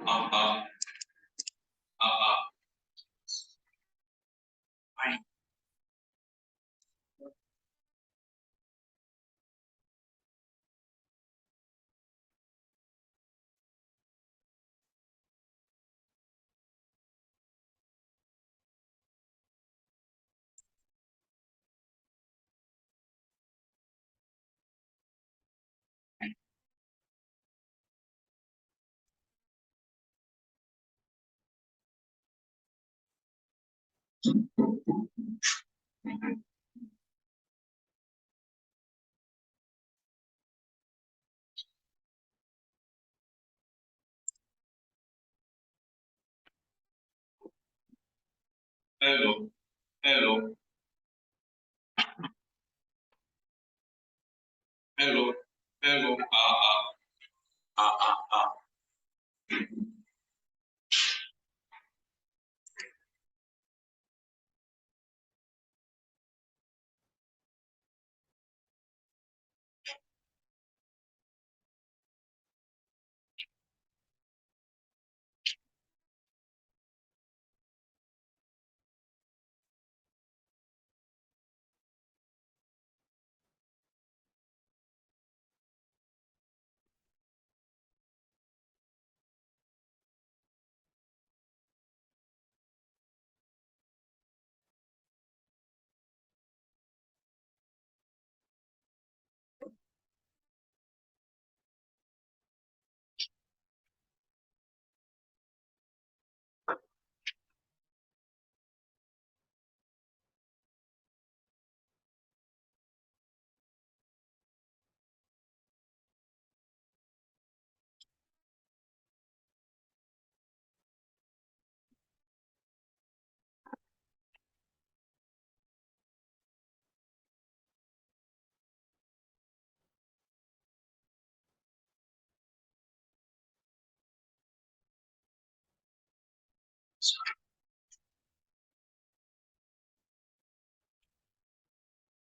uh, uh, I hello, hello, hello, hello, ah.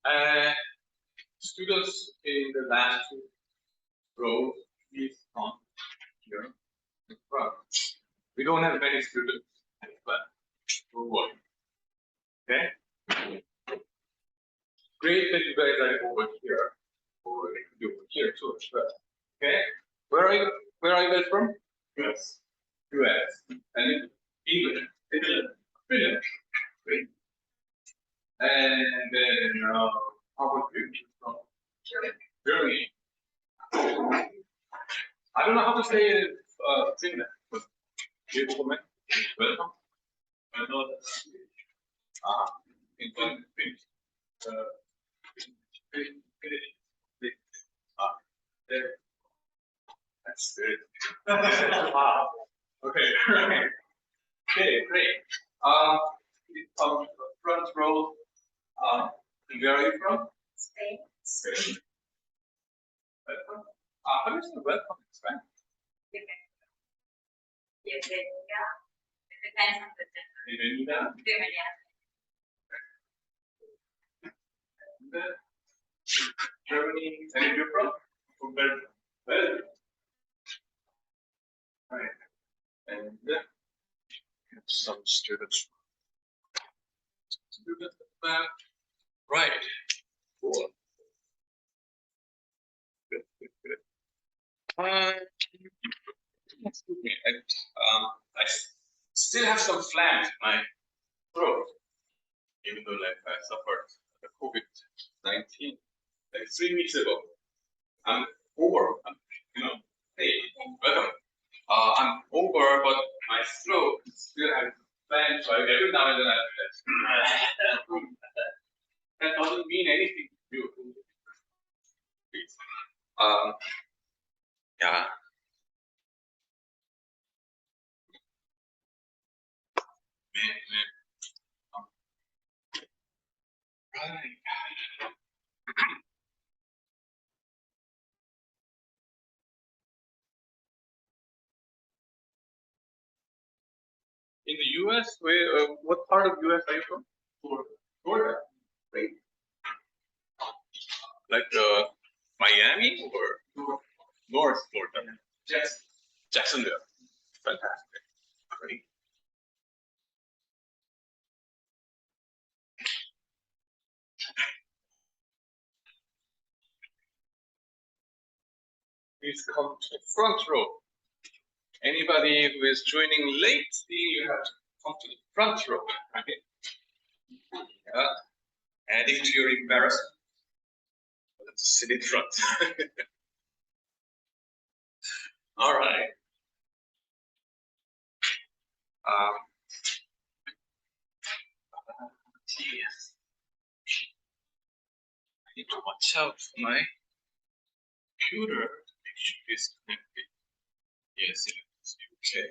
Uh, Students in the last row, please come here in front. We don't have many students, but don't worry. Okay? Great that you guys are over here, or you over here too as well. Okay? Where are you? Where are you guys from? US. US. And England. Finland. Great. And then how about you? From Germany. I don't know how to say Finland, but welcome. Welcome. I know that. In Finnish. There. That's good. Wow. Okay. Okay, great. Front row. Where are you from? Spain. Spain. Welcome. How do you say welcome in Spanish? Bienvenida. It depends on the gender. Bienvenida. Bienvenida. Germany, and you're from Belgium. Belgium. Right. And some students. Right. Cool. Good. Excuse me. I still have some phlegm in my throat, even though like I suffered the COVID-19 like 3 weeks ago. I'm over. Hey, welcome. I'm over, but my throat still has phlegm, so every now and then I do that. That doesn't mean anything to you. Please. Yeah. Right. In the U.S., what part of U.S. are you from? Florida. Right. Like Miami or North Florida? Jacksonville. Fantastic. please come to the front row. Anybody who is joining late, you have to come to the front row. Right? Adding to your embarrassment. Let's sit in front. All right. Yes. I need to watch out for my computer. It should be disconnected. Yes, it is. Okay.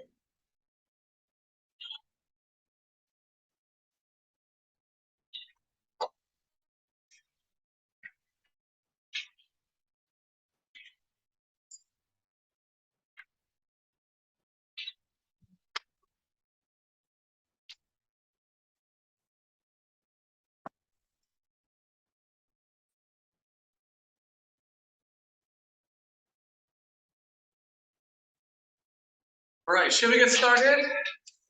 All right, shall we get started?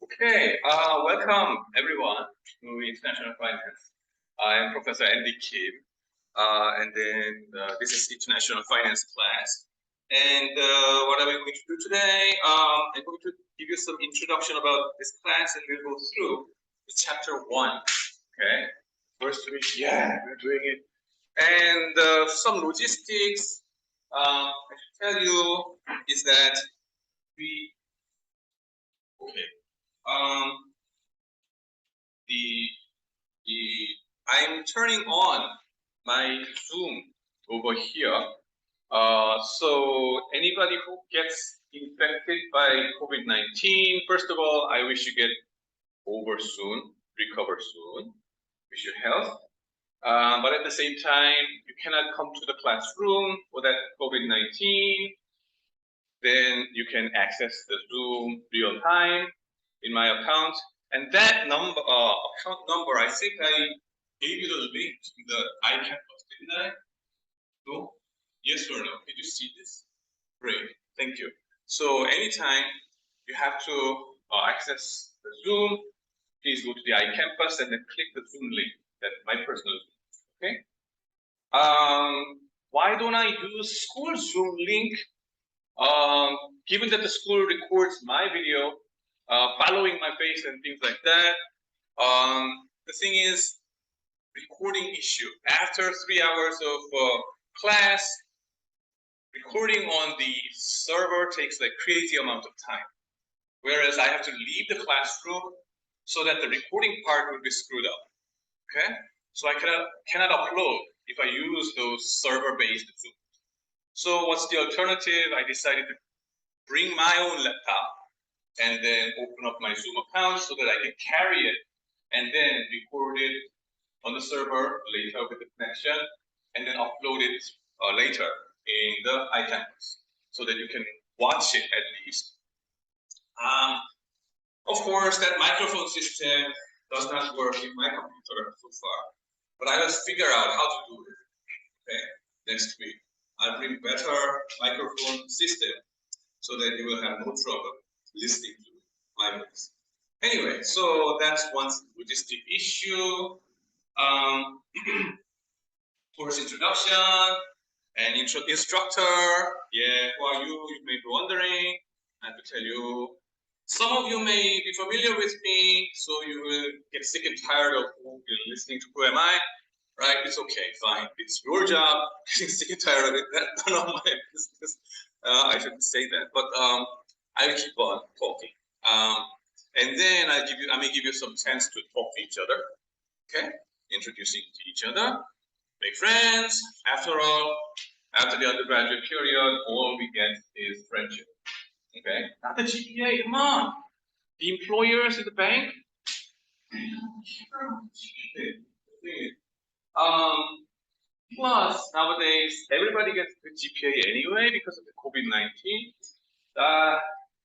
Okay, welcome everyone to International Finance. I am Professor Andy Kim, and then this is International Finance class. And what are we going to do today? I'm going to give you some introduction about this class, and we'll go through chapter 1. Okay, first week, yeah, we're doing it, and some logistics. I should tell you is that I'm turning on my Zoom over here. So anybody who gets infected by COVID-19, first of all, I wish you get over soon, recover soon, wish you health. But at the same time, you cannot come to the classroom for that COVID-19. Then you can access the Zoom real time in my account. And that number, account number, I think I gave you the link to the iCampus, didn't I? No? Yes or no? Did you see this? Great, thank you. So anytime you have to access the Zoom, please go to the iCampus and then click the Zoom link, that's my personal Zoom, okay? Why don't I use school Zoom link? Given that the school records my video, following my face and things like that, the thing is, recording issue. After 3 hours of class, recording on the server takes like crazy amount of time. Whereas I have to leave the classroom so that the recording part will be screwed up. Okay? So I cannot upload if I use those server-based Zoom. So what's the alternative? I decided to bring my own laptop and then open up my Zoom account so that I can carry it and then record it on the server later with the connection and then upload it later in the iCampus so that you can watch it at least. Of course, that microphone system does not work in my computer so far, but I will figure out how to do it. Okay, next week. I'll bring better microphone system so that you will have no trouble listening to my voice. Anyway, so that's one logistic issue. Course introduction and instructor. Yeah, who are you? You may be wondering. I have to tell you, some of you may be familiar with me, so you will get sick and tired of listening to who am I. Right? It's okay, fine. It's your job. Getting sick and tired of it. That's none of my business. I shouldn't say that, but I will keep on talking. And then I may give you some chance to talk to each other. Okay, introducing to each other, make friends. After all, after the undergraduate period, all we get is friendship. Okay, not the GPA. Come on, the employers at the bank. Plus, nowadays, everybody gets the GPA anyway because of the COVID-19.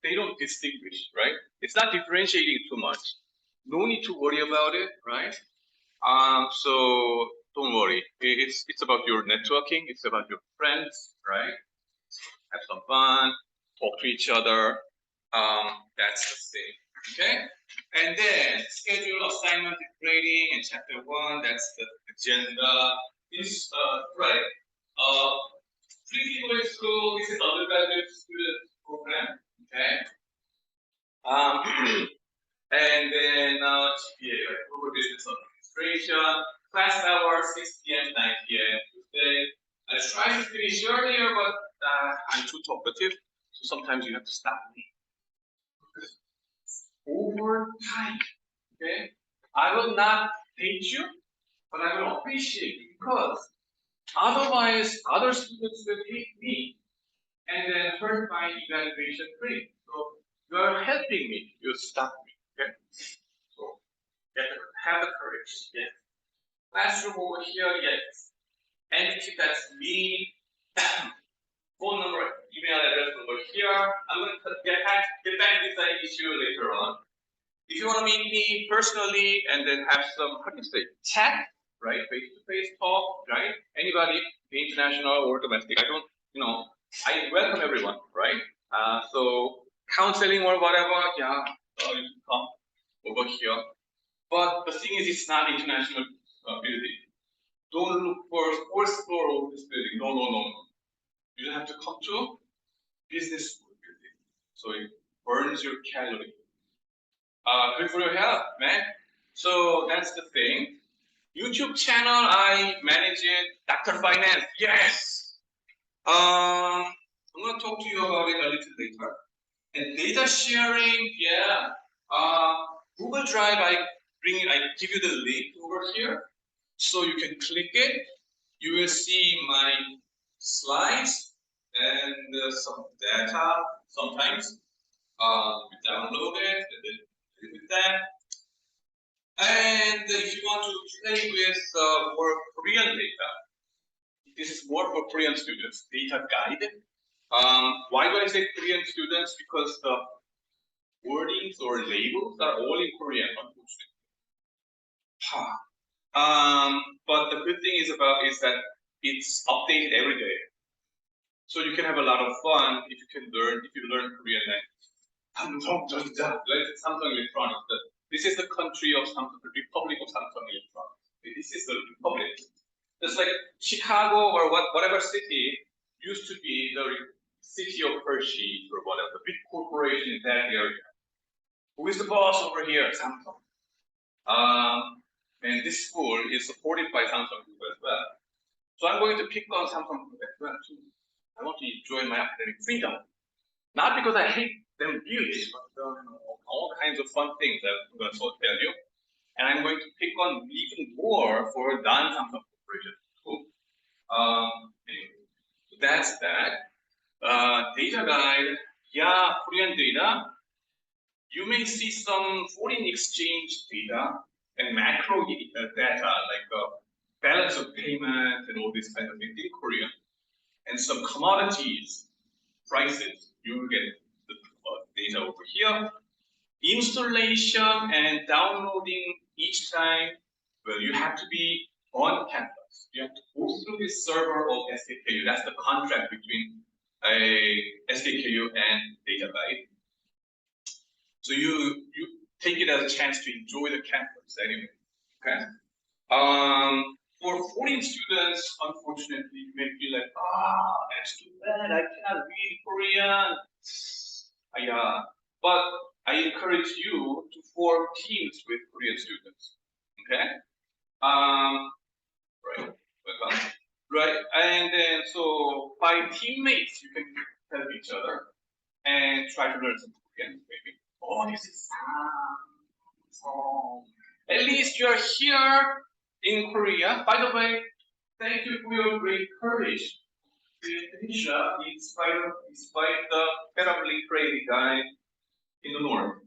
They don't distinguish, right? It's not differentiating too much. No need to worry about it, right? So don't worry. It's about your networking. It's about your friends, right? Have some fun, talk to each other. That's the thing, okay? And then schedule, assignment, and grading in chapter 1. That's the agenda. Right. Strictly going school, this is undergraduate student program, okay? And then GPA, right? Global Business Administration, class hour 6 p.m. 9 p.m. Tuesday. I try to finish earlier, but I'm too talkative, so sometimes you have to stop me. Over time, okay? I will not hate you, but I will appreciate you because otherwise other students will hate me and then hurt my evaluation grade. So you are helping me, you stop me, okay? So have the courage, yes. Classroom over here, yes. Entity, that's me. Phone number, email address over here. I'm going to get back to this issue later on. If you want to meet me personally and then have some, how do you say, chat, right? Face-to-face talk, right? Anybody, international or domestic. I don't, I welcome everyone, right? So counseling or whatever, yeah, you can come over here. But the thing is, it's not international building. Don't look for first floor of this building. No. You have to come to business school building. So it burns your calorie. Good for your health, man. So that's the thing. YouTube channel, I manage it. Dr. Finance, yes. I'm gonna talk to you about it a little later. And data sharing, yeah. Google Drive, I give you the link over here, so you can click it. You will see my slides and some data. Sometimes you download it and then play with that. And if you want to play with more Korean data, this is more for Korean students. Data guide. Why do I say Korean students? Because the wordings or labels are all in Korean, unfortunately. But the good thing is that it's updated every day. So you can have a lot of fun if you learn Korean language. Samsung Electronics. This is the country of Samsung, the Republic of Samsung Electronics. This is the republic. It's like Chicago or whatever city used to be the city of Hershey or whatever, the big corporation in that area. Who is the boss over here? Samsung. And this school is supported by Samsung Group as well. So I'm going to pick on Samsung Group as well too. I want to enjoy my academic freedom. Not because I hate them really, but all kinds of fun things I'm going to tell you. And I'm going to pick on even more for non-Samsung corporations too. Anyway, so that's that. Data guide, yeah, Korean data. You may see some foreign exchange data and macro data like balance of payment and all this kind of thing in Korean, and some commodities prices. You get the data over here. Installation and downloading each time. Well, you have to be on campus. You have to go through this server of SKKU. That's the contract between a SKKU and Data Guide. So you take it as a chance to enjoy the campus anyway. Okay. For foreign students, unfortunately, you may be like, that's too bad. I cannot read Korean. Yeah, but I encourage you to form teams with Korean students. Okay. Right. Welcome. Right. And then so by teammates, you can help each other and try to learn some Korean, maybe. Oh, this is at least you're here in Korea. By the way, thank you for your great courage. Tunisia, despite the terribly crazy guy in the North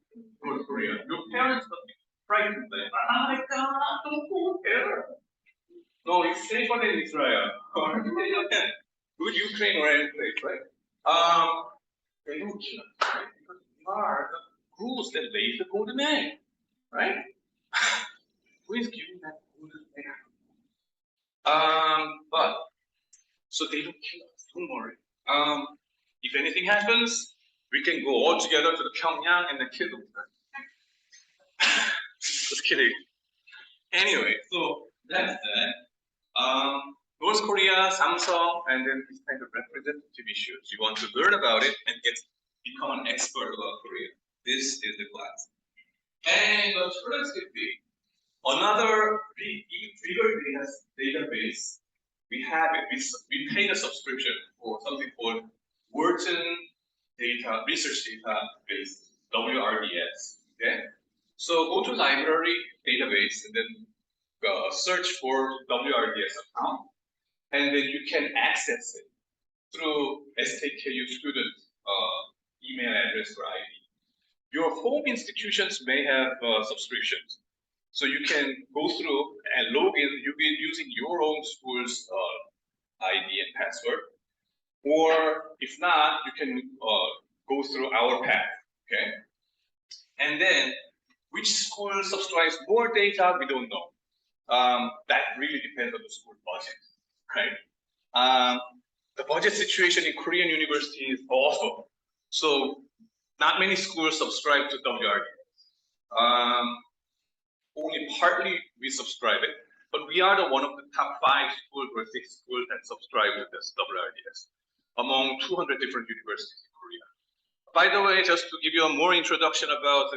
Korea. Your parents must be frightened. Oh my God, don't go there. No, it's safer than Israel. Good Ukraine or any place, right? They don't kill us, right? Because we are the rules that lays the golden egg, right? Who is giving that golden egg? But so they don't kill us. Don't worry. If anything happens, we can go all together to the Pyongyang and then kill them. Just kidding. Anyway, so that's that. North Korea, Samsung, and then these kind of representative issues. You want to learn about it and become an expert about Korea. This is the class. And the students could be another bigger database. We have it. We paid a subscription for something called Wharton Data Research Database, WRDS. Okay, so go to library database and then search for WRDS account, and then you can access it through SKKU student email address or ID. Your home institutions may have subscriptions, so you can go through and log in using your own school's ID and password, or if not, you can go through our path. Okay, and then which school subscribes more data, we don't know. That really depends on the school budget, right? The budget situation in Korean universities is awful, so not many schools subscribe to WRDS. Only partly we subscribe it, but we are one of the top 5 schools or 6 schools that subscribe to this WRDS among 200 different universities in Korea. By the way, just to give you a more introduction about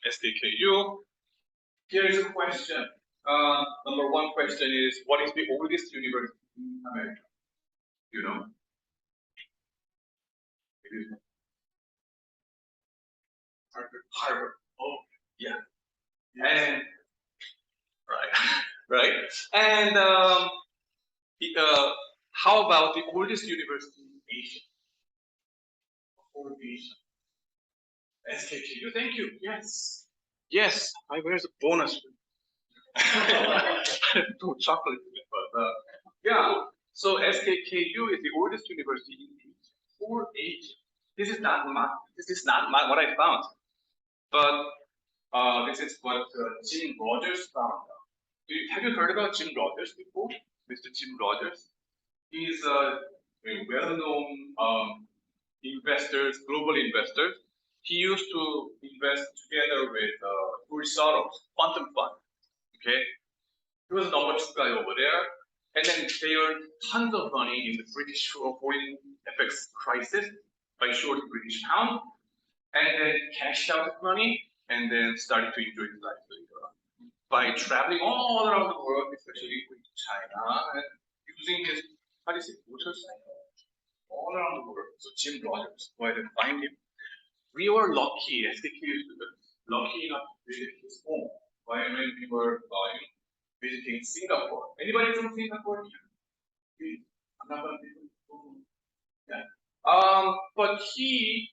SKKU, here is a question. Number 1 question is, what is the oldest university in America? You know? It is Harvard. Oh, yeah. And right. And how about the oldest university in Asia? SKKU. Thank you. Yes. Yes. Where's the bonus? No chocolate, but yeah. So SKKU is the oldest university in Asia. For Asia. This is not what I found, but this is what Jim Rogers found out. Have you heard about Jim Rogers before? Mr. Jim Rogers? He's a well-known global investor. He used to invest together with George Soros, Quantum Fund. Okay, he was the number 2 guy over there, and then they earned tons of money in the British foreign FX crisis by shorting British pound, and then cashed out his money, and then started to enjoy his life later on by traveling all around the world, especially going to China, and using his motorcycle all around the world. So Jim Rogers, go ahead and find him. We were lucky, SKKU students, lucky enough to visit his home when we were visiting Singapore. Anybody from Singapore? Yeah. But he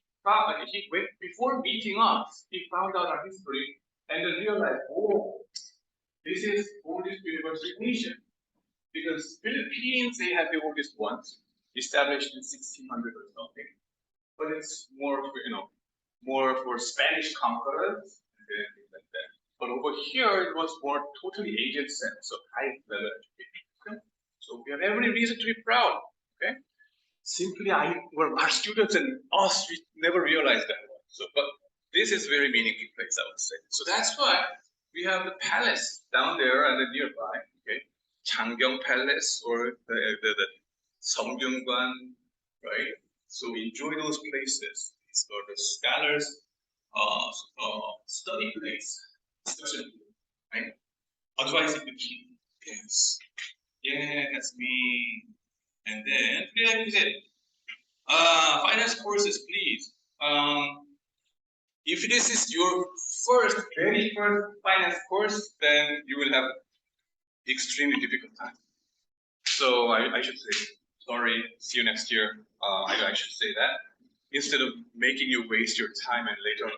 went before meeting us. He found out our history and then realized, oh, this is oldest university in Asia, because Philippines, they have the oldest ones, established in 1600 or something, but it's more for Spanish conquerors and things like that. But over here, it was more totally Asian sense of high level education. Okay? So we have every reason to be proud. Okay, simply our students and us, we never realized that one. So, but this is very meaningful place, I would say. So that's why we have the palace down there and then nearby. Okay, Changgyeong Palace or the Seonggyeongwan, right? So enjoy those places. These are the scholars' study place, especially, right? Advising the king. Yes. Yeah, that's me. And then prerequisite. Finance courses, please. If this is your very first finance course, then you will have extremely difficult time. So I should say, sorry, see you next year. I should say that, instead of making you waste your time and later on,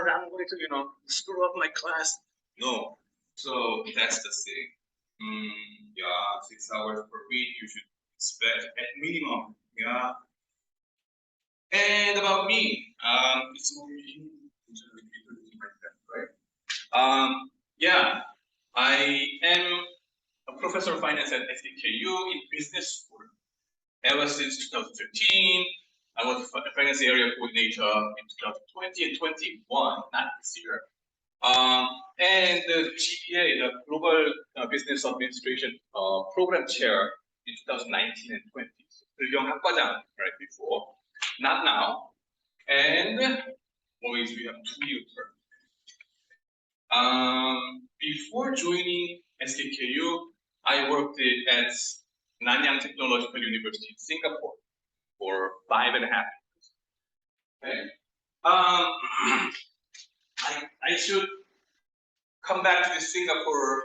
I'm going to, screw up my class. No. So that's the thing. Yeah, 6 hours per week you should expect at minimum. Yeah. And about me, it's only right? Yeah, I am a professor of finance at SKKU in business school. Ever since 2013, I was a finance area coordinator in 2020 and 21, not this year. And the GPA, the global business administration program chair in 2019 and 20. So right before, not now. And always we have 2-year term. Before joining SKKU, I worked at Nanyang Technological University in Singapore for 5.5 years. Okay. I should come back to the Singapore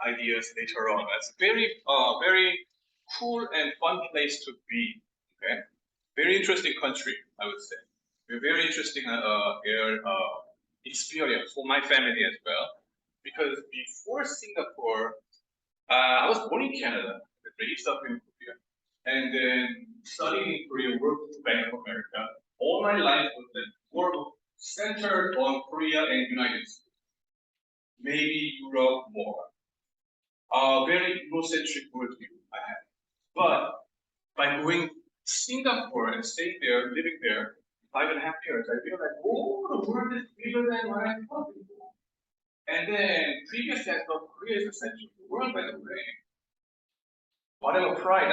ideas later on. It's very cool and fun place to be. Okay, very interesting country, I would say. A very interesting experience for my family as well. Because before Singapore, I was born in Canada, raised up in Korea, and then studied in Korea, worked at Bank of America. All my life was centered on Korea and United States. Maybe Europe more. Very Eurocentric worldview I had. But by going to Singapore and staying there, living there 5.5 years, I realized, oh, the world is bigger than what I thought before. And then previously I thought Korea is the center of the world, by the way. Whatever pride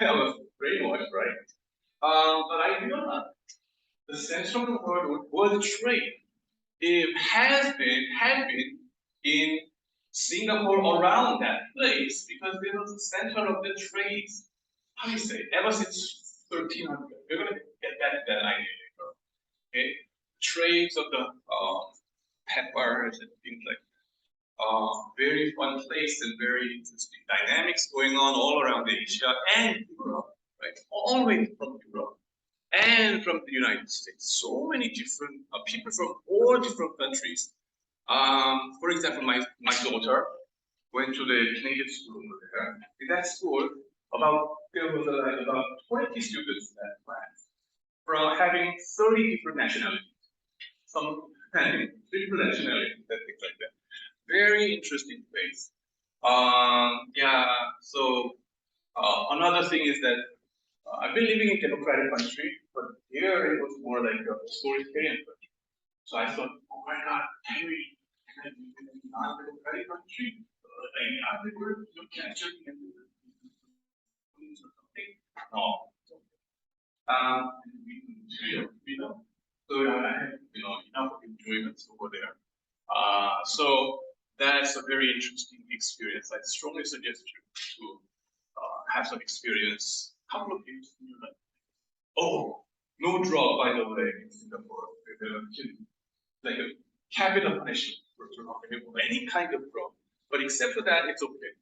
I was brainwashed, right? But I realized the center of the world trade, it had been in Singapore around that place because it was the center of the trades. How do you say? Ever since 1300, we're going to get that idea later. Okay, trades of the peppers and things like that. Very fun place and very interesting dynamics going on all around Asia and Europe, right? All the way from Europe and from the United States. So many different people from all different countries. For example, my daughter went to the Canadian school over there. In that school, there was about 20 students in that class, from having 30 different nationalities. Some having different nationalities and things like that. Very interesting place. So another thing is that I've been living in a democratic country, but here it was more like a authoritarian country. So I thought, oh my God, can we live in a non-democratic country? You can't just be or something. No. So I had enough enjoyment over there. So that's a very interesting experience. I strongly suggest you to have some experience. Couple of years in your life. Oh, no drug, by the way, in Singapore. Like a capital punishment for any kind of drug. But except for that, it's okay.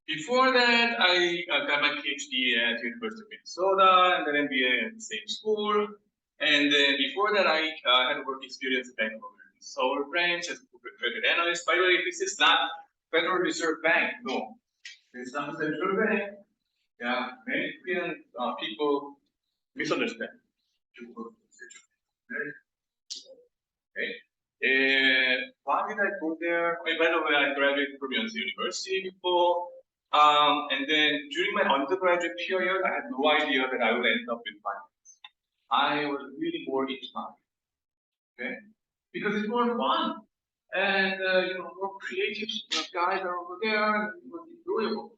Before that, I got my PhD at University of Minnesota and then MBA at the same school. And then before that, I had work experience at Bank of America Seoul branch as a corporate credit analyst. By the way, this is not Federal Reserve Bank. No, it's not the Central Bank. Yeah, many Korean people misunderstand. Okay. Why did I go there? By the way, I graduated from Yonsei University before. And then during my undergraduate period, I had no idea that I would end up in finance. I was really more into finance. Okay? Because it's more fun. And more creative guys are over there, and it was enjoyable.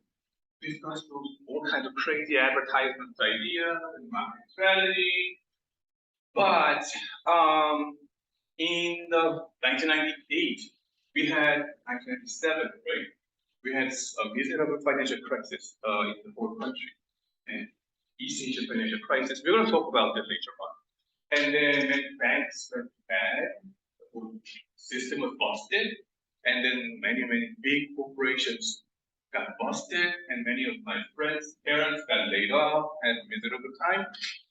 Discuss all kinds of crazy advertisement ideas and marketing strategy. But in the 1998, we had 1997, right? We had a miserable financial crisis in the whole country, and East Asian financial crisis. We're going to talk about that later on. And then when banks went bad, the whole system was busted, and then many big corporations got busted, and many of my friends' parents got laid off, had a miserable time.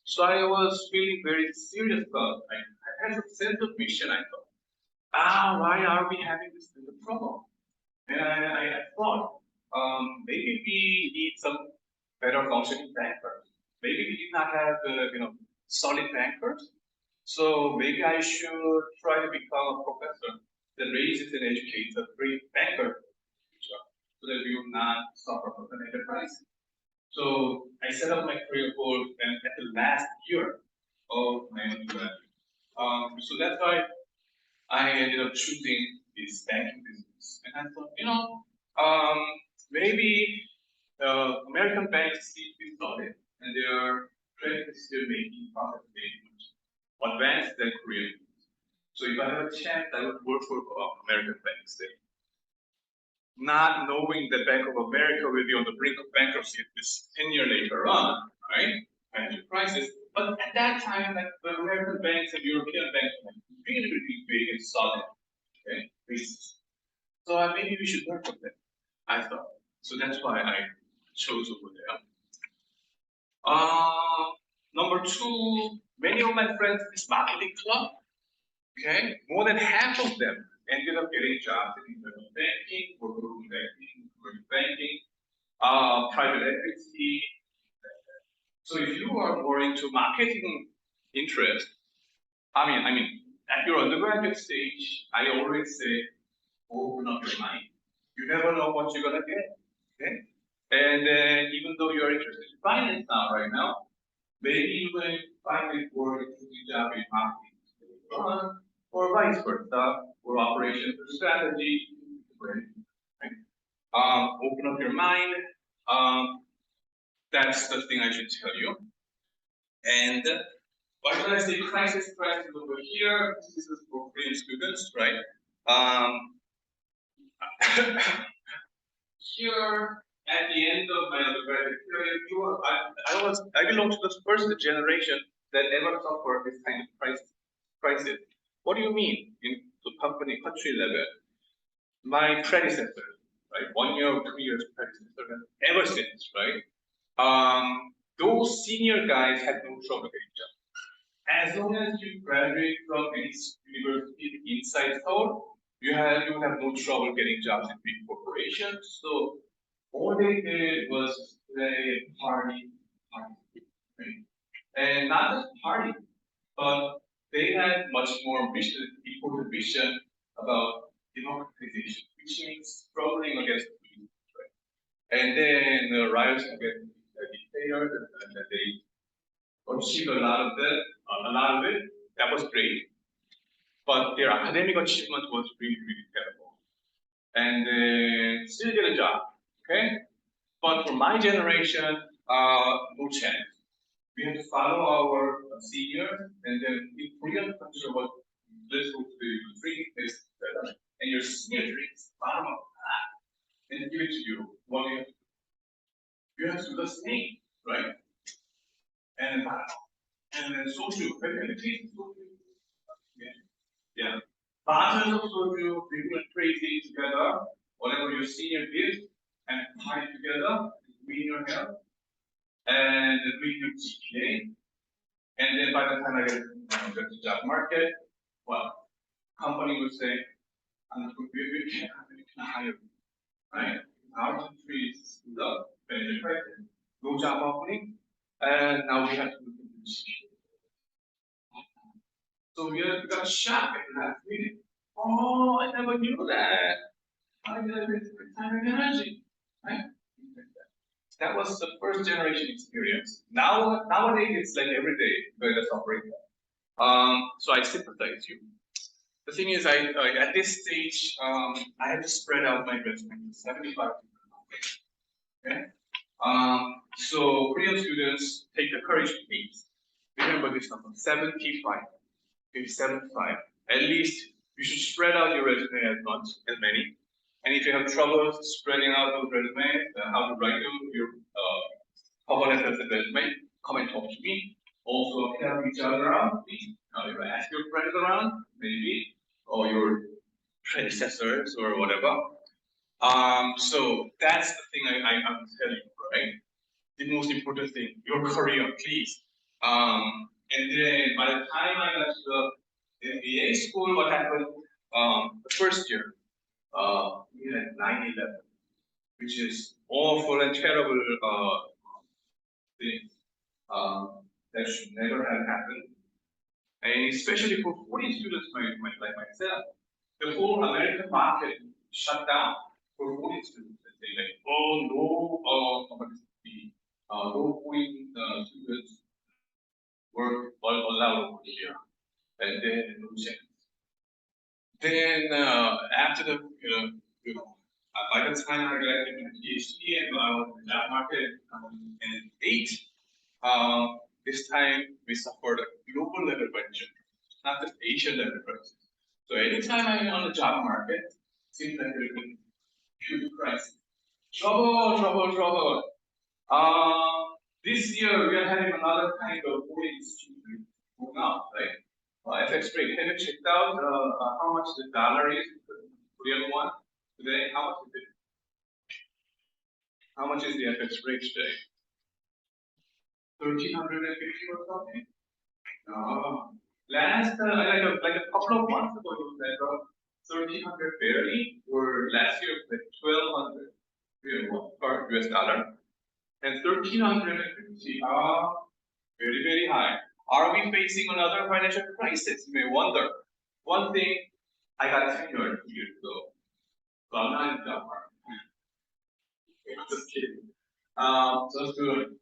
So I was feeling very serious about it. I had a sense of mission. I thought, why are we having this kind of problem? And I thought, maybe we need some better functioning bankers. Maybe we did not have, solid bankers. So maybe I should try to become a professor that raises and educates a great banker so that we will not suffer from financial crisis. So I set up my career goal at the last year of my undergraduate. So that's why I ended up choosing this banking business. And I thought, maybe American banks seem to be solid and their credit is still making profit much advanced than Korean. So if I have a chance, I would work for American banks there. Not knowing that Bank of America will be on the brink of bankruptcy this 10 years later on, right? Financial crisis. But at that time, like the American banks and European banks were really, really big and solid, okay, basis. So maybe we should learn from them, I thought. So that's why I chose over there. Number two, many of my friends in this marketing club, okay, more than half of them ended up getting jobs in investment banking, or global banking, commercial banking, private equity. So if you are more into marketing interest, I mean, at your undergraduate stage, I always say, open up your mind. You never know what you're gonna get. Okay? And even though you're interested in finance now, right now, maybe you will find it more interesting job in marketing, or vice versa, or operations or strategy. Right? Open up your mind. That's the thing I should tell you. And why should I say crisis over here? This is for Korean students, right? Here at the end of my undergraduate period, I belong to the first generation that ever suffered this kind of crisis. What do you mean in the country level? My predecessor, right, 1 year or 2 years predecessor, ever since, right? Those senior guys had no trouble getting jobs. As long as you graduate from any university inside Seoul, you have no trouble getting jobs in big corporations. So all they did was play party, right? And not just party, but they had much more important vision about democratization, which means struggling against the right? And then the riots against the dictators, and they achieved a lot of it. That was great. But their academic achievement was really, really terrible. And still get a job, okay? But for my generation, no chance. We have to follow our seniors, and then in Korean culture, what let's go to the drink is and your senior drinks bottom of that and give it to you. What do you have to do? You have to do the same, right? And then social abilities, yeah. Bottles of soju, people are crazy together, whatever your senior gives, and party together, win your health, and win your GPA. And then by the time I get to the job market, well, company would say, we can't hire you, right? Our country is the benefit crisis, no job opening, and now we have to look into this. So we got shocked at the last meeting. Oh, I never knew that. I got time and energy, right? That was the first generation experience. Nowadays it's like every day where that's operating. So I sympathize you. The thing is, at this stage, I had to spread out my investment to 75 different okay? So Korean students, take the courage, please. Remember this number, 75. Okay, 75. At least you should spread out your resume as many. And if you have trouble spreading out those resumes, how to write your cover letters and resume, come and talk to me. Also, help each other out, please. Ask your friends around, maybe, or your predecessors or whatever. So that's the thing I'm telling you, right? The most important thing, your career, please. And then by the time I got to the MBA school, what happened? The first year, we had 9/11, which is awful and terrible thing that should never have happened. And especially for foreign students like myself, the whole American market shut down for foreign students. They say like, oh no, no foreign students were allowed over here, and then no chance. Then after the By the time I graduated my PhD and I was in the job market in 2008, this time we suffered a global level pressure, not just Asian level pressure. So anytime I'm on the job market, it seems like there's a huge crisis. Trouble. This year we are having another kind of foreign exchange going on, right? FX rate. Have you checked out how much the dollar is, the Korean one today? How much is it? How much is the FX rate today? 1,350 or something? Last like a couple of months ago, it was like 1,300 barely, or last year it was like 1,200 per US dollar. And 1,350 are very, very high. Are we facing another financial crisis? You may wonder. One thing, I got tenured years ago, so I'm not in the job market. Just kidding. Just good.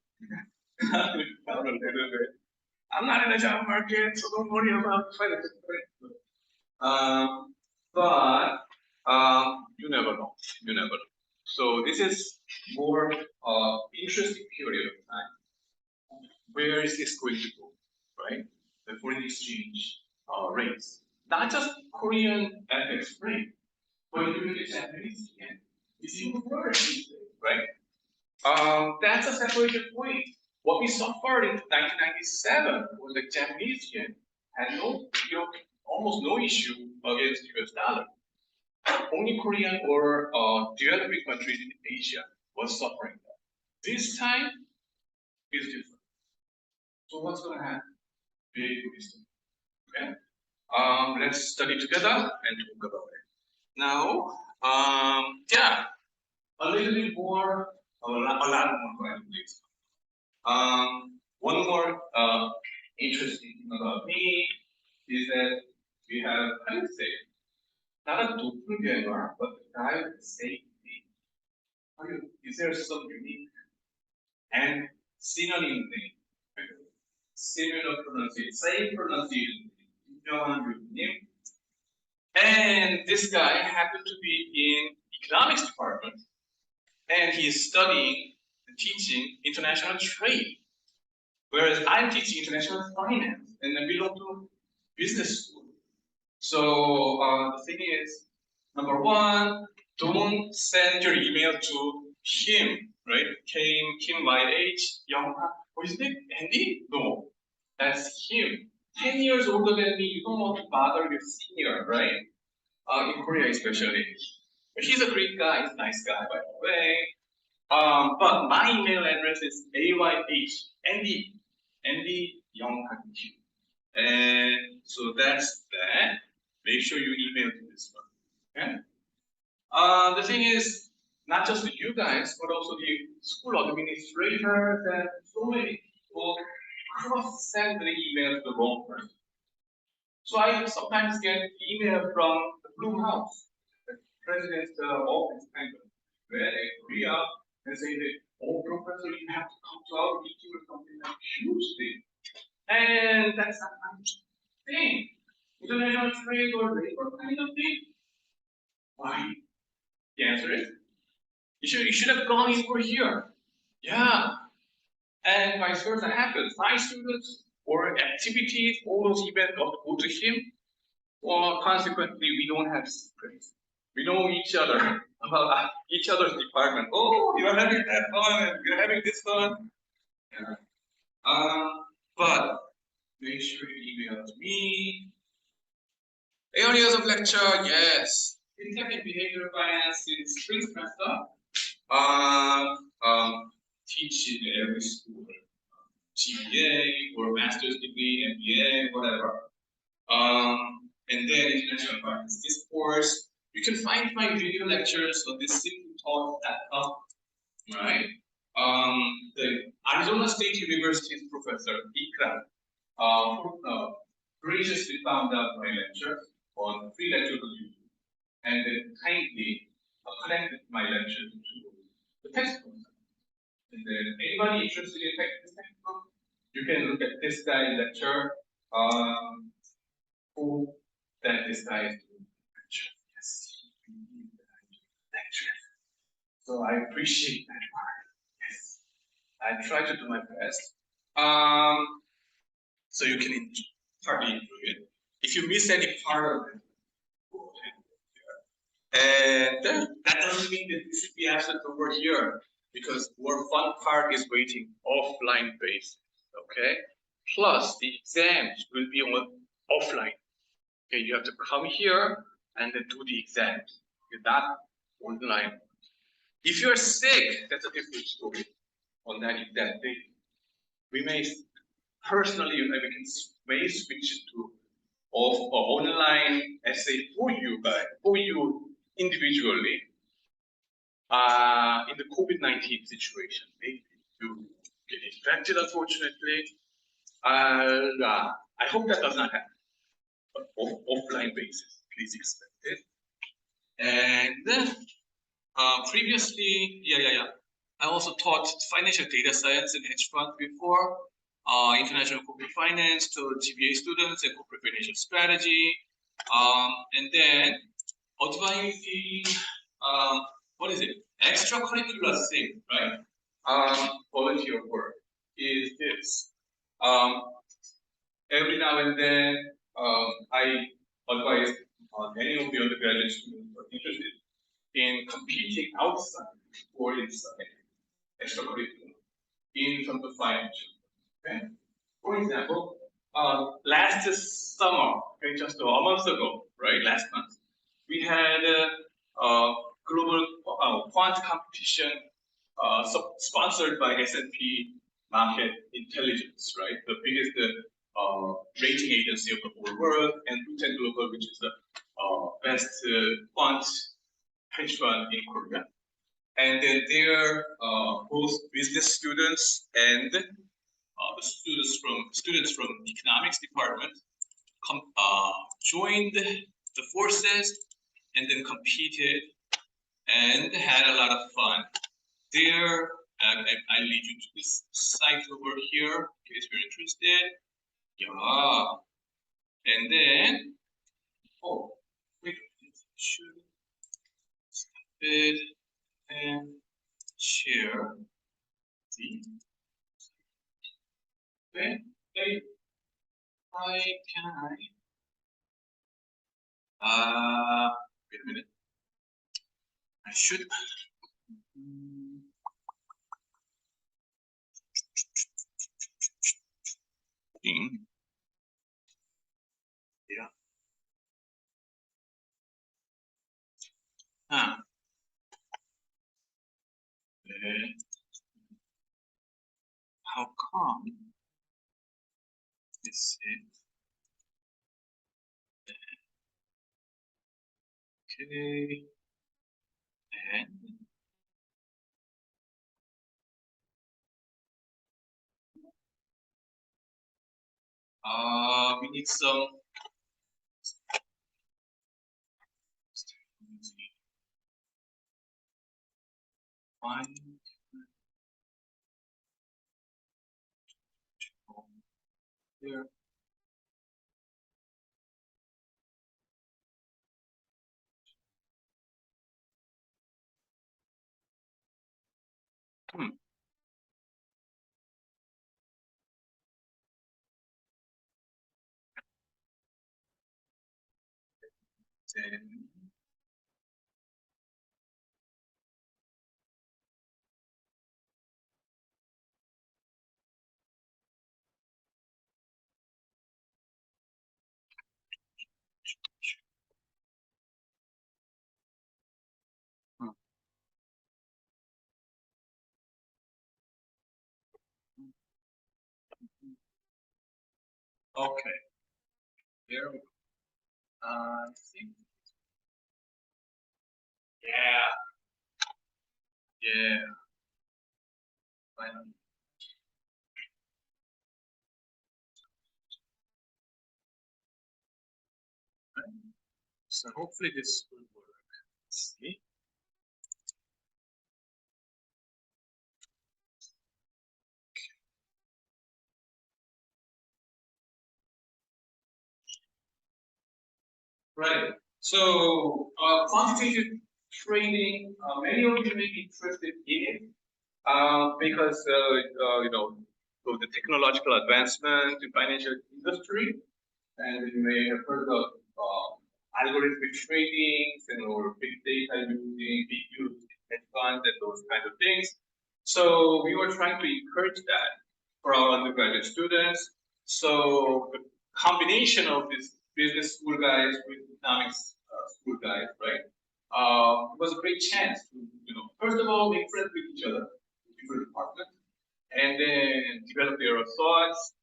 I'm not in the job market, so don't worry about financial crisis. But you never know. You never know. So this is more interesting period of time. Where is this going to go, right? The foreign exchange rates, not just Korean FX rate, but even the Japanese yen. It's even worse, right? That's a separation point. What we suffered in 1997 was the Japanese yen had almost no issue against US dollar. Only Korean or developing countries in Asia was suffering that. This time is different. So what's going to happen? Big mistake. Okay. Let's study together and talk about it. Now, yeah, a little bit more, a lot more, please. One more interesting thing about me is that we have, how do you say, not a doppelganger, but the guy with the same name. Is there some unique and synonym name? Similar pronunciation, same pronunciation, name. And this guy happened to be in economics department, and he is studying and teaching international trade, whereas I'm teaching international finance, and I belong to business school. So the thing is, number one, don't send your email to him, right? Kim YH, Young, or is it Andy? No, that's him. 10 years older than me, you don't want to bother your senior, right? In Korea especially. But he's a great guy, he's a nice guy, by the way. But my email address is AYH, Andy Young Q. And so that's that. Make sure you email to this one. Okay? The thing is, not just you guys, but also the school administrators and so many people cross-send the email to the wrong person. So I sometimes get email from the Blue House, the president's office, kind of, where they agree up and say that, oh, professor, you have to come to our meeting or something like huge thing. And that's not my thing. International trade or labor kind of thing. Why? The answer is, you should have gone over here. Yeah. And vice versa happens. My students or activities, all those events go to him. Well, consequently, we don't have secrets. We know each other about each other's department. Oh, you're having that fun, and you're having this fun. Yeah. But make sure you email to me. Areas of lecture, yes. FinTech and behavioral finance in spring semester. Teach in every school, GPA or master's degree, MBA, whatever. And then international finance. This course, you can find my video lectures on this simpletalk.com. Right? The Arizona State University's professor Ikram graciously found out my lecture on free lecture on YouTube, and then kindly connected my lecture to the textbook. And then anybody interested in this textbook, you can look at this guy's lecture. Who that this guy is doing lecture. Yes, lecture. So I appreciate that part. Yes, I try to do my best. So you can partly enjoy it. If you miss any part of it, go ahead. And that doesn't mean that you should be absent over here, because more fun part is waiting offline basis. Okay. Plus the exams will be on offline. Okay, you have to come here and then do the exams. Not online. If you're sick, that's a different story. On that day, we may personally, we may switch to online essay for you guys, for you individually. In the COVID-19 situation, maybe you get infected, unfortunately. I hope that does not happen. But offline basis, please expect it. And previously, I also taught financial data science and hedge fund before, international corporate finance to GPA students and corporate financial strategy, and then advising, what is it? Extracurricular thing, right? Volunteer work is this. Every now and then, I advise any of the undergraduate students who are interested in competing outside or inside extracurricular in terms of financial. Okay? For example, last summer, okay, just a month ago, right? Last month, we had a global quant competition sponsored by S&P Market Intelligence, right? The biggest rating agency of the whole world, and Booten Global, which is the best quant hedge fund in Korea. And then they're both business students and the students from economics department joined the forces and then competed and had a lot of fun. There, I lead you to this site over here in case you're interested. Yeah. And then, oh, wait, should stop it and share the. Okay, why can I? Wait a minute. I should. Yeah. How come is it? Okay. And we need some. Find here. Then okay. There we go. I think. Yeah. Yeah. Finally. So hopefully this will work. Let's see. Right. So quantitative trading. Many of you may be interested in because you know, of the technological advancement in financial industry, and you may have heard of algorithmic trading and or big data using big use hedge funds and those kind of things. So we were trying to encourage that for our undergraduate students. So the combination of these business school guys with economics school guys, right? It was a great chance to, you know, first of all, make friends with each other, different departments, and then develop their thoughts.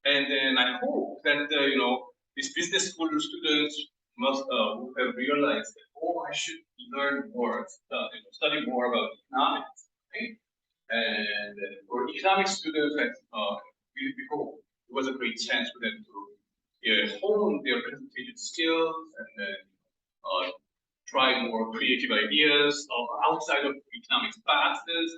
And then I hope that, you know, these business school students must would have realized that, oh, I should learn more, you know, study more about economics, right? And for economics students, we hope it was a great chance for them to hone their presentation skills and then try more creative ideas outside of economics classes.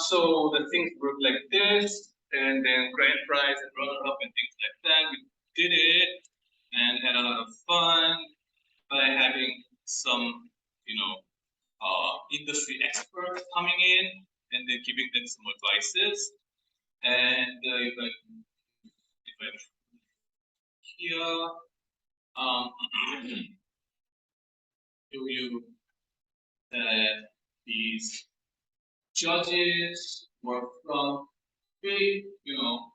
So the things work like this, and then grand prize and runner-up and things like that. We did it and had a lot of fun by having some, you know, industry experts coming in and then giving them some advices. And if I here, show you that these judges were from big, you know,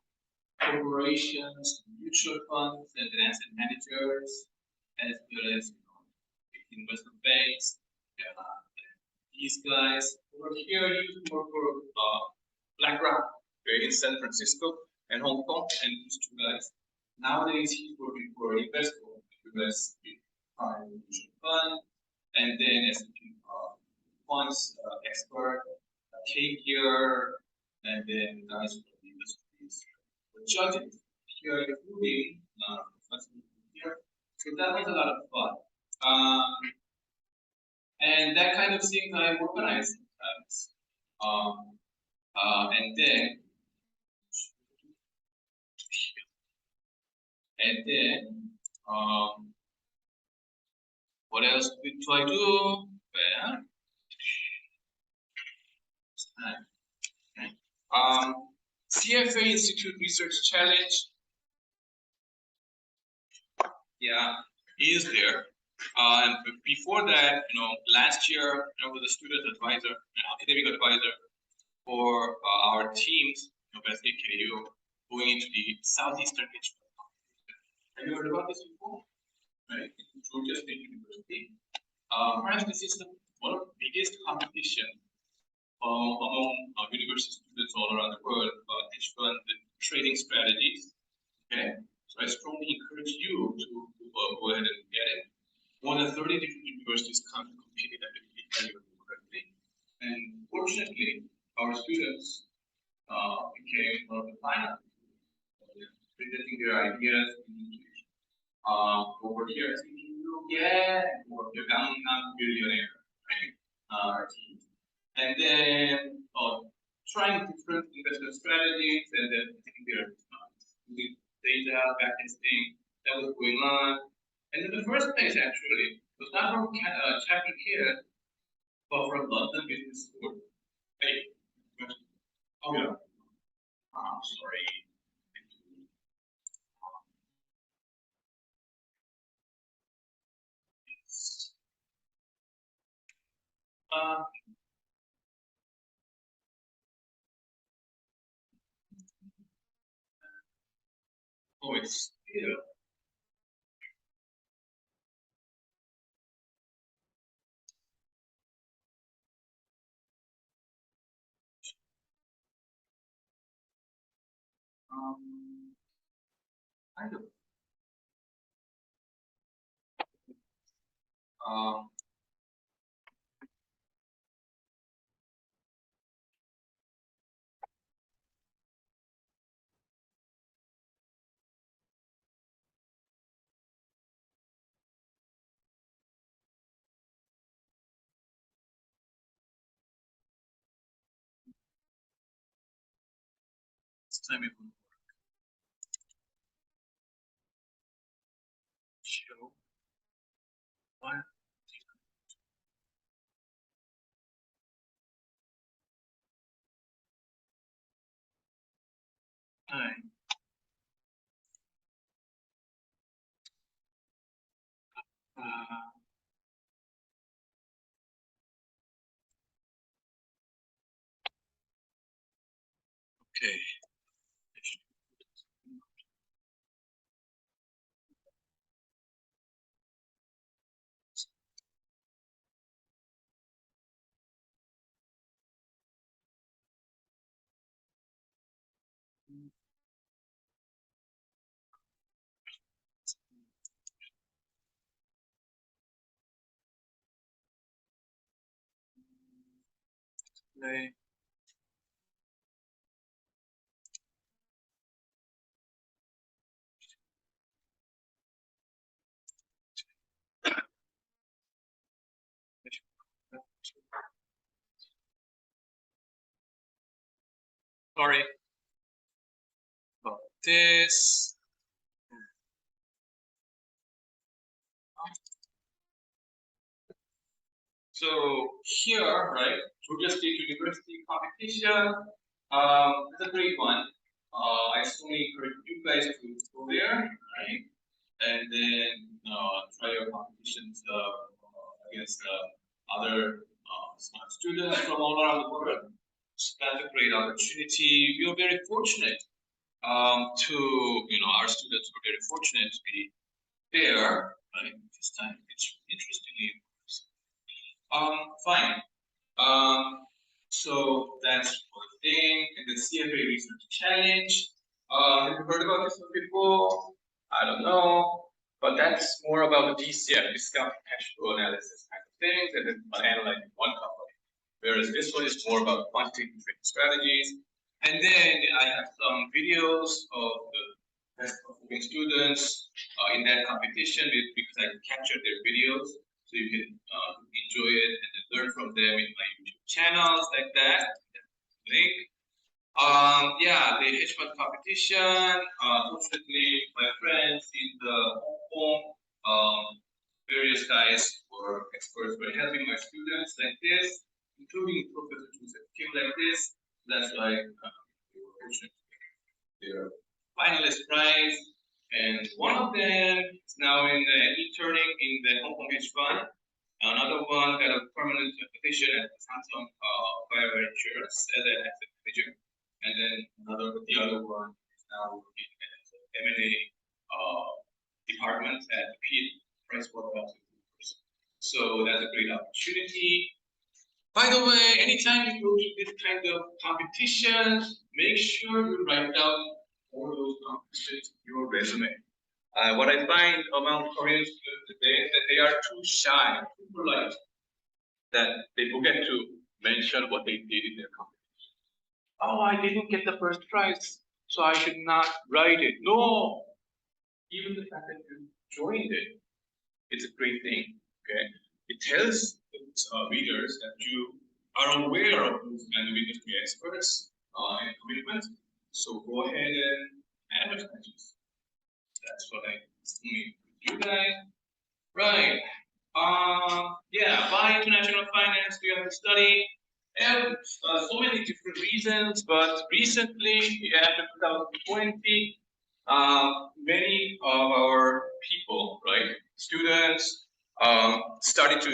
corporations, mutual funds, and asset managers, as well as, you know, investment banks. These guys were here used to work for BlackRock in San Francisco and Hong Kong, and these two guys. Nowadays, he's working for Invesco, US mutual fund, and then S&P funds expert, came here, and then guys from the industries were judging here, including here. So that was a lot of fun. And that kind of thing I organize sometimes. And then, what else do I do? Well, CFA Institute Research Challenge. Yeah, is there. And before that, you know, last year I was a student advisor, academic advisor for our teams of SAKU going into the Southeastern Hedge Fund. Have you heard about this before? Right, in Georgia State University. Perhaps this is one of the biggest competition among university students all around the world about hedge fund trading strategies. Okay, so I strongly encourage you to go ahead and get it. More than 30 different universities come to compete in that correctly. And fortunately, our students became one of the finalists, presenting their ideas over here. Yeah, or the Gangnam Billionaire, right? Our team. And then trying different investment strategies and then taking their data, backtesting that was going on. And in the first place, actually, was not from chapter here, but from London Business School. Hey, oh yeah. Sorry. Oh, it's here. I don't. This time it will show. Why? Fine. Okay. Play. Sorry about this. So here, right, Georgia State University competition. It's a great one. I strongly encourage you guys to go there, right? And then try your competitions against other smart students from all around the world. So that's a great opportunity. We are very fortunate to, our students were very fortunate to be there, right? This time, it's interestingly. Fine. So that's one thing. And the CFA Research Challenge. Have you heard about this one before? I don't know. But that's more about the DCF, discount cash flow analysis kind of things, and then analyzing one company. Whereas this one is more about quantitative trading strategies. And then I have some videos of the best performing students in that competition because I captured their videos. So you can enjoy it and then learn from them in my YouTube channels like that. Link. Yeah, the HMAT competition. Fortunately, my friends in the Hong Kong, various guys were experts were helping my students like this, including Professor Joseph Kim like this. That's why they were fortunate to get their finalist prize. And one of them is now in the interning in the Hong Kong hedge fund. Another one got a permanent position at Samsung Fire Insurance as an asset manager. And then the other one is now working at the M&A department at the PricewaterhouseCoopers. So that's a great opportunity. By the way, anytime you go to this kind of competitions, make sure you write down all those competitions in your resume. What I find among Korean students today is that they are too shy, too polite, that they forget to mention what they did in their competition. Oh, I didn't get the first prize, so I should not write it. No, even the fact that you joined it, it's a great thing. Okay, it tells readers that you are aware of those kind of industry experts and commitments. So go ahead and advertise. That's what I need you guys. Right. Yeah, why international finance do you have to study? And so many different reasons, but recently, after 2020, many of our people, right, students, started to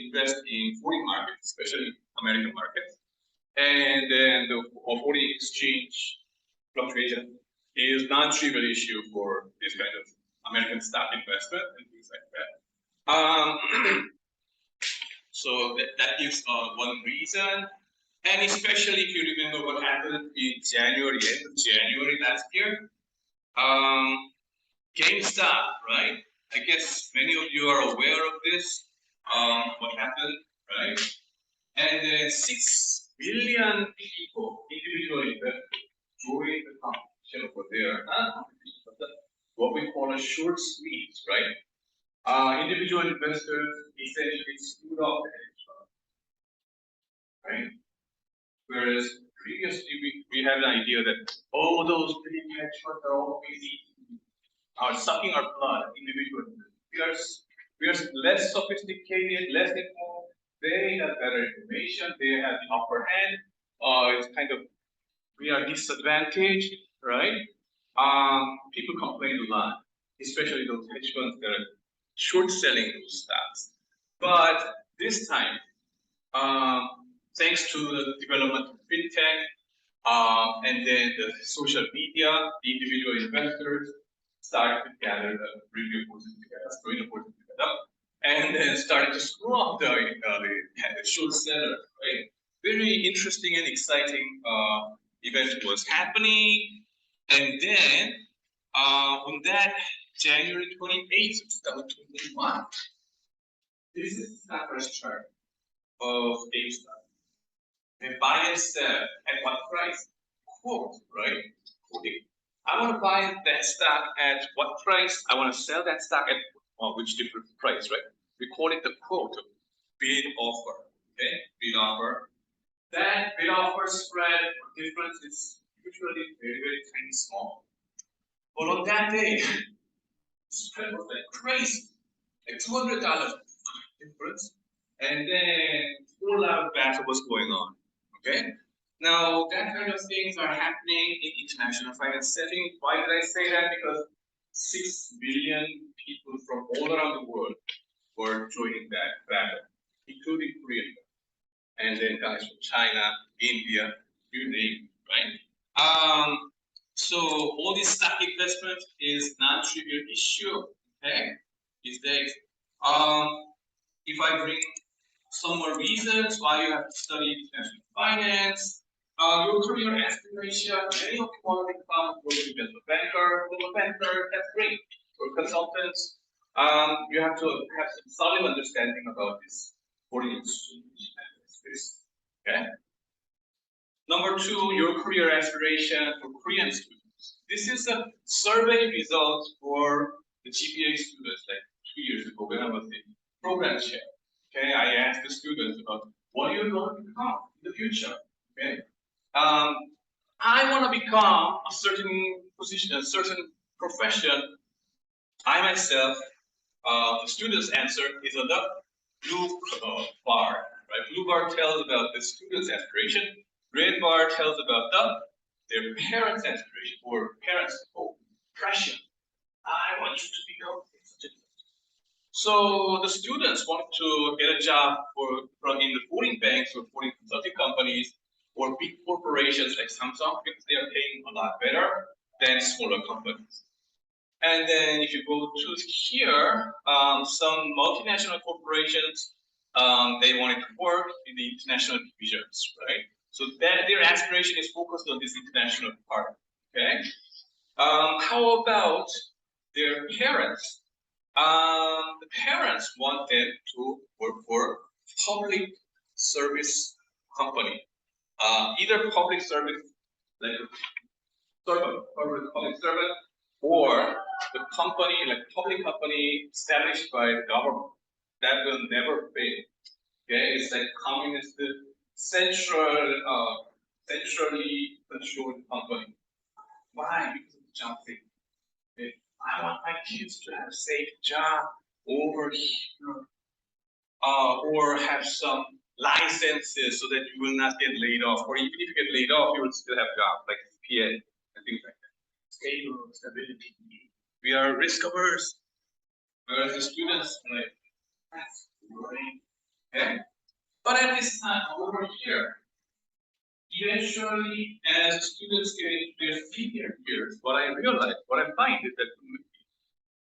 invest in foreign markets, especially American markets. And then the foreign exchange fluctuation is non-trivial issue for this kind of American stock investment and things like that. So that gives one reason. And especially if you remember what happened in January, end of January last year, GameStop, right? I guess many of you are aware of this, what happened, right? And then 6 billion people, individual investors, joined the competition over there, not competition, but what we call a short squeeze, right? Individual investors essentially screwed off the hedge fund, right? Whereas previously we had an idea that, oh, those big hedge funds are always sucking our blood, individual investors. We are less sophisticated, less informed. They have better information. They have the upper hand. It's kind of, we are disadvantaged. right? People complain a lot, especially those hedge funds that are short selling those stocks. But this time, um, thanks to the development of fintech, and then the social media, the individual investors started to gather the review forces together, join the forces together, and then started to screw up the short seller, right? Very interesting and exciting event was happening. And then on that January 28th, 2021, this is the first chart of GameStop. And buy and sell at what price? Quote, right? Quoting. I want to buy that stock at what price? I want to sell that stock at which different price, right? We call it the quote, bid offer. Okay, bid offer. That bid offer spread difference is usually very, very tiny small. But on that day, the spread was like crazy, like $200 difference, and then whole lot of battle was going on. Okay, now that kind of things are happening in international finance setting. Why did I say that? Because 6 billion people from all around the world were joining that battle, including Korean, and then guys from China, India, you name it, right? So all this stock investment is non-trivial issue. Okay, is that if I bring some more reasons why you have to study international finance, your career aspiration, many of you want to become a global banker, that's great. For consultants, you have to have some solid understanding about this foreign exchange space. Okay. Number two, your career aspiration for Korean students. This is a survey result for the GPA students like 2 years ago when I was in program chair. Okay, I asked the students about what are you going to become in the future. Okay, I want to become a certain position, a certain profession. I myself, the student's answer is on the blue bar. Right, blue bar tells about the student's aspiration. Red bar tells about their parents' aspiration or parents' pressure. I want you to become this. So the students want to get a job in the foreign banks or foreign consulting companies or big corporations like Samsung because they are paying a lot better than smaller companies. And then if you go to here, some multinational corporations, they wanted to work in the international divisions, right? So that their aspiration is focused on this international part, okay? How about their parents? The parents want them to work for public service company, either public service, like public servant, or the company, like public company established by the government that will never fail. Okay, it's like communist, centrally controlled company. Why? Because of the job thing. Okay? I want my kids to have a safe job over here, or have some licenses so that you will not get laid off, or even if you get laid off, you will still have a job, like PA and things like that. Stable, stability. We are risk averse, whereas the students like that's great. Okay? But at this time over here, eventually as students get into their senior years, what I find is that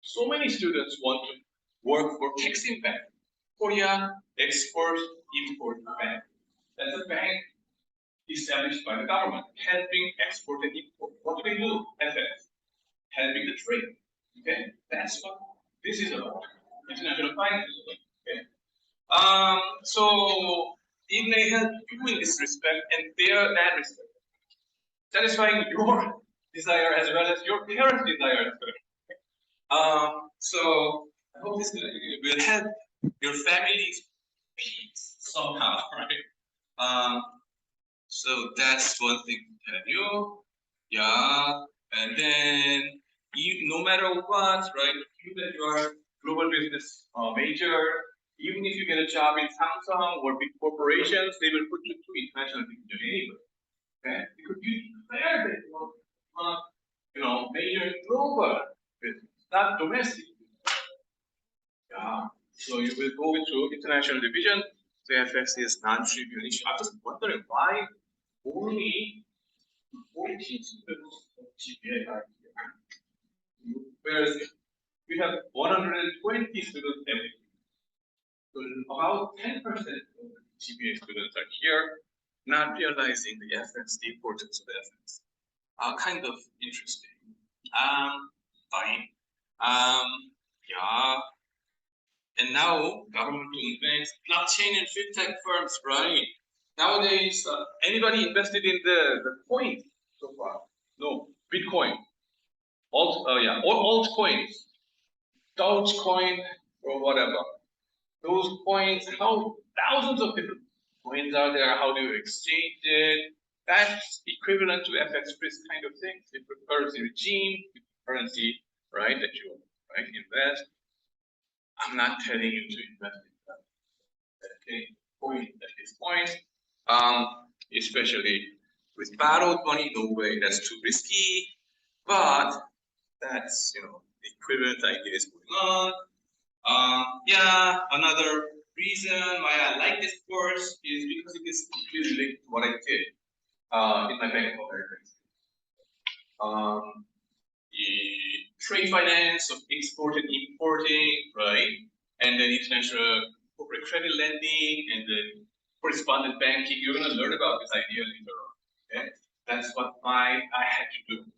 so many students want to work for Exim Bank, Korea Export Import Bank. That's a bank established by the government, helping export and import. What do they do? FX, helping the trade. Okay, that's what this is about. International finance. Okay. So it may help you in this respect and that respect, satisfying your desire as well as your parents' desire as well. So I hope this will help your family's peace somehow, right? So that's one thing to tell you. Yeah, and then no matter what, right? Even if you are global business major, even if you get a job in Samsung or big corporations, they will put you through international division anyway. Okay? Because you declare that you want to major global business, not domestic. Yeah. So you will go into international division. The FX is non-trivial issue. I'm just wondering why only 14 students of GPA are here, whereas we have 120 students every year. So about 10% of the GPA students are here, not realizing the FX, the importance of FX. Kind of interesting. Fine. Yeah. And now government-owned banks, blockchain and fintech firms, right? Nowadays, anybody invested in the coin so far? No, Bitcoin. All altcoins, Dogecoin or whatever. Those coins, how thousands of different coins are there? How do you exchange it? That's equivalent to FX risk kind of thing. Different currency regime, currency, right? That you invest. I'm not telling you to invest in that. Okay, point at this point. Especially with borrowed money, no way, that's too risky. But that's the equivalent idea is going on. Yeah, another reason why I like this course is because it is completely linked to what I did in my Bank of America. The trade finance of export and importing, right? And then international corporate credit lending, and then correspondent banking. You're going to learn about this idea later on. Okay, that's what I had to do.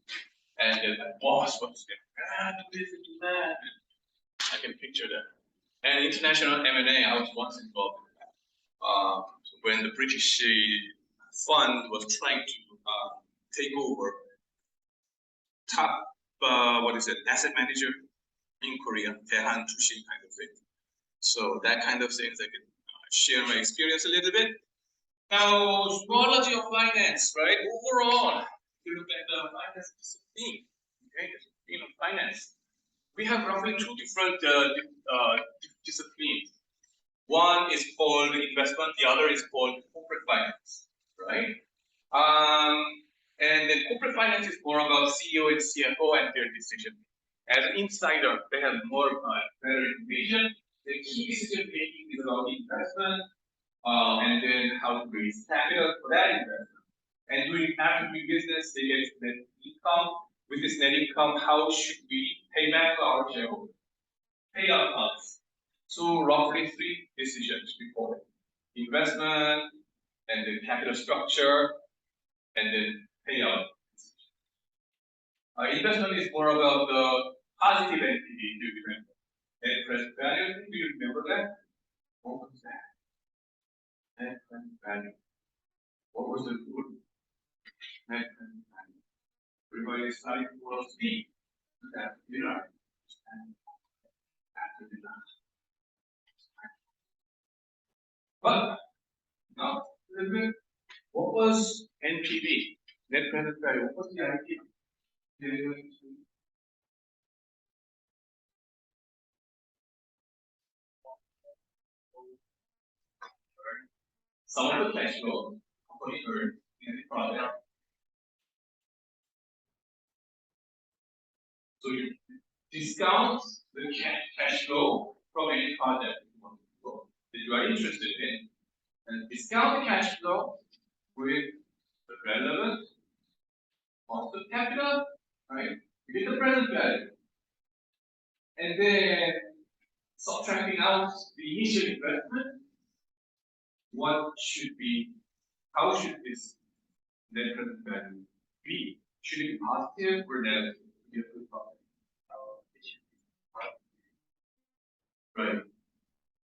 And then my boss was saying, do this and do that. I can picture that. And international M&A, I was once involved in that. When the British fund was trying to take over top, asset manager in Korea, Daehan Tushin kind of thing. So that kind of things I can share my experience a little bit. Now, zoology of finance, right? Overall, if you look at the finance discipline, okay, discipline of finance, we have roughly two different disciplines. One is called investment, the other is called corporate finance, right? And then corporate finance is more about CEO and CFO and their decision. As an insider, they have more better information. The key decision making is about investment, and then how to raise capital for that investment. And after doing business, they get net income. With this net income, how should we pay back to our shareholders? Pay out funds. So roughly three decisions before investment, and then capital structure, and then payout. Investment is more about the positive NPV. Do you remember? Net present value. Do you remember that? What was that? Net present value. What was the good? Net present value. Everybody is studying for speed. That dinner. And after dinner. But now, what was NPV? Net present value. What was the idea? Some of the cash flow company earned in the project. So you discount the cash flow from any project that you are interested in, and discount the cash flow with the relevant cost of capital, right? You get the present value. And then subtracting out the initial investment, how should this net present value be? Should it be positive or negative? Right.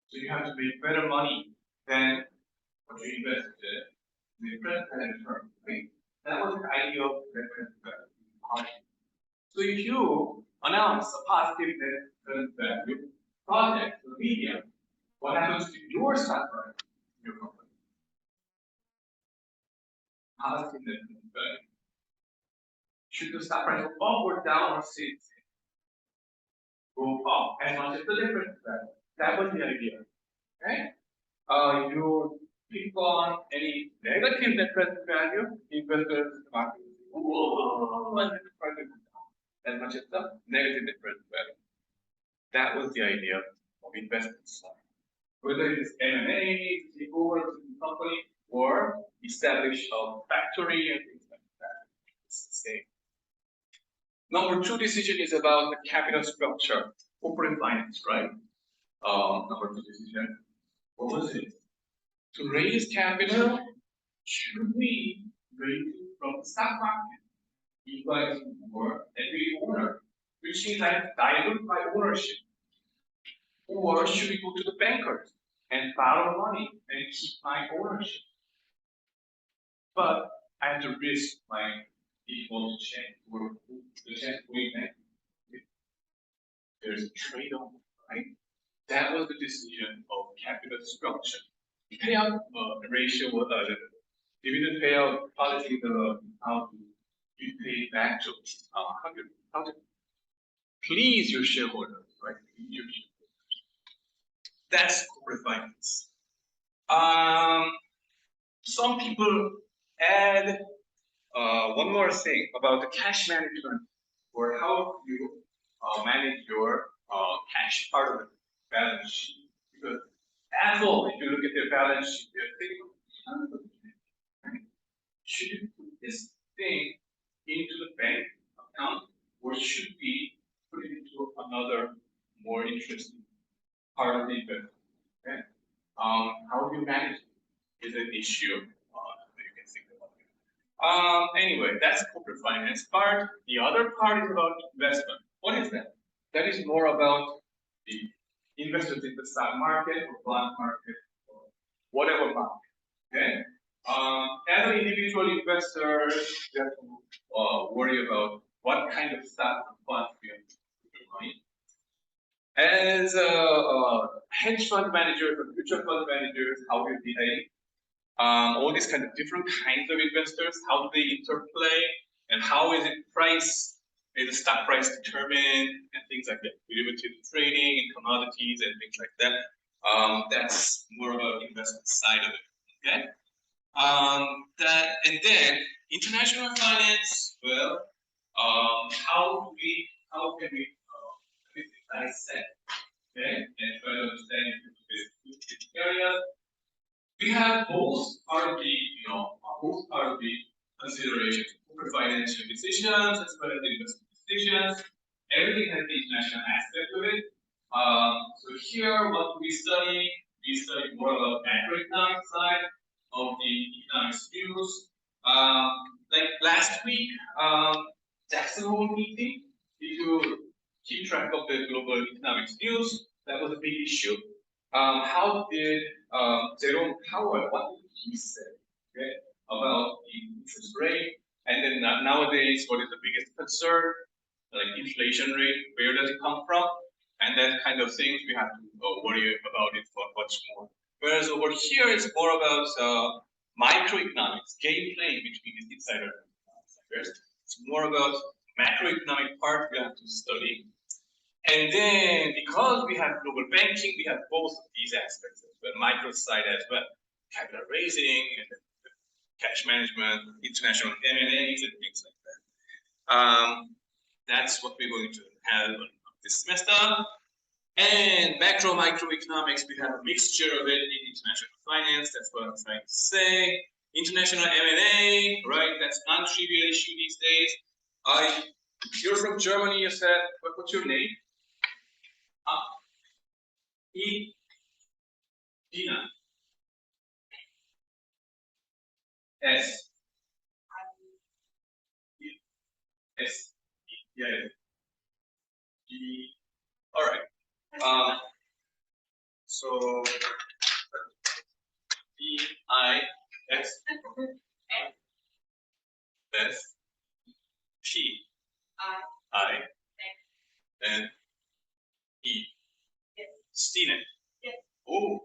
So you have to make better money than what you invested in the present value term, right? That was the idea of net present value. So if you announce a positive net present value project to the media, what happens to your stock price in your company? Positive net present value. Should the stock price go up or down or stay the same? Go up as much as the difference value. That was the idea. Okay? You click on any negative net present value, investors market will whoa, and then the price went down. As much as the negative difference value. That was the idea of investment side. Whether it is M&A, take over the company, or establish a factory and things like that. It's the same. Number 2 decision is about the capital structure, corporate finance, right? Number 2 decision. What was it? To raise capital, should we raise it from the stock market? Equals more equity owner, which means I dilute my ownership. Or should we go to the bankers and borrow money and keep my ownership? But I have to risk my default chain or the chance going back. There's a trade-off, right? That was the decision of capital structure. Payout ratio, the dividend payout policy, how to pay back to how to please your shareholders, right? That's corporate finance. Some people add one more thing about the cash management, or how you manage your cash part of the balance sheet. Because Apple, if you look at their balance sheet, they're thinking, should you put this thing into the bank account, or should we put it into another more interesting part of the investment? Okay? How do you manage it is an issue that you can think about. Anyway, that's corporate finance part. The other part is about investment. What is that? That is more about the investors in the stock market or bond market or whatever market. Okay? As an individual investor, you have to worry about what kind of stock and funds you have to put your money. As hedge fund managers or mutual fund managers, how do you behave? All these kind of different kinds of investors, how do they interplay, and how is it priced? Is the stock price determined, and things like that? Derivative trading and commodities and things like that. That's more about the investment side of it. Okay. And then international finance. Well, how can we dissect, okay, and try to understand this area? We have both part of the considerations, corporate financial decisions as well as the investment decisions. Everything has the international aspect of it. So here, what we study more about macroeconomic side of the economics news. Like last week, Jackson Hole meeting. If you keep track of the global economics news, that was a big issue. How did Jerome Powell, what did he say, okay, about the interest rate? And then nowadays, what is the biggest concern? Like inflation rate, where does it come from? And that kind of things we have to worry about it for much more. Whereas over here, it's more about microeconomics, game playing between these insider and outsiders. It's more about macroeconomic part we have to study. And then, because we have global banking, we have both of these aspects as well, micro side as well, capital raising, and cash management, international M&As, and things like that. That's what we're going to have this semester. And macro, microeconomics, we have a mixture of it in international finance. That's what I'm trying to say. International M&A, right? That's non-trivial issue these days. You're from Germany, you said. What's your name? Dina. S. S. Yeah. D. All right. So D I S S T I N E. Stine. Yes. Oh,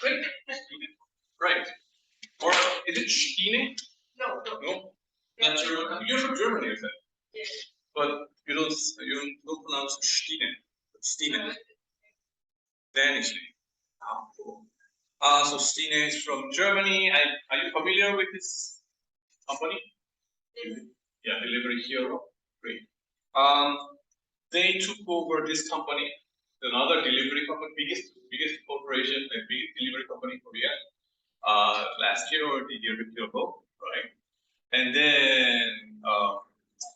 great. Stine. Right. Or is it Stine? No. Not sure. You're from Germany, you said. Yes. But you don't pronounce Stine. Stine. Danishly. Oh, cool. So Stine is from Germany. Are you familiar with this company? Yes. Yeah, Delivery Hero. Great. They took over this company, another delivery company, biggest corporation and biggest delivery company in Korea. Last year or the year before, right? And then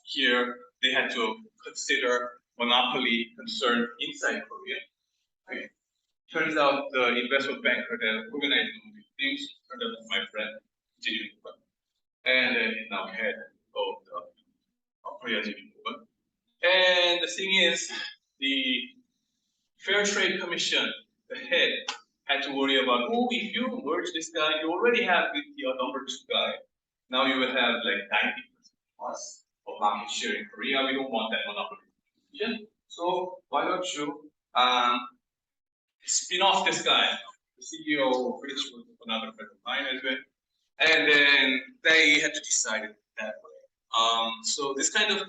here they had to consider monopoly concern inside Korea. Right? Turns out the investment banker that organized these things turned out my friend, Jin Yoon, and then he's now head of the Korea Jin Yoon. And the thing is, the Fair Trade Commission, the head, had to worry about, oh, if you merge this guy, you already have your number 2 guy. Now you will have like 90% plus of market share in Korea. We don't want that monopoly. So why don't you spin off this guy, the CEO, which was another friend of mine as well. And then they had to decide it that way. So this kind of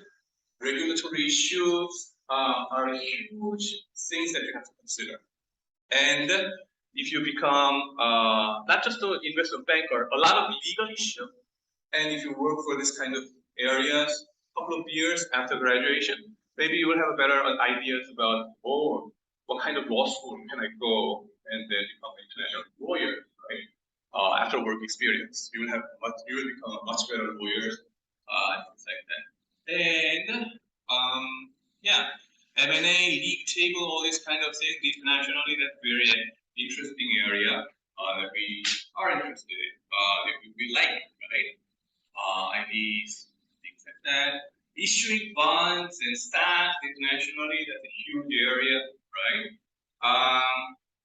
regulatory issues are huge things that you have to consider. And if you become not just an investment banker, a lot of legal issues, and if you work for this kind of areas, a couple of years after graduation, maybe you will have better ideas about, oh, what kind of law school can I go and then become an international lawyer, right? After work experience, you will become a much better lawyer, things like that. And yeah, M&A, league table, all these kind of things internationally, that's very interesting area that we are interested in, that we like, right? IDs, things like that. Issuing bonds and stocks internationally, that's a huge area, right?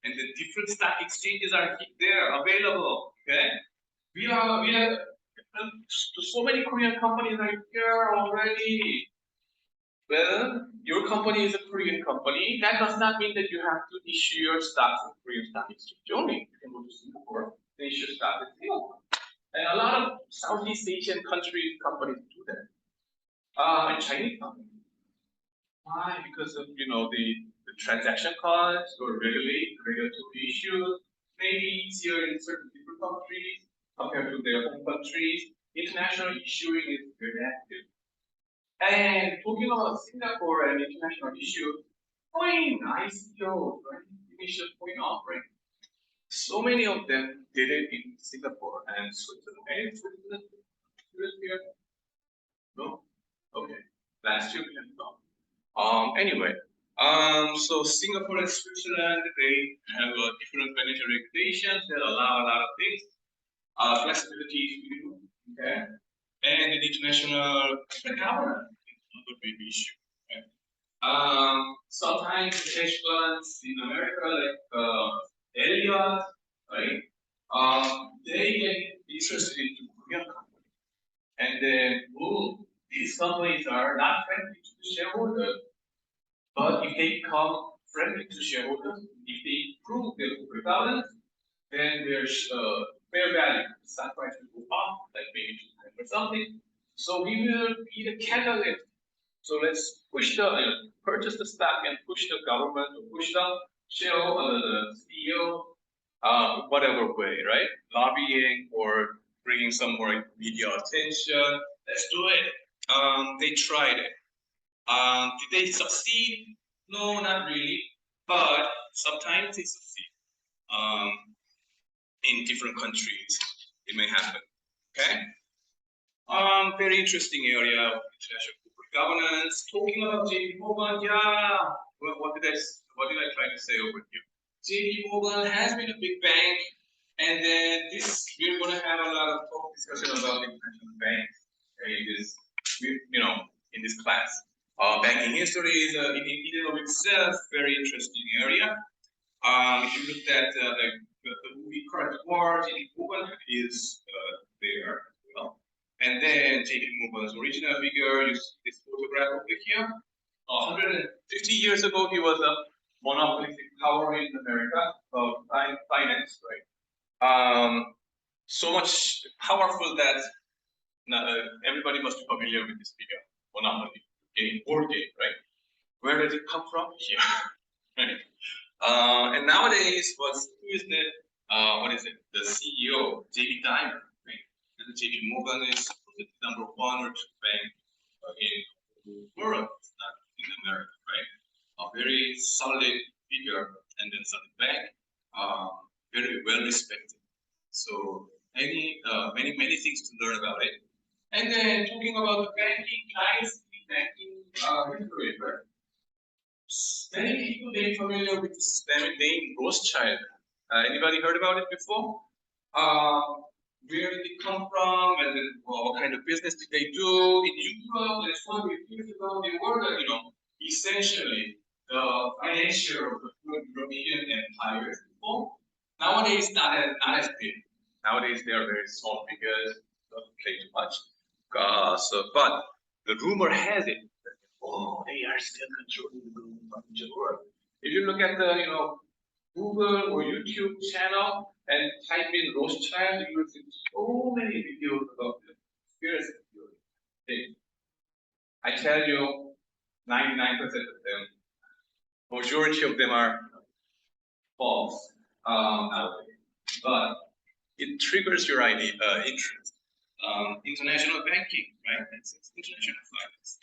And the different stock exchanges are there, available, okay? We are so many Korean companies are here already. Well, your company is a Korean company. That does not mean that you have to issue your stocks in Korean stock exchange only. You can go to Singapore, they issue stocks in Singapore. And a lot of Southeast Asian countries, companies do that. And Chinese companies. Why? Because of the transaction costs or regulatory issues. Maybe easier in certain different countries compared to their home countries. International issuing is very active. And talking about Singapore and international issues, coin ICO, right? Initial coin offering. So many of them did it in Singapore and Switzerland. And Switzerland here? No? Okay. Last year we had gone. Anyway, so Singapore and Switzerland, they have different financial regulations that allow a lot of things. Flexibility, okay? And the international governance is another big issue. Okay? Sometimes the hedge funds in America, like Elliott, right? They get interested into Korean companies, and then these companies are not friendly to the shareholders. But if they become friendly to shareholders, if they improve their corporate governance, then their fair value, the stock price will go up, like maybe 2% or something. So we will be the catalyst. So let's push purchase the stock and push the government or push the shareholder, the CEO, whatever way, right? Lobbying or bringing some more media attention. Let's do it. They tried it. Did they succeed? No, not really. But sometimes they succeed. In different countries, it may happen. Okay. Very interesting area of international corporate governance. Talking about JP Morgan, yeah. What did I try to say over here? JP Morgan has been a big bank, and then we're going to have a lot of discussion about international banks in this class. Banking history is in and of itself very interesting area. If you look at the movie Current War, JP Morgan is there as well. And then JP Morgan's original figure, you see this photograph over here. 150 years ago, he was a monopolistic power in America of finance, right? So much powerful that everybody must be familiar with this figure, monopoly game, board game, right? Where did it come from? Here, right? And nowadays, who is the CEO, JP Diamond, right? And JP Morgan is the number 1 or 2 bank in the world, not in America, right? A very solid figure and then solid bank, very well respected. So many things to learn about it. And then talking about the banking, clients, banking history, right? Many people they familiar with this name Rothschild. Anybody heard about it before? Where did it come from, and then what kind of business did they do in Europe? Let's talk years ago. They were, essentially the financier of the European empires before. Nowadays, not as big. Nowadays, they are very small because don't play too much. But the rumor has it that they are still controlling the global financial world. If you look at the Google or YouTube channel and type in Rothschild, you will see so many videos about the conspiracy theory. Okay. I tell you, 99% of them, majority of them are false nowadays. But it triggers your interest. International banking, right? It's international finance.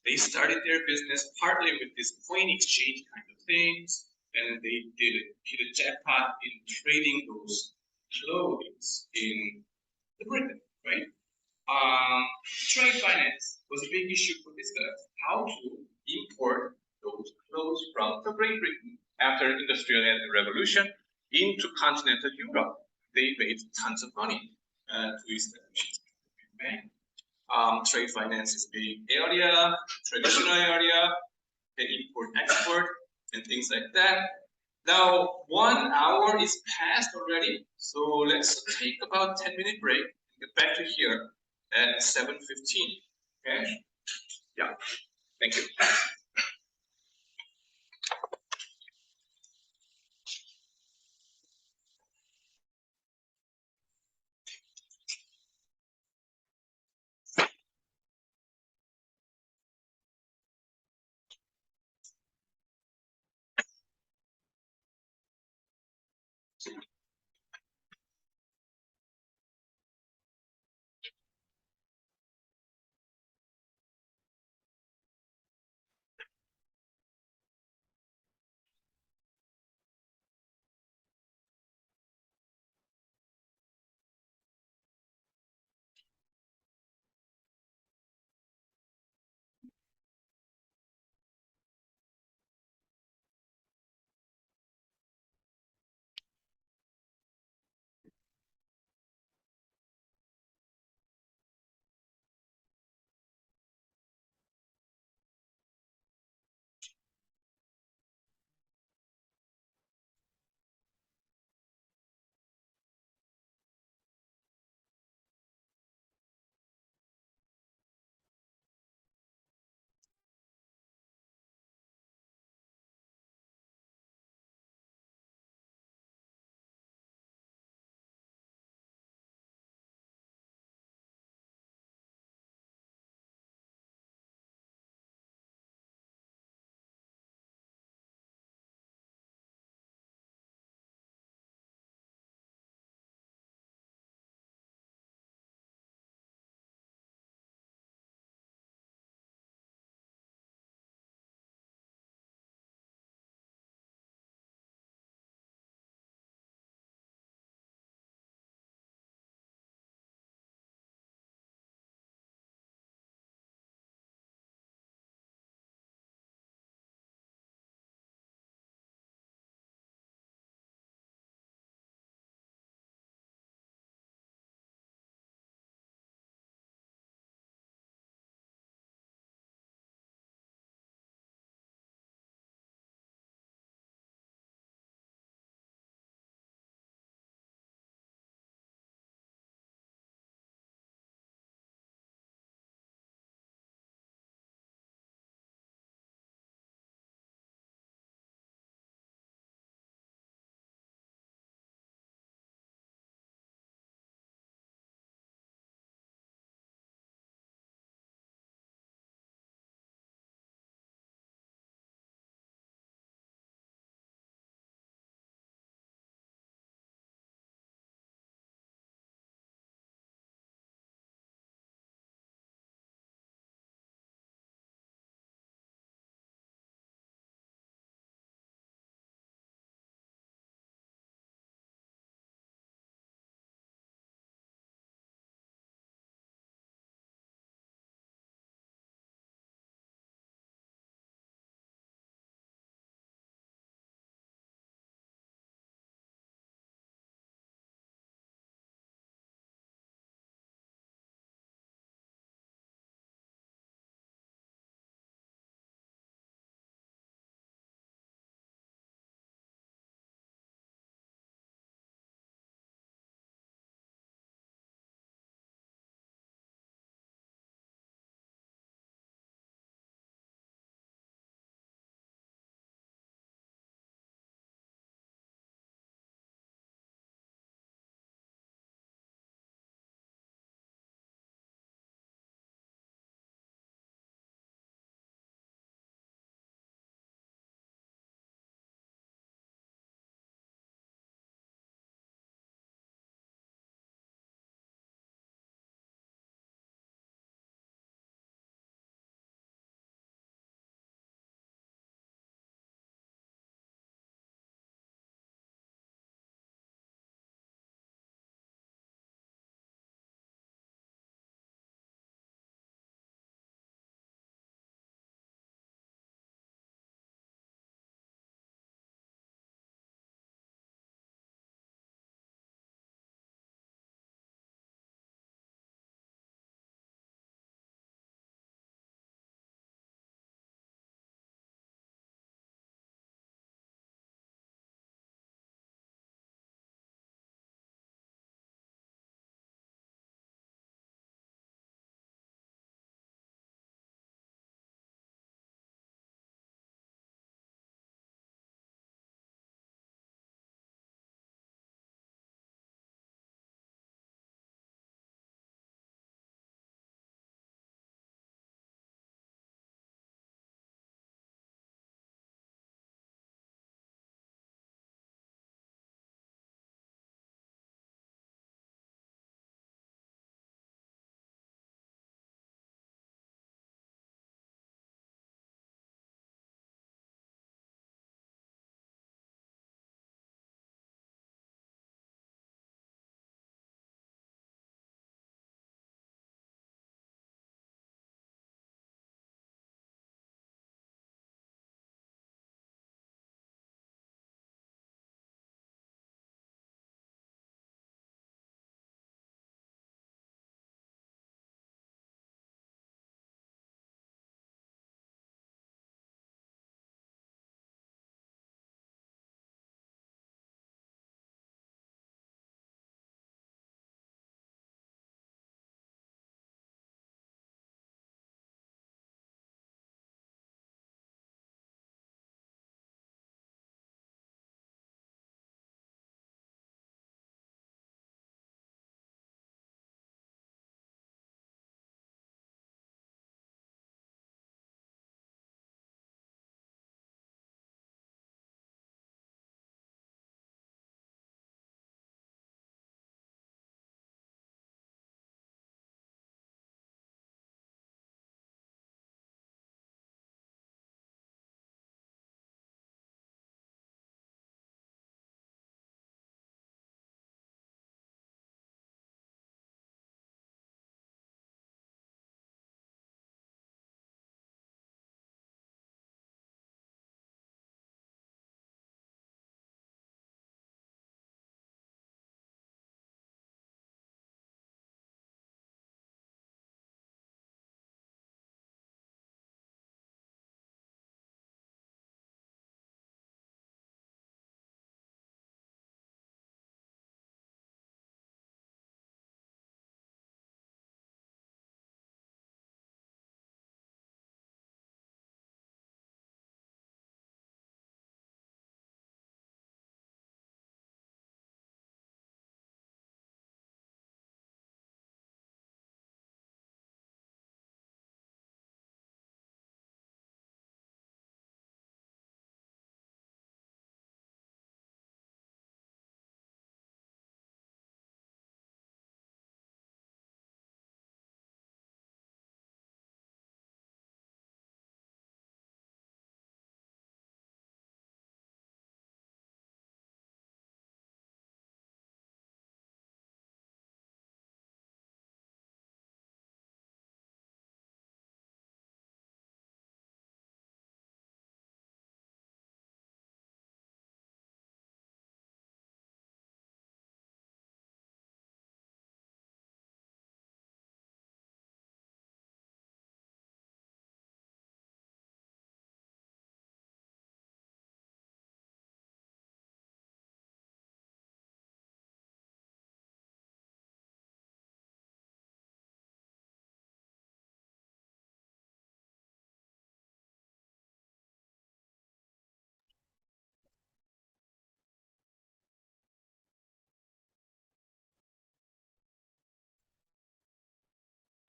They started their business partly with this coin exchange kind of things, and they hit a jackpot in trading those clothes in Britain, right? Trade finance was a big issue for these guys. How to import those clothes from the Great Britain after Industrial Revolution into continental Europe. They made tons of money to establish a bank. Trade finance is a big area, traditional area, import, export, and things like that. Now, 1 hour is passed already, so let's take about 10-minute break and get back to here at 7:15. Okay? Yeah. Thank you.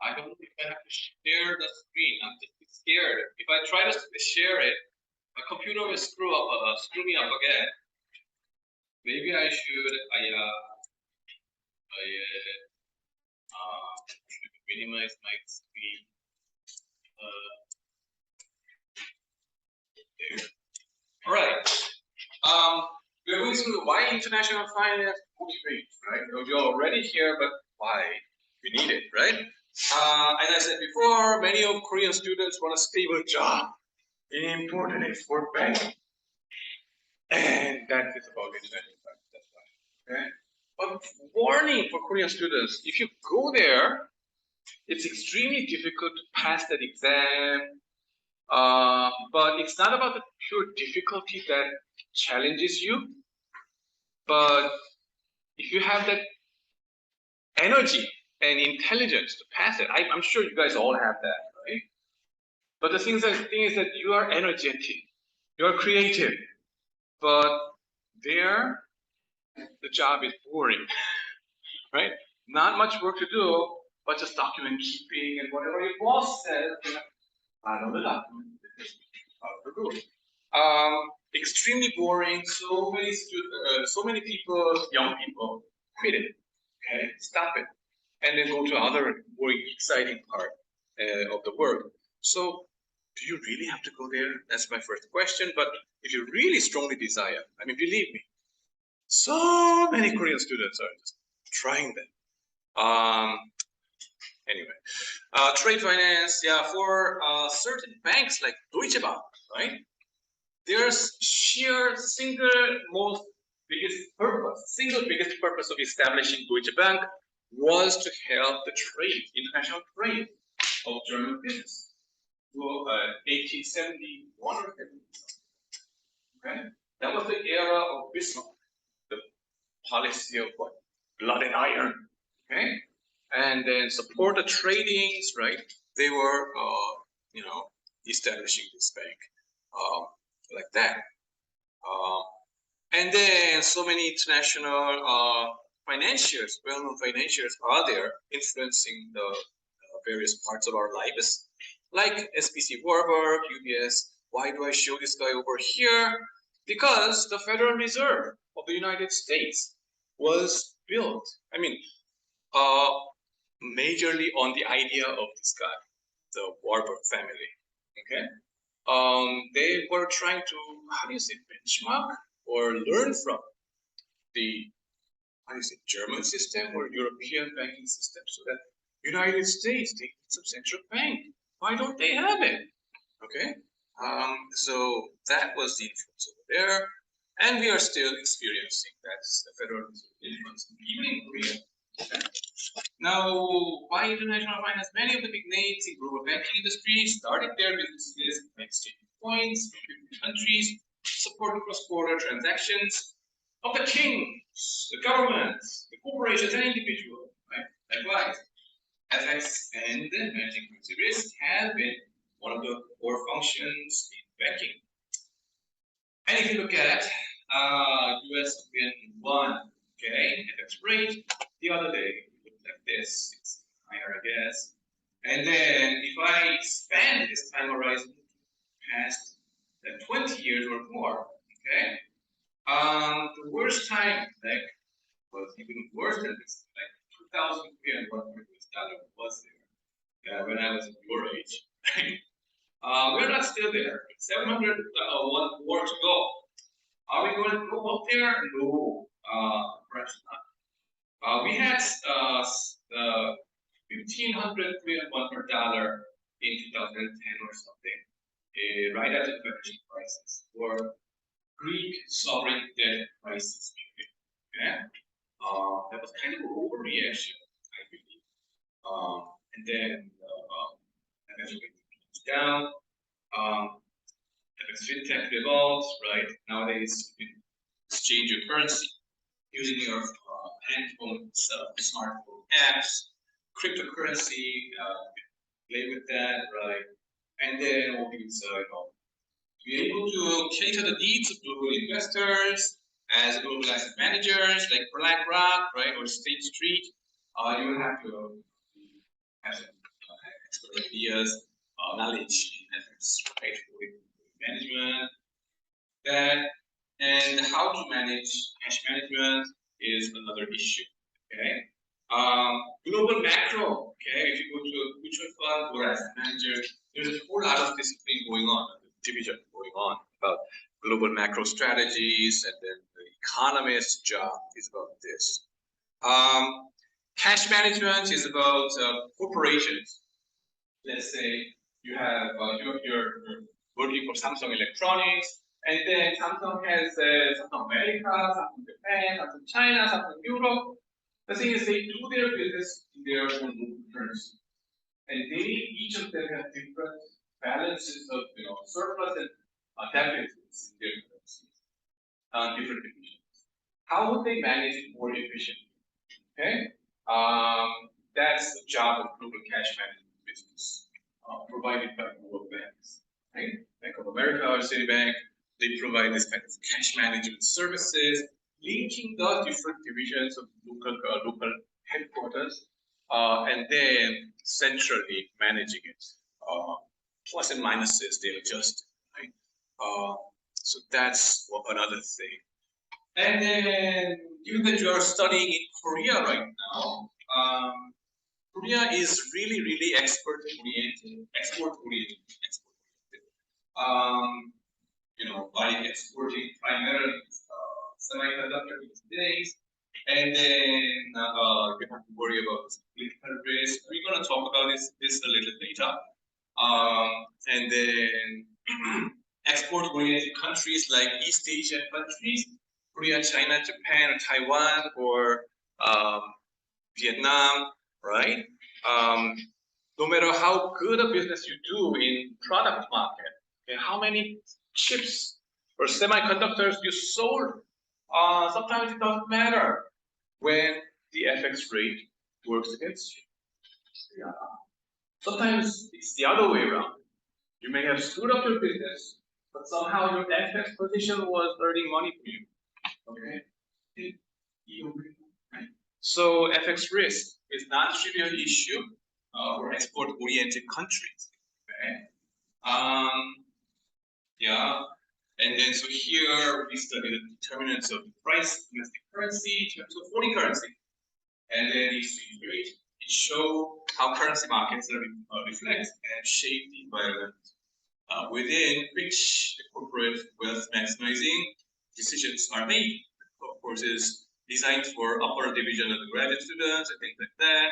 I don't know if I have to share the screen. I'm just scared. If I try to share it, my computer will screw me up again. Maybe I should minimize my screen. There. All right. We're going through why international finance motivates, right? You're already here, but why? We need it, right? As I said before, many of Korean students want a stable job in import and export banking. And that is about international finance, that's why. Okay? But warning for Korean students, if you go there, it's extremely difficult to pass that exam. But it's not about the pure difficulty that challenges you, but if you have that energy and intelligence to pass it, I'm sure you guys all have that, right? But the thing is that you are energetic, you are creative, but there, the job is boring, right? Not much work to do, but just document keeping and whatever your boss says, I know the document. Extremely boring. So many people, young people, quit it. Okay, stop it, and then go to other more exciting part of the work. So, do you really have to go there? That's my first question. But if you really strongly desire, I mean, believe me, so many Korean students are just trying that. Anyway, trade finance, yeah, for certain banks like Deutsche Bank, right? Their sheer single biggest purpose of establishing Deutsche Bank was to help the trade, international trade of German business. Well, 1871 or 70. Okay, that was the era of Bismarck, the policy of what? Blood and iron. Okay, and then support the tradings, right? They were, establishing this bank like that. And then so many international financiers, well-known financiers are there influencing the various parts of our lives, like SBC Warburg, UBS. Why do I show this guy over here? Because the Federal Reserve of the United States was built, majorly on the idea of this guy, the Warburg family. Okay, they were trying to, benchmark or learn from the German system or European banking system, so that United States, they need some central bank. Why don't they have it? Okay, so that was the influence over there, and we are still experiencing that's the Federal Reserve influence even in Korea. Okay. Now, why international finance? Many of the big names in global banking industry started their businesses by exchanging coins from different countries to support cross-border transactions of the kings, the governments, the corporations, and individuals. Right? Likewise, FX and managing currency risk have been one of the core functions in banking. And if you look at US won, okay, FX rate the other day. Like this, it's higher, I guess. And then if I expand this time horizon past 20 years or more, okay, the worst time was even worse than this, like 2000 Korean won per US dollar was there when I was your age. We're not still there. 700 more to go. Are we going to go up there? No, perhaps not. We had 1,500 Korean won per dollar in 2010 or something, right after the financial crisis, or Greek sovereign debt crisis period. Okay? That was kind of an overreaction, I believe. And then eventually it down. FX fintech revolves, right? Nowadays you can exchange your currency using your handphone, smartphone apps, cryptocurrency, play with that, right? And then all these, to be able to cater the needs of global investors as global asset managers like BlackRock, right, or State Street, you will have to have some expert ideas, knowledge in FX, right? With management, that, and how to manage cash management is another issue. Okay. Global macro. Okay, if you go to a mutual fund or asset manager, there's a whole lot of discipline going on, division going on about global macro strategies, and then the economist's job is about this. Cash management is about corporations. Let's say you have you're working for Samsung Electronics, and then Samsung has Samsung America, Samsung Japan, Samsung China, Samsung Europe. The thing is, they do their business in their own local currency, and each of them have different balances of surplus and deficits in their currencies, different divisions. How would they manage it more efficiently? Okay, that's the job of global cash management business, provided by global banks, right? Bank of America or Citibank, they provide this kind of cash management services, linking the different divisions of local headquarters, and then centrally managing it. Plus and minuses, they adjust, right? So that's another thing. And then, given that you are studying in Korea right now, Korea is really export-oriented. By exporting primarily semiconductor these days, and then you have to worry about political risk. We're going to talk about this a little later. And then export-oriented countries like East Asian countries, Korea, China, Japan, or Taiwan, or Vietnam, right? No matter how good a business you do in product market, and how many chips or semiconductors you sold, sometimes it doesn't matter when the FX rate works against you. Yeah. Sometimes it's the other way around. You may have screwed up your business, but somehow your FX position was earning money for you. Okay. So FX risk is not a trivial issue for export-oriented countries. Okay. Yeah. And then so here we study the determinants of price, domestic currency, in terms of foreign currency, and then the exchange rate. It shows how currency markets reflect and shape the environment within which the corporate wealth maximizing decisions are made. Of course, is designed for upper division of the graduate students and things like that.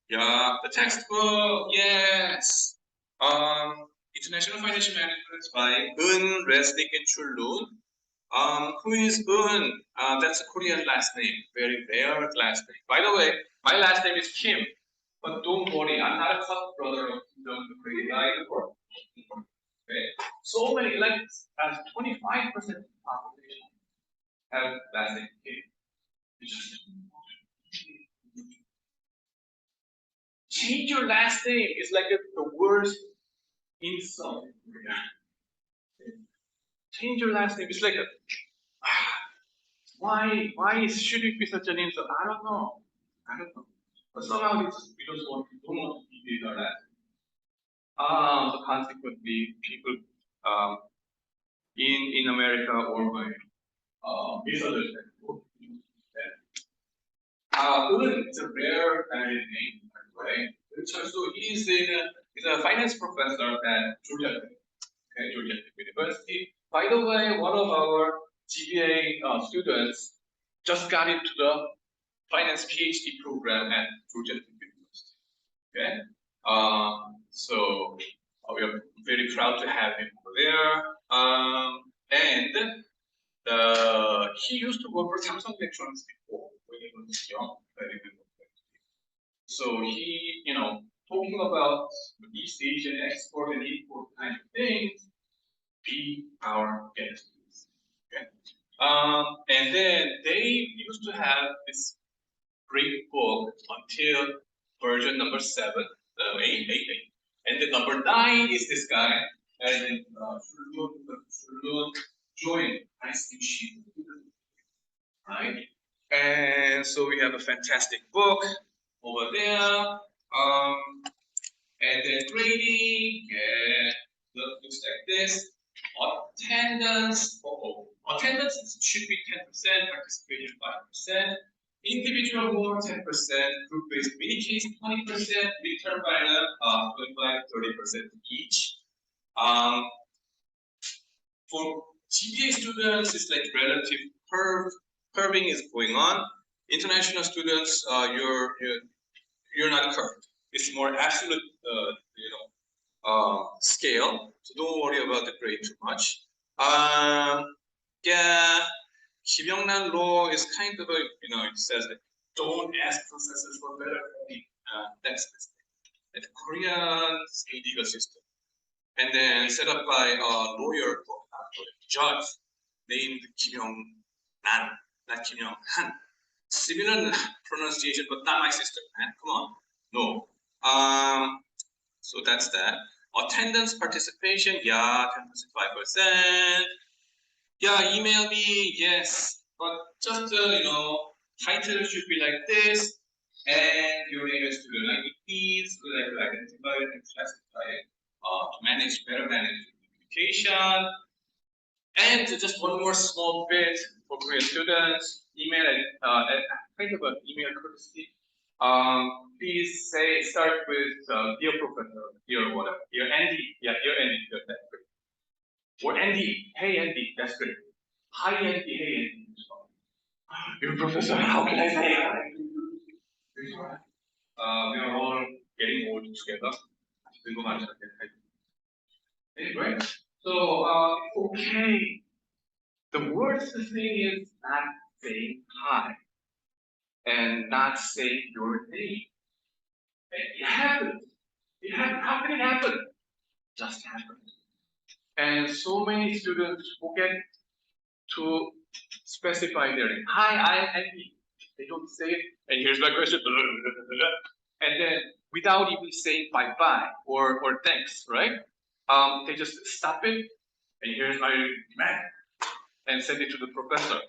Yeah, the textbook, yes. International Financial Management by Eun, Resnick, and Chul Loon. Who is Eun? That's a Korean last name, very rare last name. By the way, my last name is Kim, but don't worry, I'm not a cut brother of the crazy guy in the world. Okay. So many, like 25% of the population have last name Kim. Change your last name is like the worst insult in Korea. Change your last name. It's like why should it be such an insult? I don't know. But somehow we don't want to deviate our last name. So consequently, people in America or by misunderstand. It's a rare name, by the way. So he's a finance professor at Georgia Tech University. By the way, one of our GPA students just got into the finance PhD program at Georgia Tech University. Okay, so we are very proud to have him over there. And he used to work for Samsung Electronics before when he was young, very good. So he, talking about East Asian export and import kind of things, be our guest. Okay. And then they used to have this great book until version number 7, 8. And then number 9 is this guy, and then joined Nice Machine. Right? And so we have a fantastic book over there. And then grading, looks like this. Attendance, attendance should be 10%, participation 5%, individual homework 10%, group-based mini case 20%, midterm final 25-30% each. For GPA students, it's like relative curving is going on. International students, you're not curved. It's more absolute, scale. So don't worry about the grade too much. Yeah, Kim Young-nan law is kind of a, it says that don't ask professors for better grade. That's the Korean legal system. And then set up by a lawyer, judge named Kim Young-nan, not Kim Young-han. Similar pronunciation, but not my sister, man. Come on. No. So that's that. Attendance, participation, yeah, 10%, 5%. Yeah, email me, yes. But just, title should be like this. And your name is student IDs, so that you identify it and classify it to better manage communication. And just one more small bit for Korean students, email, kind of an email courtesy. Please start with dear professor, dear whatever, dear Andy, yeah, dear Andy, that's great. Or Andy, hey Andy, that's great. Hi Andy, hey Andy. Dear professor, how can I say hi? We are all getting old together. Anyway, so okay. The worst thing is not saying hi and not saying your name. It happens. How can it happen? Just happens. And so many students forget to specify their name. Hi, I'm Andy. They don't say it. And here's my question. And then without even saying bye-bye or thanks, right? They just stop it. And here's my man. And send it to the professor.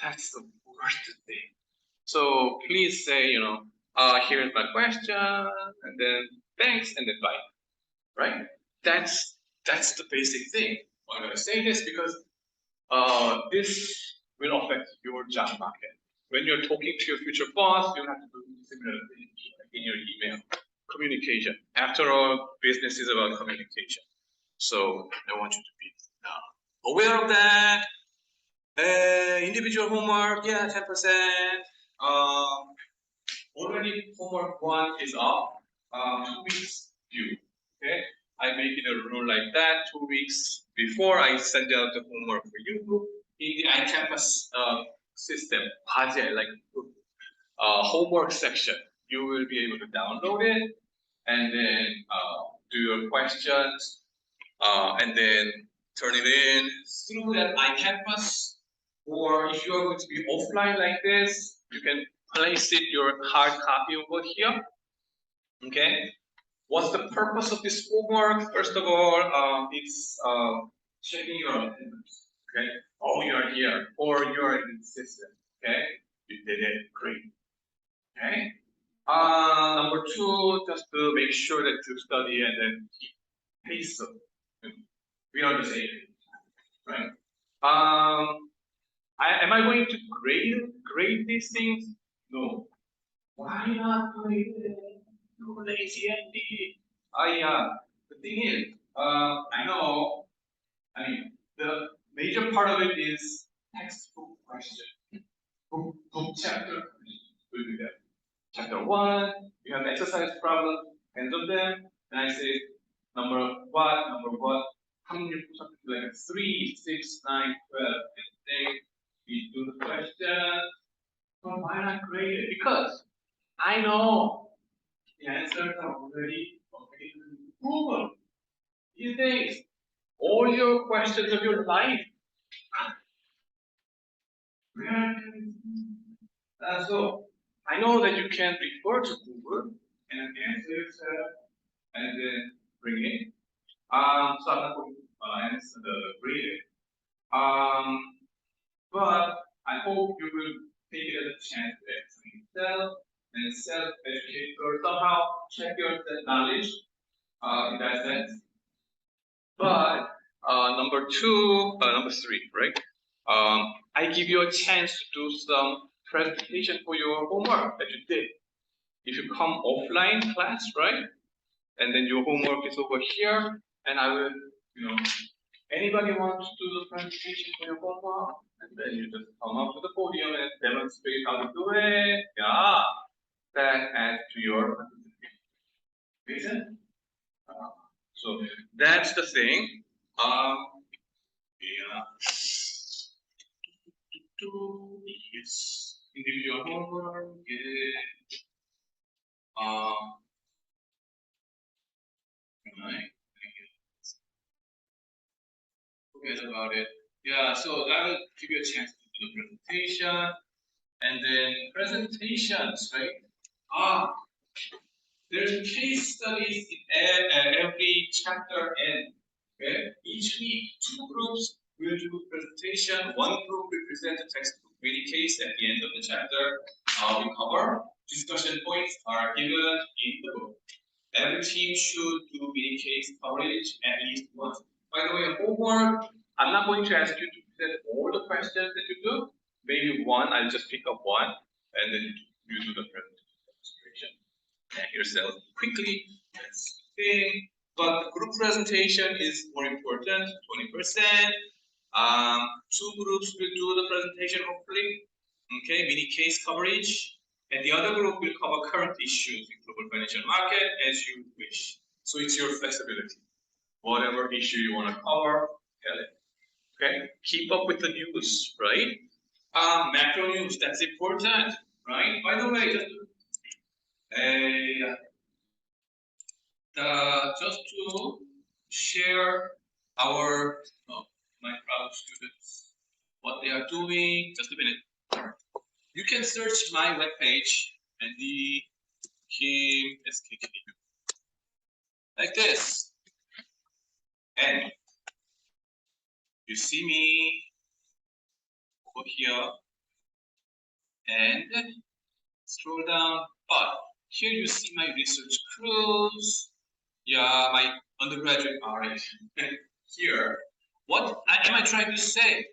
That's the worst thing. So please say, here's my question, and then thanks, and then bye. Right? That's the basic thing. Why am I saying this? Because this will affect your job market. When you're talking to your future boss, you have to do similar things in your email. Communication. After all, business is about communication. So I want you to be aware of that. Individual homework, yeah, 10%. Already homework 1 is up. 2 weeks due. Okay, I make it a rule like that. 2 weeks before I send out the homework for you in the iCampus system, like homework section. You will be able to download it and then do your questions and then turn it in through that iCampus. Or if you are going to be offline like this, you can place it your hard copy over here. Okay. What's the purpose of this homework? First of all, it's checking your attendance. Okay. Oh, you are here, or you are in the system. Okay. You did it. Great. Okay. Number 2, just to make sure that you study and then keep pace of. We are the same. Right. Am I going to grade these things? No. Why not grade it? No, lazy Andy. Yeah. The thing is, I know. I mean, the major part of it is textbook question. Book chapter will be there. Chapter 1, you have exercise problem, end of them, and I say number what, something like 3, 6, 9, 12, and then we do the question. But why not grade it? Because I know the answers are already proven. These days, all your questions of your life. So I know that you can refer to Google and answer yourself and then bring it. So I'm not going to answer the grade. But I hope you will take it as a chance to explain yourself and self-educate or somehow check your knowledge in that sense. But number three, right? I give you a chance to do some presentation for your homework that you did. If you come offline class, right? And then your homework is over here, and I will, anybody wants to do the presentation for your homework, and then you just come up to the podium and demonstrate how to do it. Yeah, that adds to your participation. Make sense? So that's the thing. Yeah. Yes. Individual homework. Right. Forget about it. Yeah. So I will give you a chance to do the presentation, and then presentations, right? There's case studies in every chapter end. Okay? Each week, two groups will do a presentation. One group will present a textbook reading case at the end of the chapter. We cover. Discussion points are given in the book. Every team should do reading case coverage at least once. By the way, homework, I'm not going to ask you to present all the questions that you do. Maybe one, I'll just pick up one, and then you do the presentation yourself quickly. That's the thing. But the group presentation is more important, 20%. Two groups will do the presentation, hopefully. Okay, mini case coverage. And the other group will cover current issues in global financial market as you wish. So it's your flexibility. Whatever issue you want to cover, tell it. Okay, keep up with the news, right? Macro news, that's important, right? By the way, just to share my proud students, what they are doing. Just a minute. You can search my webpage and the Kim SKKU like this, and you see me over here, and scroll down. But here you see my research crews. Yeah, my undergraduate RA. Here, what am I trying to say?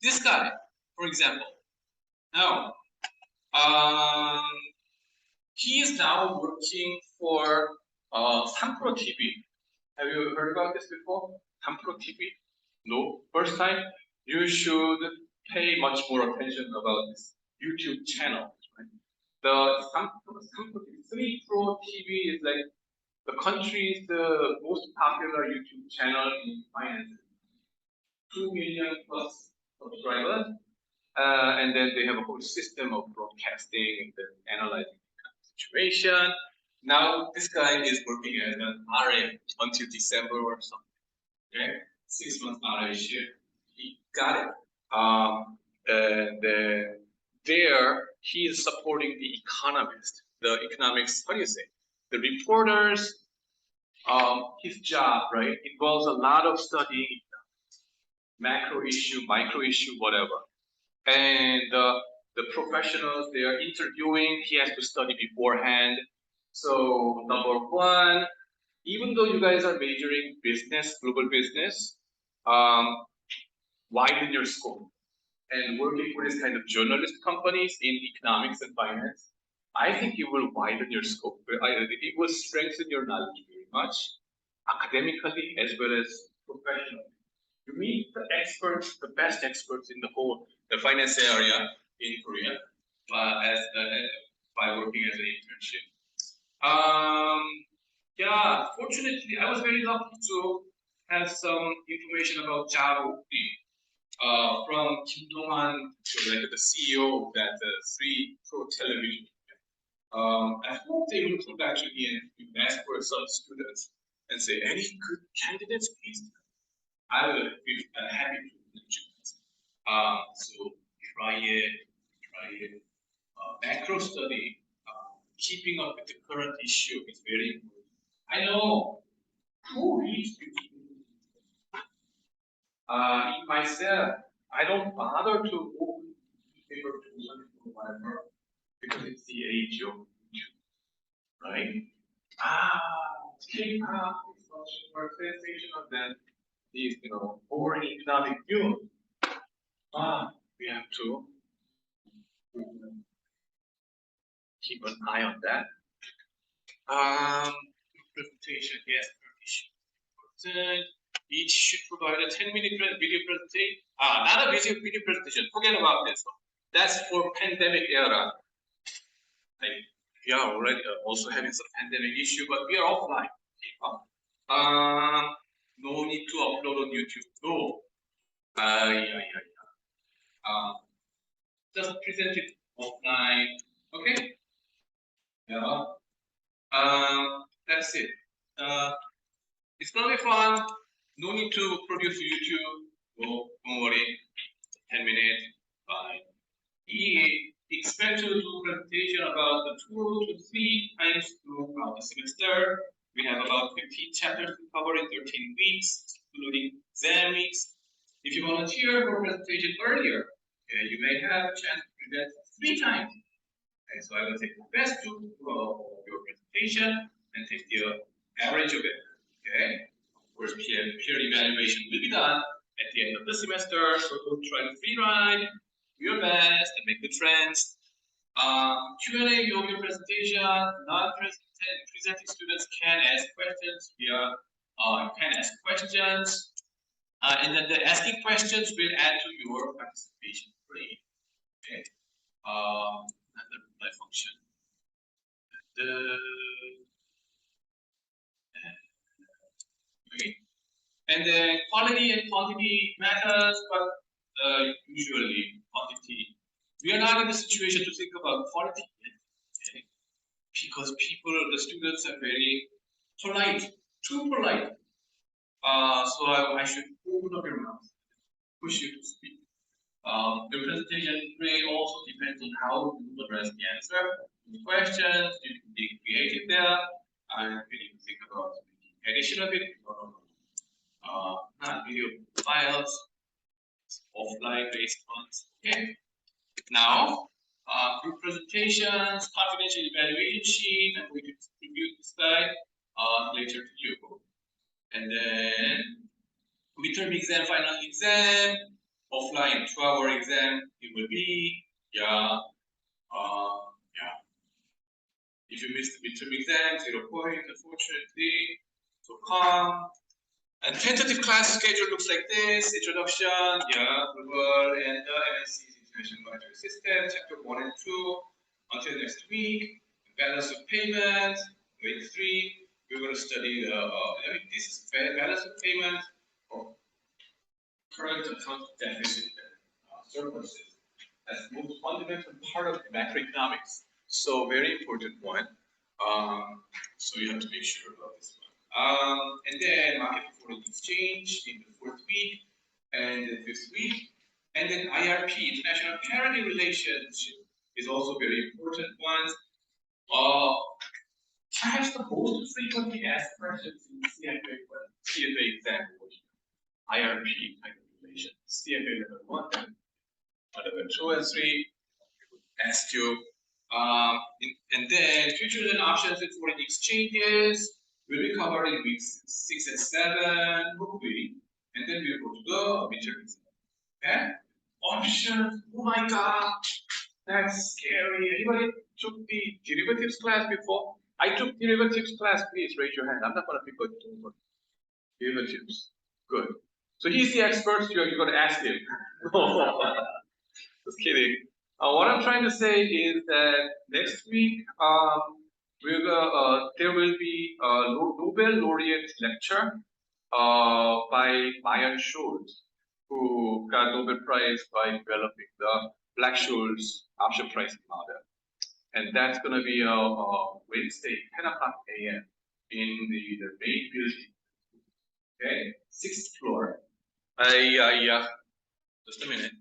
This guy, for example. Now, he is now working for Sampro TV. Have you heard about this before? Sampro TV? No? First time? You should pay much more attention about this YouTube channel. Right? The Sampro TV, 3 Pro TV is like the country's most popular YouTube channel in finance. 2 million plus subscribers. And then they have a whole system of broadcasting and then analyzing the situation. Now this guy is working as an RA until December or something. Okay, 6 months RA share. He got it. And there he is supporting the economist, the economics. How do you say? The reporters. His job, right, involves a lot of studying macro issue, micro issue, whatever. And the professionals they are interviewing, he has to study beforehand. So number one, even though you guys are majoring business, global business, widen your scope. And working for this kind of journalist companies in economics and finance, I think you will widen your scope. It will strengthen your knowledge very much, academically as well as professionally. You meet the experts, the best experts in the finance area in Korea, by working as an internship. Yeah, fortunately, I was very lucky to have some information about Jaro from Kim Dong-han, like the CEO of that 3 Pro television. I hope they will come back to me and ask for some students and say, any good candidates, please? I will be happy to introduce. So try it. Macro study, keeping up with the current issue is very important. I know who reads myself, I don't bother to open newspaper to learn or whatever because it's the age of YouTube, right? take out for sensation of that is, over economic view. We have to keep an eye on that. Presentation, yes, permission. Each should provide a 10-minute video presentation. Not a video presentation. Forget about this one. That's for pandemic era. We are already also having some pandemic issue, but we are offline. No need to upload on YouTube. No. Just present it offline. Okay. Yeah. That's it. It's gonna be fun. No need to produce YouTube. Don't worry. 10 minutes. Fine. Expect to do presentation about the 2 to 3 times throughout the semester. We have about 15 chapters to cover in 13 weeks, including exam weeks. If you volunteer for presentation earlier, you may have a chance to present 3 times. Okay, so I will take the best of your presentation and take the average of it. Okay. Of course, peer evaluation will be done at the end of the semester. So don't try to free ride. Do your best and make the trends. Q&A of your presentation. Non-presenting students can ask questions and then the asking questions will add to your participation grade. Okay. Another reply function. Okay. And then quality and quantity matters, but usually quantity. We are not in the situation to think about quality yet, okay? Because the students are very polite, too polite. So I should open up your mouth, push you to speak. The presentation grade also depends on how you address the answer. The questions, you can be creative there. And you need to think about additional video, not video files, offline based ones. Okay. Now, group presentations, confidential evaluation sheet, I'm going to distribute this slide later to you. And then midterm exam, final exam, offline 12-hour exam, it will be, If you missed the midterm exam, 0 point, unfortunately. So calm. And tentative class schedule looks like this: introduction, Google and the MSC's International Monetary System, chapter 1 and 2, until next week. Balance of payment, week 3. We're going to study this is balance of payment or current account deficit surpluses. That's the most fundamental part of macroeconomics. So very important one. So you have to make sure about this one. And then market foreign exchange in the 4th week and the 5th week. And then IRP, international parity relationship, is also very important one. Perhaps the most frequently asked questions in CFA exam IRP kind of relation. CFA level 1, level 2 and 3 asked you. And then futures and options in foreign exchanges will be covered in weeks 6 and 7, hopefully. And then we'll go to the midterm exam. Okay? Options, oh my god, that's scary. Anybody took the derivatives class before? I took derivatives class, please raise your hand. I'm not going to pick on derivatives. Good. So he's the expert, so you're going to ask him. Just kidding. What I'm trying to say is that next week, there will be a Nobel laureate lecture by Myron Schultz, who got Nobel Prize by developing the Black-Scholes option pricing model. And that's going to be Wednesday, 10 o'clock a.m. in the main building. Okay, 6th floor. Just a minute.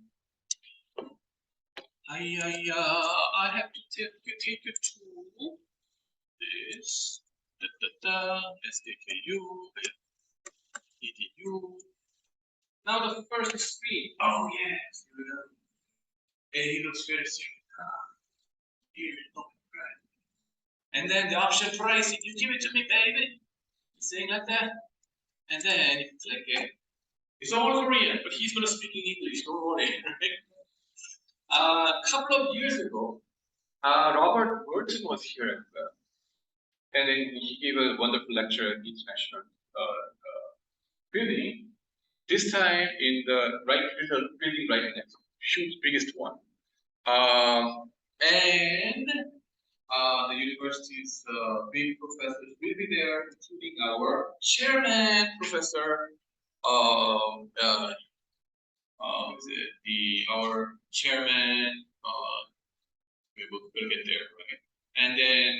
I have to take you to this. SKKU, EDU. Now the first screen. Oh yes, it looks very similar. Here, and then the option pricing. You give it to me, baby. saying like that, and then it's like it's all Korean, but he's gonna speak in English. Don't worry. A couple of years ago, Robert Burton was here as well, and then he gave a wonderful lecture at International Building. This time in the building right next, huge biggest one, and the university's big professors will be there, including our chairman, Professor. Our chairman? We'll get there, right? And then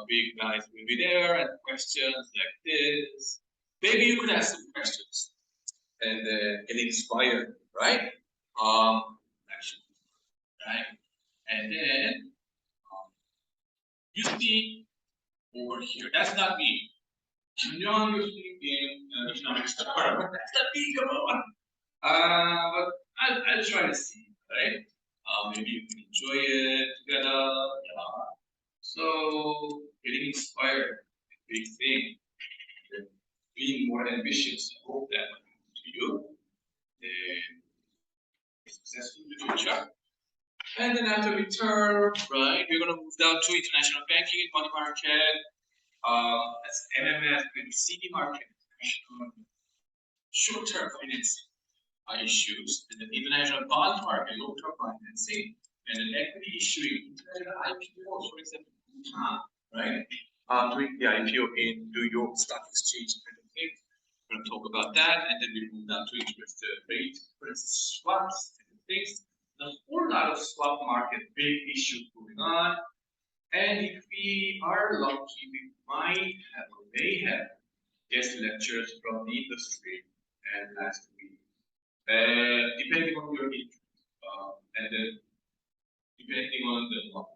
big guys will be there, and questions like this. Maybe you could ask some questions and get inspired, right? Actually, right? And then you see over here. That's not me. Young, you see in economics department. That's not me. Come on. But I'll try to see, right? Maybe you can enjoy it together. So getting inspired, a big thing. Being more ambitious. I hope that to you. And successful in the future. And then after we turn, right, we're gonna move down to international banking and money market. That's MMF and CD market, short-term financing issues, and then international bond market, long-term financing, and then equity issuing, international IPOs, for example, Bhutan, right? Doing the IPO in New York Stock Exchange kind of thing. We're gonna talk about that, and then we move down to interest rate, for instance, swaps and things. There's a whole lot of swap market, big issues going on. And if we are lucky, we might have or may have guest lectures from the industry and last week, depending on your interest, and then depending on the law.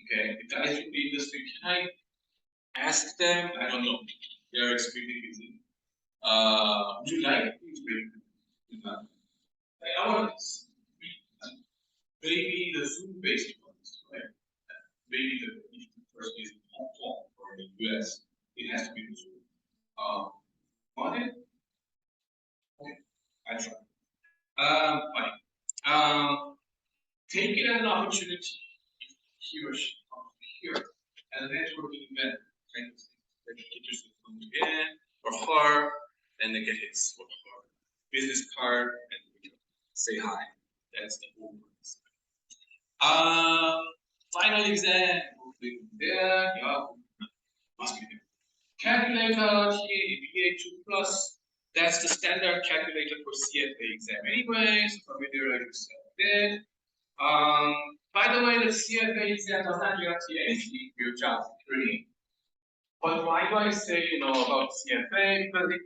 Okay, the guys from the industry, can I ask them? I don't know. They are extremely busy. Would you like to explain? I want this. Maybe the Zoom-based ones, right? Maybe if the person is in Hong Kong or in the US, it has to be the Zoom. Want it? Okay, I try. Fine. Take it as an opportunity if he or she comes here as a networking event, kind of thing. That you get yourself come in or her, and they get his or her business card and we can say hi. That's the whole purpose. Final exam, there, yeah, must be there. Calculator here, BA2 plus, that's the standard calculator for CFA exam anyway, so familiarize yourself with it. By the way, the CFA exam does not guarantee anything for your job security. But why do I say, about CFA? Because it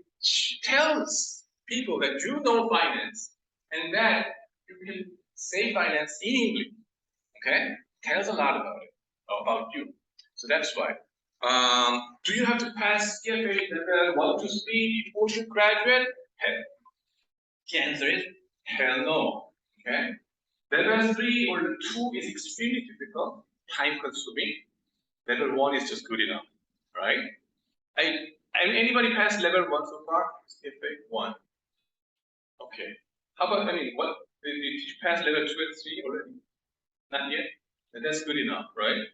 tells people that you know finance and that you can say finance in English. Okay, tells a lot about you. So that's why. Do you have to pass CFA level 1 to 3 before you graduate? Hell. The answer is hell no. Okay. Level 3 or 2 is extremely difficult, time consuming. Level 1 is just good enough, right? Anybody pass level 1 so far? CFA 1. Okay. How about what did you pass level 2 and 3 already? Not yet. That's good enough, right?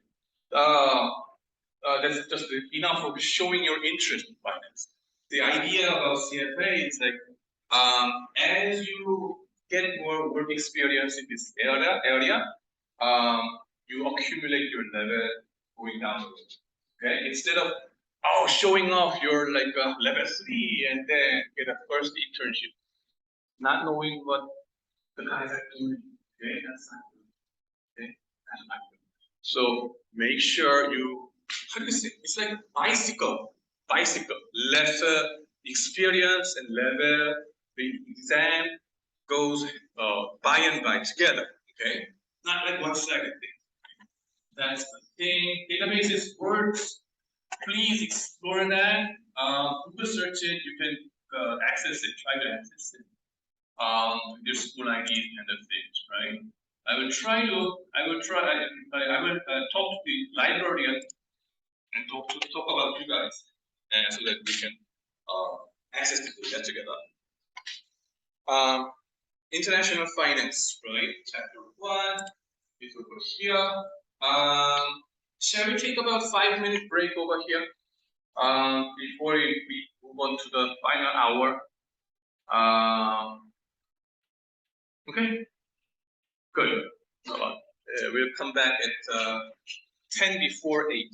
That's just enough of showing your interest in finance. The idea about CFA is like, as you get more work experience in this area, you accumulate your level going down the road. Okay, instead of showing off your level 3 and then get a first internship, not knowing what the guys are doing. Okay, that's not good. Okay, that's not good. So make sure you, how do you say? It's like bicycle. Level experience and level the exam goes by and by together. Okay, not like one second thing. That's the thing. Databases works. Please explore that. Google search it. You can access it. Try to access it. Your school IDs kind of things, right? I will talk to the librarian and talk about you guys, so that we can access to do that together. International finance, right? Chapter 1 is over here. Shall we take about 5-minute break over here before we move on to the final hour? Okay, good. We'll come back at 10 before 8.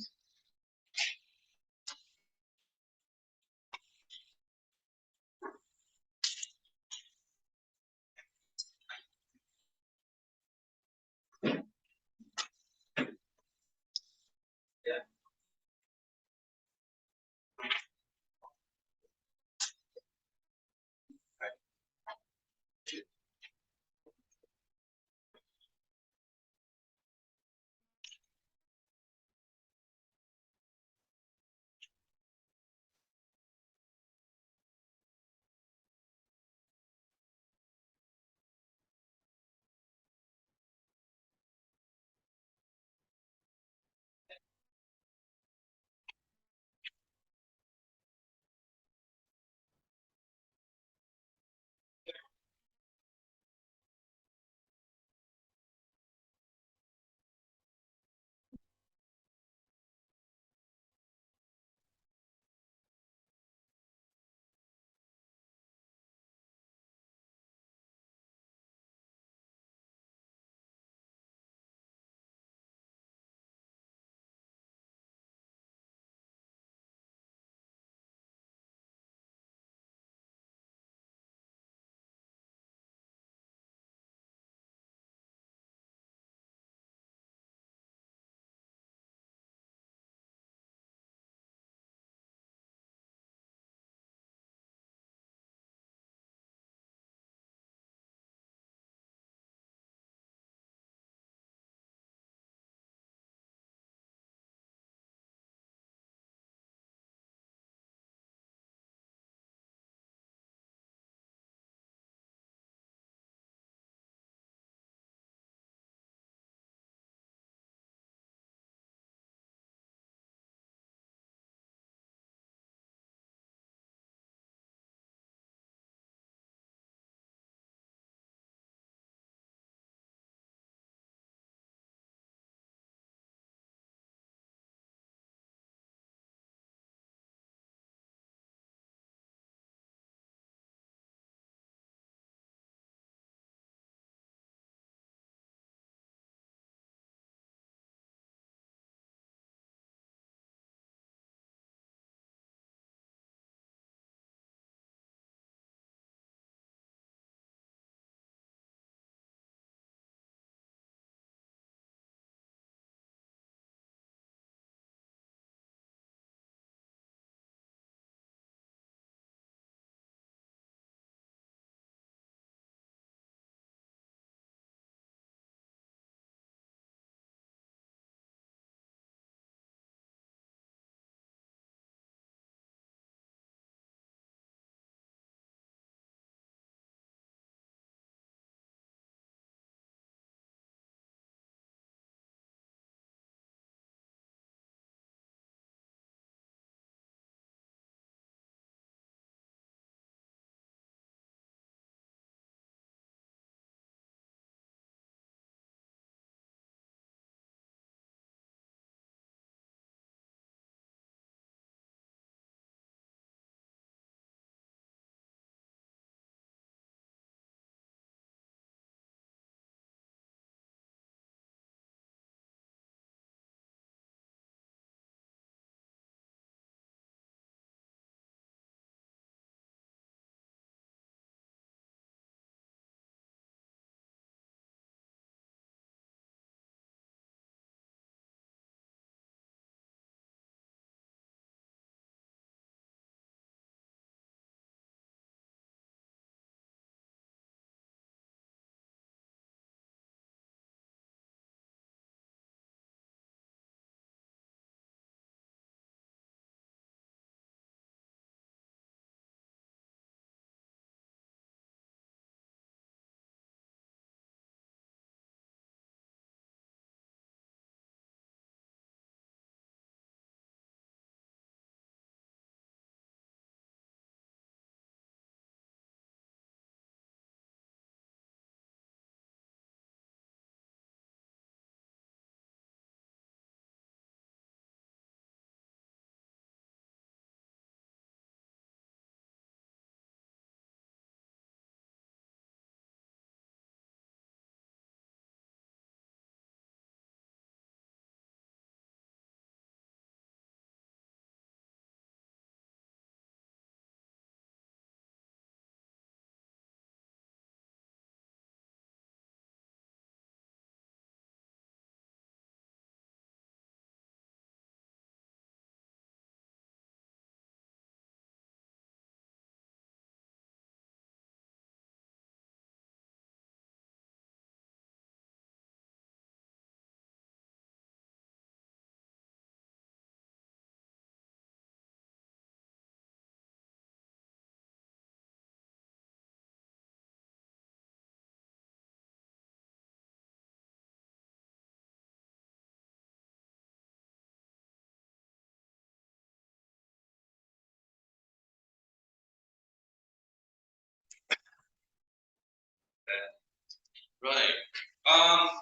Right.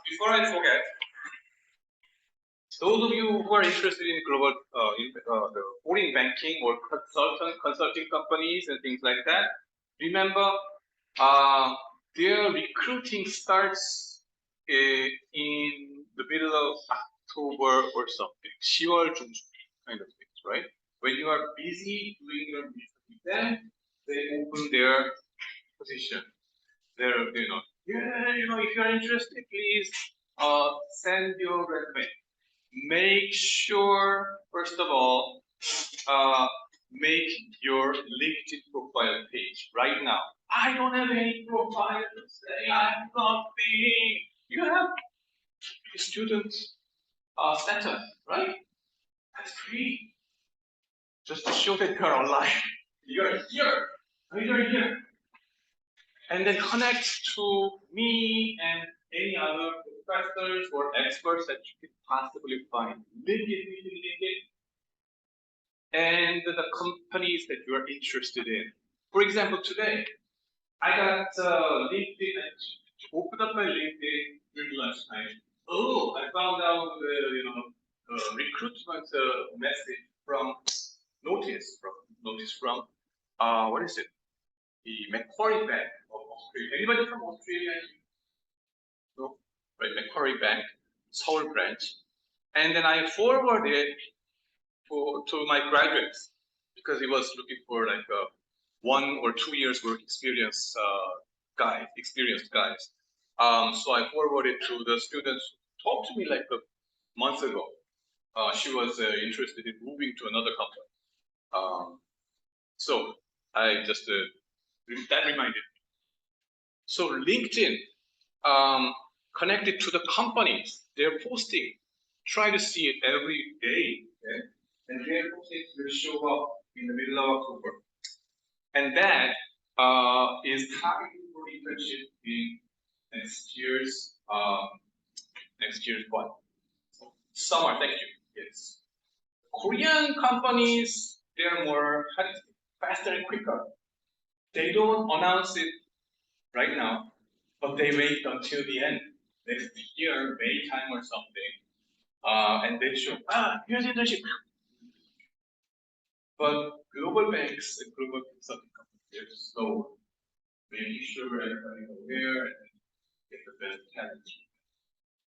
Before I forget, those of you who are interested in global, the foreign banking or consulting companies and things like that, remember, their recruiting starts in the middle of October or something, 10월 중순 kind of things, right? When you are busy doing your business with them, they open their position. Their, if you are interested, please send your resume. Make sure, first of all, make your LinkedIn profile page right now. I don't have any profile to say I have nothing. You have student status, right? That's great. Just to show that you're online. You're here. You're here. And then connect to me and any other professors or experts that you could possibly find. LinkedIn, and the companies that you are interested in. For example, today, I got LinkedIn, I opened up my LinkedIn during lunchtime. Oh, I found out the recruitment message from notice from what is it? The Macquarie Bank of Australia. Anybody from Australia? No, right? Macquarie Bank, Seoul branch, and then I forwarded to my graduates because he was looking for like 1 or 2 years work experience experienced guys. So I forwarded to the students who talked to me like a month ago. She was interested in moving to another company. So I just that reminded me. So LinkedIn connected to the companies, they're posting. Try to see it every day, okay? And their postings will show up in the middle of October. And that is targeting for internship in next year's what? Summer, thank you. Yes. Korean companies, they're more faster and quicker. They don't announce it right now, but they wait until the end, next year, May time or something. And they show, here's internship. But global banks and global consulting companies, they're slow, making sure everybody's aware and get the best talent.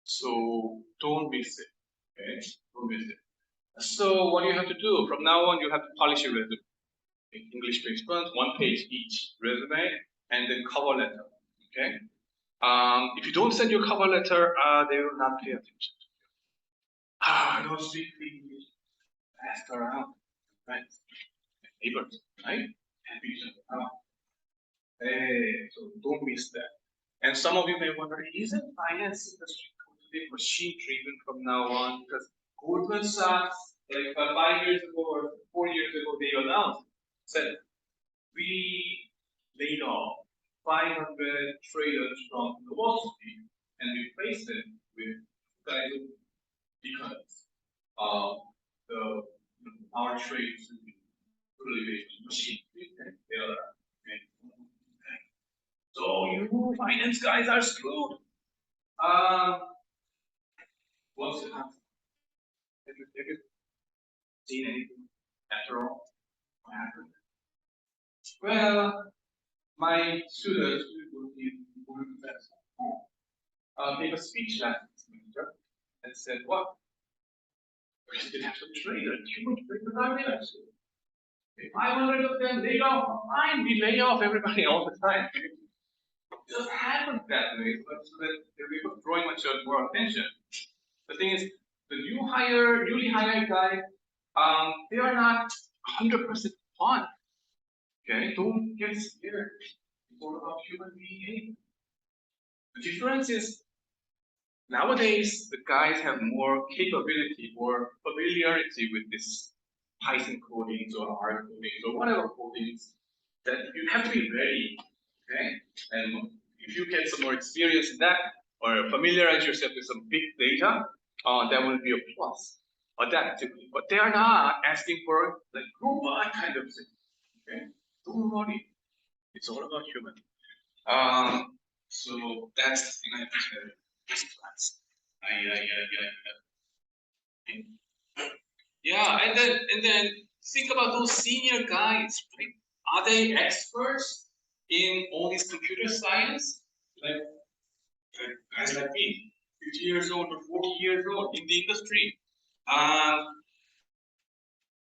So don't miss it, okay? Don't miss it. So what do you have to do? From now on, you have to polish your resume. English-based ones, 1 page each resume, and then cover letter, okay? If you don't send your cover letter, they will not pay attention to you. I don't speak English. Ask around, right? Neighbors, right? Hey, so don't miss that. And some of you may wonder, isn't finance industry totally machine driven from now on? Because Goldman Sachs, like 5 years ago or 4 years ago, they announced, said, we laid off 500 traders from the Wall Street and replaced it with guys because our trades will be totally based on machine. So you finance guys are screwed. What's it happen? Have you seen anything after all? What happened? Well, my students gave a speech last semester and said, what? We did have to trade a human trade. If 500 of them laid off, fine, we lay off everybody all the time. It just happens that way, so that we were drawing much more attention. The thing is, the newly hired guys, they are not 100% fun. Okay, don't get scared. It's all about human behavior. The difference is nowadays the guys have more capability or familiarity with this Python codings or R codings or whatever codings that you have to be ready. Okay, and if you get some more experience in that or familiarize yourself with some big data, that will be a plus. Adaptively, but they are not asking for like robot kind of thing. Okay, don't worry, it's all about human. So that's the thing I have to tell you this class. Yeah, and then think about those senior guys, right? Are they experts in all this computer science? Like guys like me, 50 years old or 40 years old in the industry.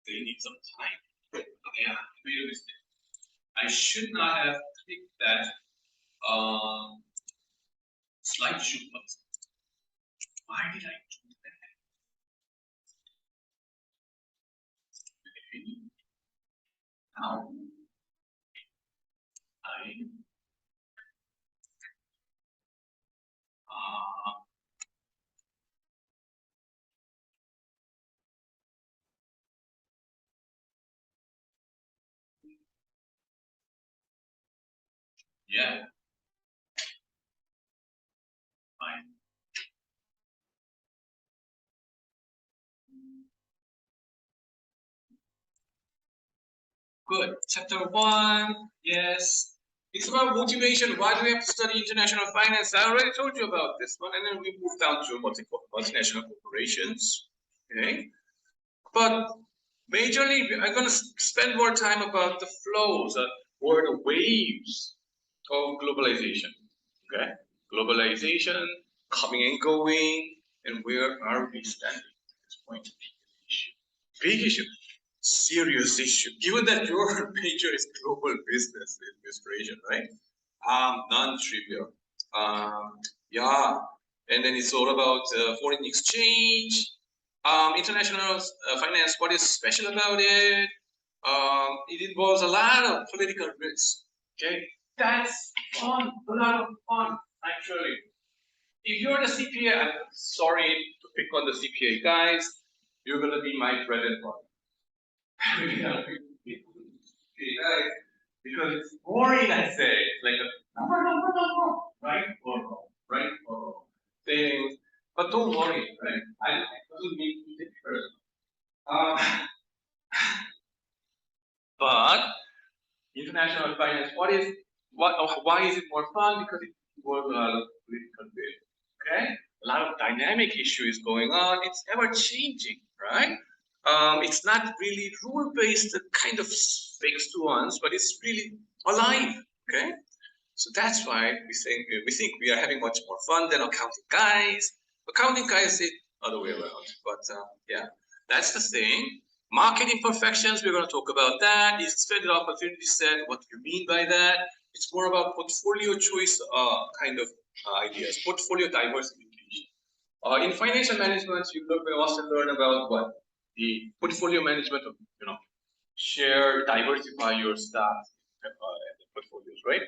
They need some time. Yeah, I made a mistake. I should not have clicked that slideshow button. Why did I do that? Now I yeah, fine. Good. Chapter 1, yes. It's about motivation. Why do we have to study international finance? I already told you about this one, and then we move down to multinational corporations. Okay. But majorly, I'm going to spend more time about the flows or the waves of globalization. Okay. Globalization, coming and going, and where are we standing at this point? Big issue, serious issue. Given that your major is global business administration, right? Non-trivial. Yeah, and then it's all about foreign exchange, international finance. What is special about it? It involves a lot of political risk. Okay, that's fun. A lot of fun, actually. If you're the CPA, I'm sorry to pick on the CPA guys. You're gonna be my bread and butter. Because it's boring, I say. It's like a right or wrong, right or wrong thing. But don't worry, right? I doesn't mean to take personal. But international finance, why is it more fun? Because it involves a lot of political will. Okay? A lot of dynamic issues going on. It's ever changing, right? It's not really rule-based kind of fixed ones, but it's really alive. Okay? So that's why we think we are having much more fun than accounting guys. Accounting guys say other way around. But yeah, that's the thing. Market imperfections, we're going to talk about that. Is expanded opportunity set, what do you mean by that? It's more about portfolio choice kind of ideas, portfolio diversification. In financial management, we also learn about what? The portfolio management of, share, diversify your stocks and portfolios, right?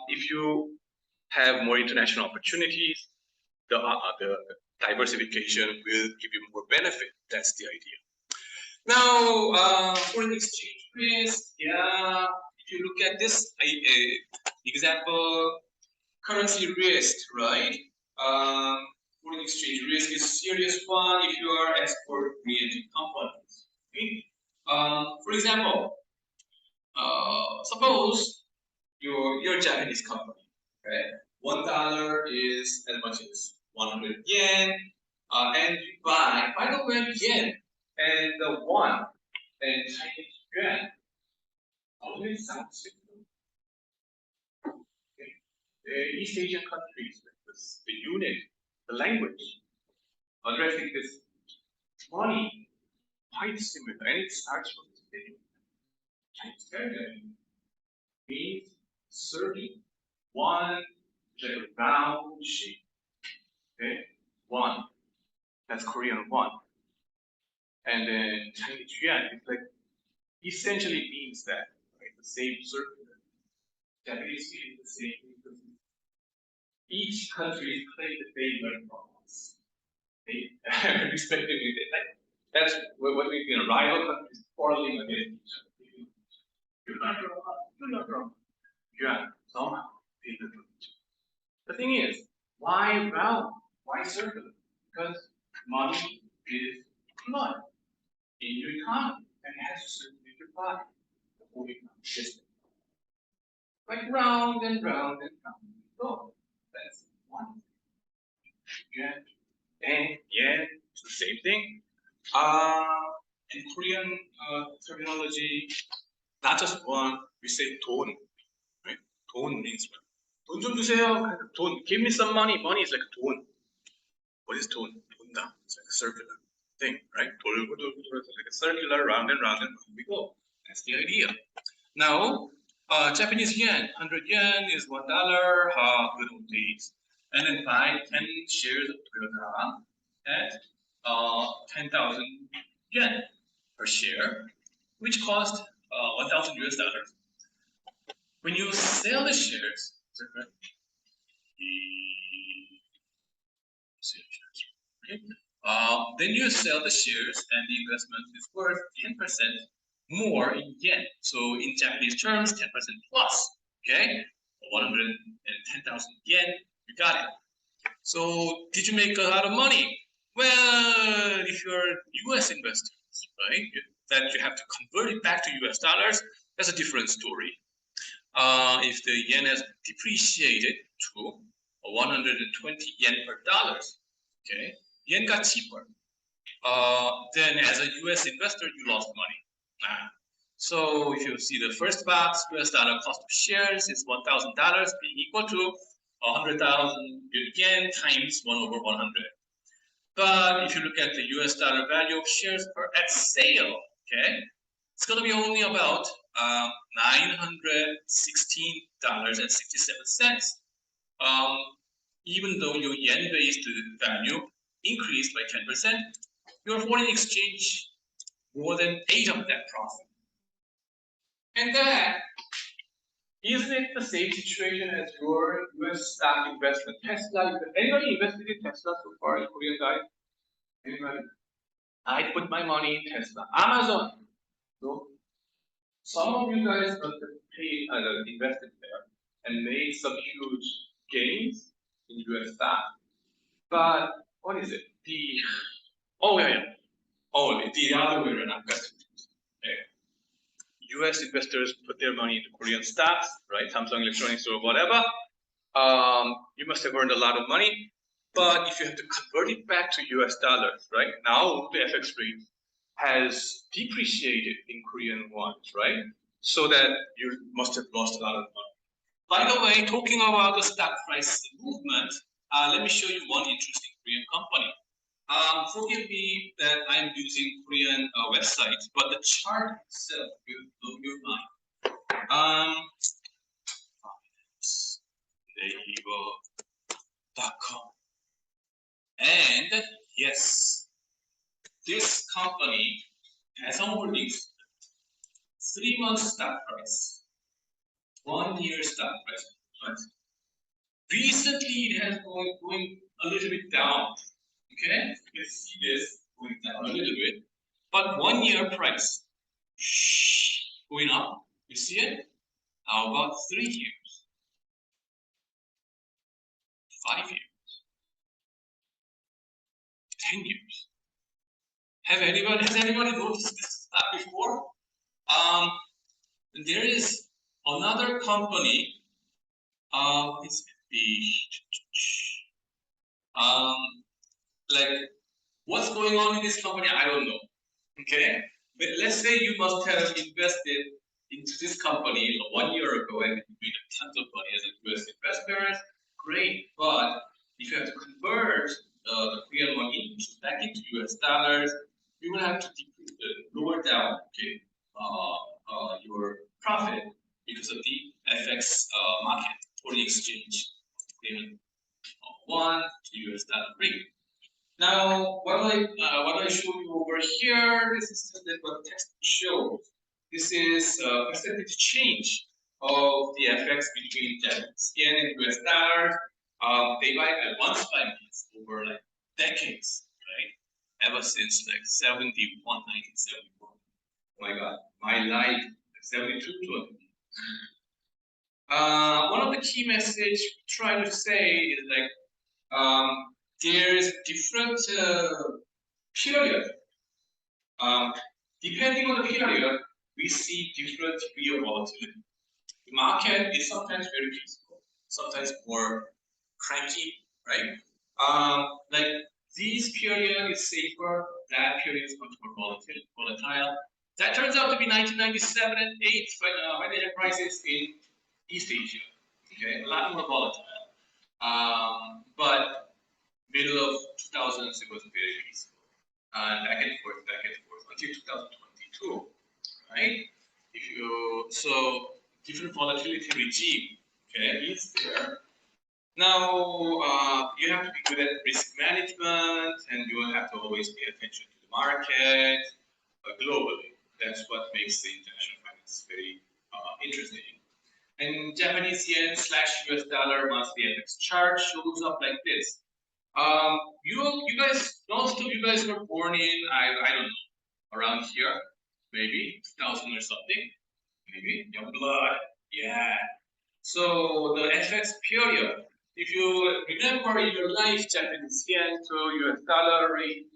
If you have more international opportunities, the diversification will give you more benefit. That's the idea. Now, foreign exchange risk. Yeah, if you look at this example, currency risk, right? Foreign exchange risk is a serious one if you are export-oriented companies. Okay? For example, suppose you're a Japanese company, right? $1 is as much as 100 yen, and you buy the way, yen and the one and Chinese yuan always sounds similar. Okay. The East Asian countries, the unit, the language addressing this money quite similar, and it starts from the same. Chinese yuan means serving one like a round shape. Okay, one. That's Korean one. And then Chinese yuan is like essentially means that, right? The same circular. Japanese is the same because each country is playing the favorite from us. They respectively, that's what we mean. Rival countries quarreling against each other. You're not wrong. You're not wrong. Yuan somehow favored from each other. The thing is, why round? Why circular? Because money is blood in your economy and it has to circulate your body. The whole economy system. Like round and round and round. go. That's 1 yuan and yen. It's the same thing. In Korean terminology, not just one, we say 돈, right? 돈 means what? 돈 좀 주세요. 돈, give me some money. Money is like 돈. What is 돈? 돈다. It's like a circular thing, right? 돌고 돌고 돌고, like a circular, round and round we go. That's the idea. Now, Japanese yen, 100 yen is $1, good old days. And then buy 10 shares of Toyota at 10,000 yen per share, which cost $1,000. When you sell the shares, is that correct? Then you sell the shares and the investment is worth 10% more in yen. So in Japanese terms, 10% plus, okay? 110,000 yen, you got it. So did you make a lot of money? Well, if you're US investors, right, that you have to convert it back to US dollars, that's a different story. If the yen has depreciated to 120 yen per dollar, okay, yen got cheaper. Then as a US investor, you lost money. So if you see the first box, US dollar cost of shares is $1,000 being equal to 100,000 yen times 1/100. But if you look at the US dollar value of shares at sale, okay, it's going to be only about $916.67. Even though your yen-based value increased by 10%, your foreign exchange more than ate up that profit. And that, isn't it the same situation as your US stock investment? Tesla, anybody invested in Tesla so far, in Korean guy? Anybody? I put my money in Tesla. Amazon. So some of you guys invested there and made some huge gains in US stock. But what is it? The other way around. US investors put their money into Korean stocks, right? Samsung Electronics or whatever. You must have earned a lot of money. But if you have to convert it back to US dollars, right? Now the FX rate has depreciated in Korean won, right? So that you must have lost a lot of money. By the way, talking about the stock price movement, let me show you one interesting Korean company. Forgive me that I'm using Korean websites, but the chart itself will blow your mind. Naver.com. And yes, this company has a holdings 3-month stock price, 1 year stock price. Right? Recently, it has been going a little bit down. Okay, let's see this going down a little bit, but 1 year price going up. You see it? How about 3 years, 5 years, 10 years? Has anybody noticed this stuff before? There is another company. Like what's going on in this company? I don't know. Okay, but let's say you must have invested into this company 1 year ago and you made tons of money as a US investor. Great, but if you have to convert the Korean money back into US dollars, you will have to lower down your profit because of the FX market, foreign exchange, Korean won to US dollar rate. Now, what I show you over here, this is what the text shows. This is percentage change of the FX between Japanese yen and US dollar. They buy at once by months over like decades, right? Ever since like 1971. Oh my God, my life, 72 to one of the key messages trying to say is like there's different period. Depending on the period, we see different degree of volatility. The market is sometimes very peaceful, sometimes more cranky, right? Like this period is safer, that period is much more volatile. That turns out to be 1997 and 8 financial crisis in East Asia. Okay, a lot more volatile. But middle of 2000s, it was very peaceful. Back and forth until 2022, right? So different volatility regime, okay, is there. Now you have to be good at risk management, and you will have to always pay attention to the market globally. That's what makes the international finance very interesting. And Japanese yen / US dollar monthly FX chart shows up like this. You guys, most of you guys were born in I don't know, around here, maybe 2000 or something, maybe young blood, yeah. So the FX period, if you remember in your life, Japanese yen to US dollar rate,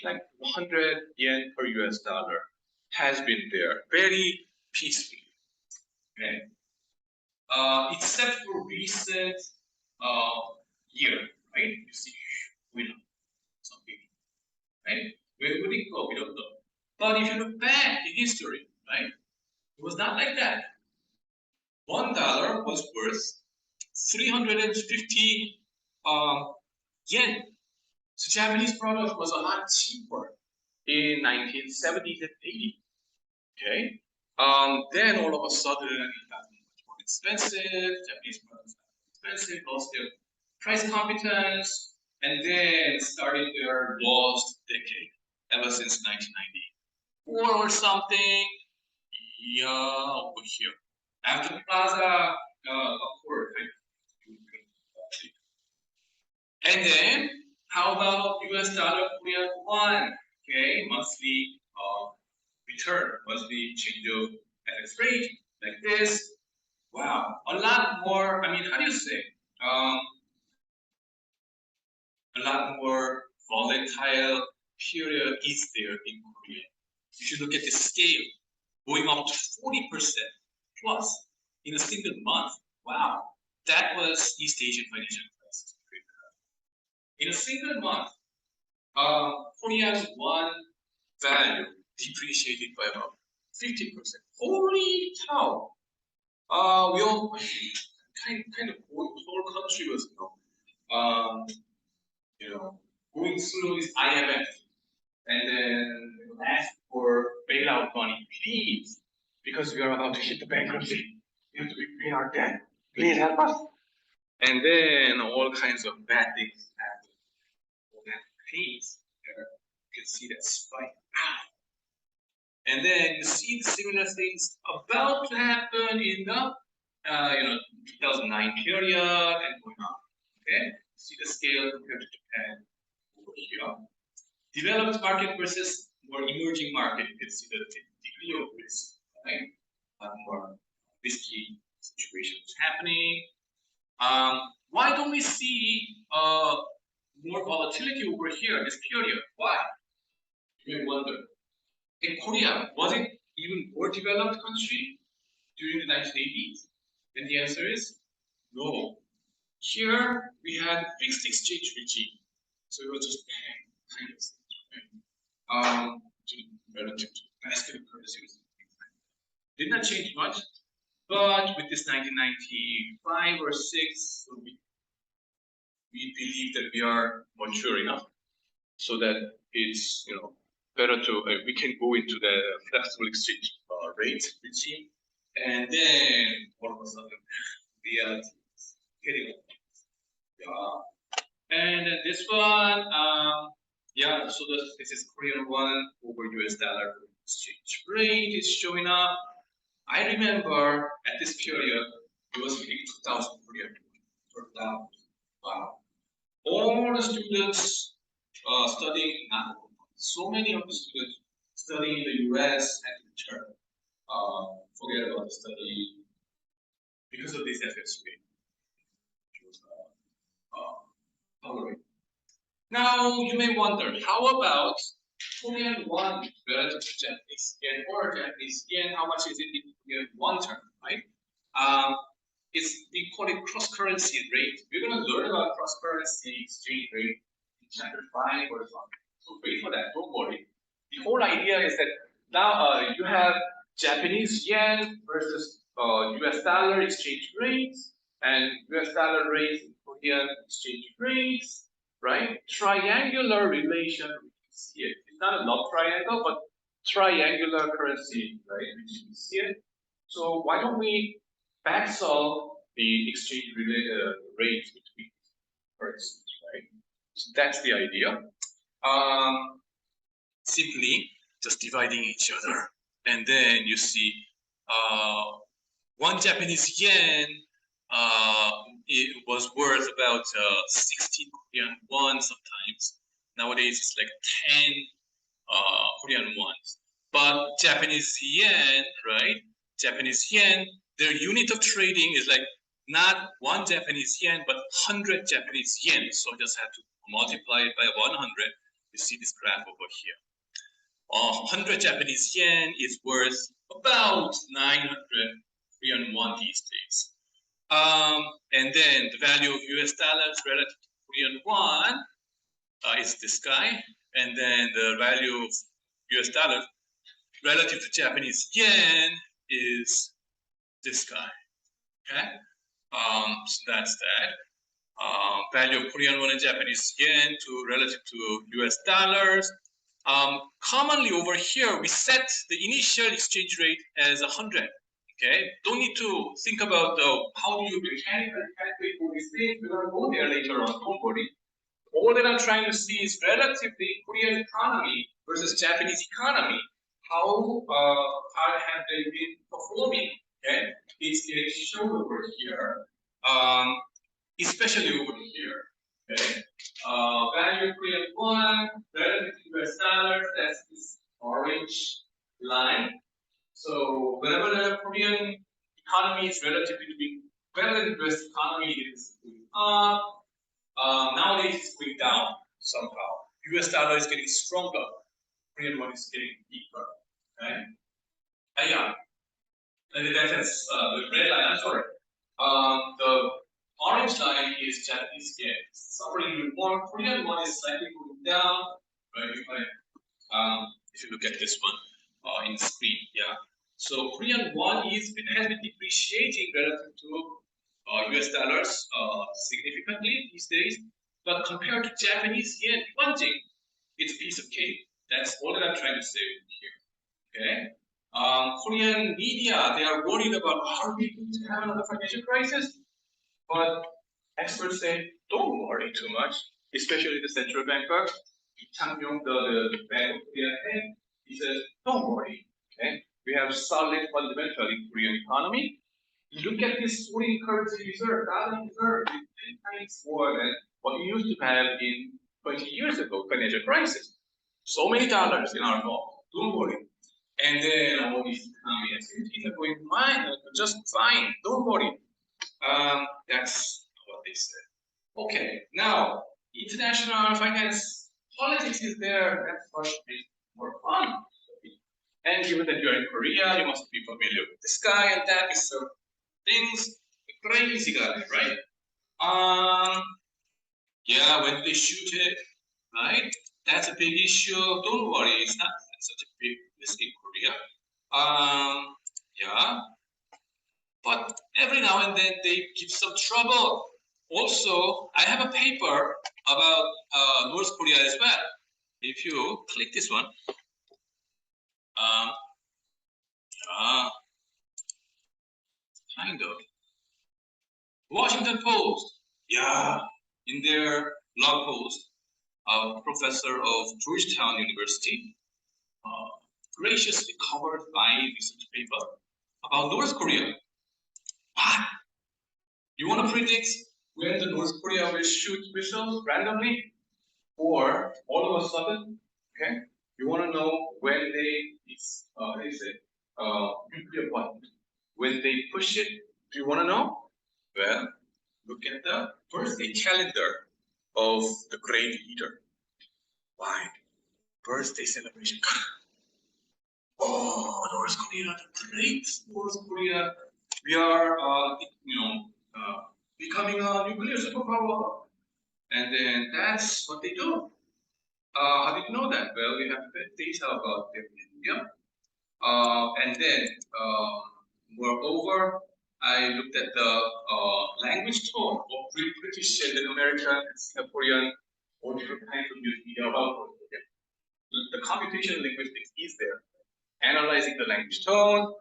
like 100 yen per US dollar has been there very peacefully. Okay. Except for recent year, right? You see, we know something, right? Where would it go? We don't know. But if you look back in history, right, it was not like that. $1 was worth 350 yen. So Japanese product was a lot cheaper in 1970s and 80s. Okay. Then all of a sudden it got much more expensive. Japanese products got expensive, lost their price competence, and then started their lost decade ever since 1994 or something. Yeah, over here. After Plaza Accord. And then, how about US dollar Korean won? Okay, monthly return, monthly change of FX rate, like this. Wow, a lot more. I mean, how do you say? A lot more volatile period is there in Korea. You should look at the scale, going up to 40% plus in a single month. Wow, that was East Asian financial crisis. In a single month, Korea's won value depreciated by about 50%. Holy cow! We all kind of the whole country was going through this IMF and then ask for bailout money, please, because we are about to hit the bankruptcy. We have to repay our debt. Please help us. And then all kinds of bad things happen. All that pace there, you can see that spike. And then you see the similar things about to happen in the 2009 period and going on. Okay, see the scale compared to Japan over here. Developed market versus more emerging market. You can see the degree of risk, right? A lot more risky situations happening. Why don't we see more volatility over here, this period? Why? You may wonder. In Korea, was it even more developed country during the 1980s? And the answer is no. Here we had fixed exchange regime, so it was just kind of relative to basket of currencies. Did not change much, but with this 1995 or 6, so we believe that we are mature enough so that it's better to we can go into the flexible exchange rate regime, and then all of a sudden reality is hitting. And then this one, so this is Korean won over US dollar exchange rate is showing up. I remember at this period it was hitting 2,000 Korean won. Wow. All the students studying, so many of the students studying in the US had to return. Forget about the study because of this FX rate. Now you may wonder, how about Korean won relative to Japanese yen or Japanese yen? How much is it in Korean won term, right? we call it cross-currency rate. We're going to learn about cross-currency exchange rate in chapter 5 or something. So wait for that, don't worry. The whole idea is that now you have Japanese yen versus US dollar exchange rates and US dollar rates and Korean exchange rates, right? Triangular relation, we can see it. It's not a love triangle, but triangular currency, right? Which you can see it. So why don't we back solve the exchange rates between currencies, right? So that's the idea. Simply just dividing each other, and then you see one Japanese yen it was worth about 16 Korean won sometimes. Nowadays it's like 10 Korean wons. But Japanese yen, right? Japanese yen, their unit of trading is like not one Japanese yen, but 100 Japanese yen. So I just have to multiply it by 100. You see this graph over here. 100 Japanese yen is worth about 900 Korean won these days. And then the value of US dollars relative to Korean won is this guy. And then the value of US dollars relative to Japanese yen is this guy. Okay? So that's that. Value of Korean won and Japanese yen to relative to US dollars. Commonly over here, we set the initial exchange rate as 100. Okay, don't need to think about how do you mechanically calculate all these things. We're going to go there later on. Don't worry. All that I'm trying to see is relatively Korean economy versus Japanese economy. How have they been performing? Okay, it's getting shown over here, especially over here. Okay, value of Korean won relative to US dollars. That's this orange line. So whenever the Korean economy is relatively doing well, the US economy is going up. Nowadays it's going down somehow. US dollar is getting stronger. Korean won is getting weaker. Okay. Yeah. And that's the red line. I'm sorry. The orange line is Japanese yen. Suffering even more. Korean won is slightly going down. Right. If you look at this one in the screen, yeah. So Korean won has been depreciating relative to US dollars significantly these days. But compared to Japanese yen plunging, it's a piece of cake. That's all that I'm trying to say here. Okay. Korean media, they are worried about are we going to have another financial crisis? But experts say, don't worry too much, especially the central banker, Chang-myung, the Bank of Korea head, he says, don't worry, okay? We have solid fundamental in Korean economy. Look at this foreign currency reserve, dollar reserve, 10 times more than what we used to have in 20 years ago, financial crisis. So many dollars in our vault, don't worry. And then all these economic activities are going just fine, don't worry. That's what they said. Okay, now international finance politics is there. That's what makes more fun. And given that you're in Korea, you must be familiar with this guy and that. So things crazy guy, right? Yeah, when they shoot it, right? That's a big issue. Don't worry, it's not such a big risk in Korea. Yeah. But every now and then they give some trouble. Also, I have a paper about North Korea as well. If you click this one, kind of. Washington Post, yeah, in their blog post, a professor of Georgetown University graciously covered my research paper about North Korea. What? You want to predict when the North Korea will shoot missiles randomly? Or all of a sudden, okay? You want to know when nuclear button. When they push it, do you want to know? Well, look at the birthday calendar of the great leader. Why? Birthday celebration. Oh, North Korea, the great North Korea we are, becoming a nuclear superpower. And then that's what they do. How did you know that? Well, we have data about their behavior. And then, moreover, I looked at the language tone of British and American and Singaporean or different kinds of news media about North Korea. The computational linguistics is there, analyzing the language tone,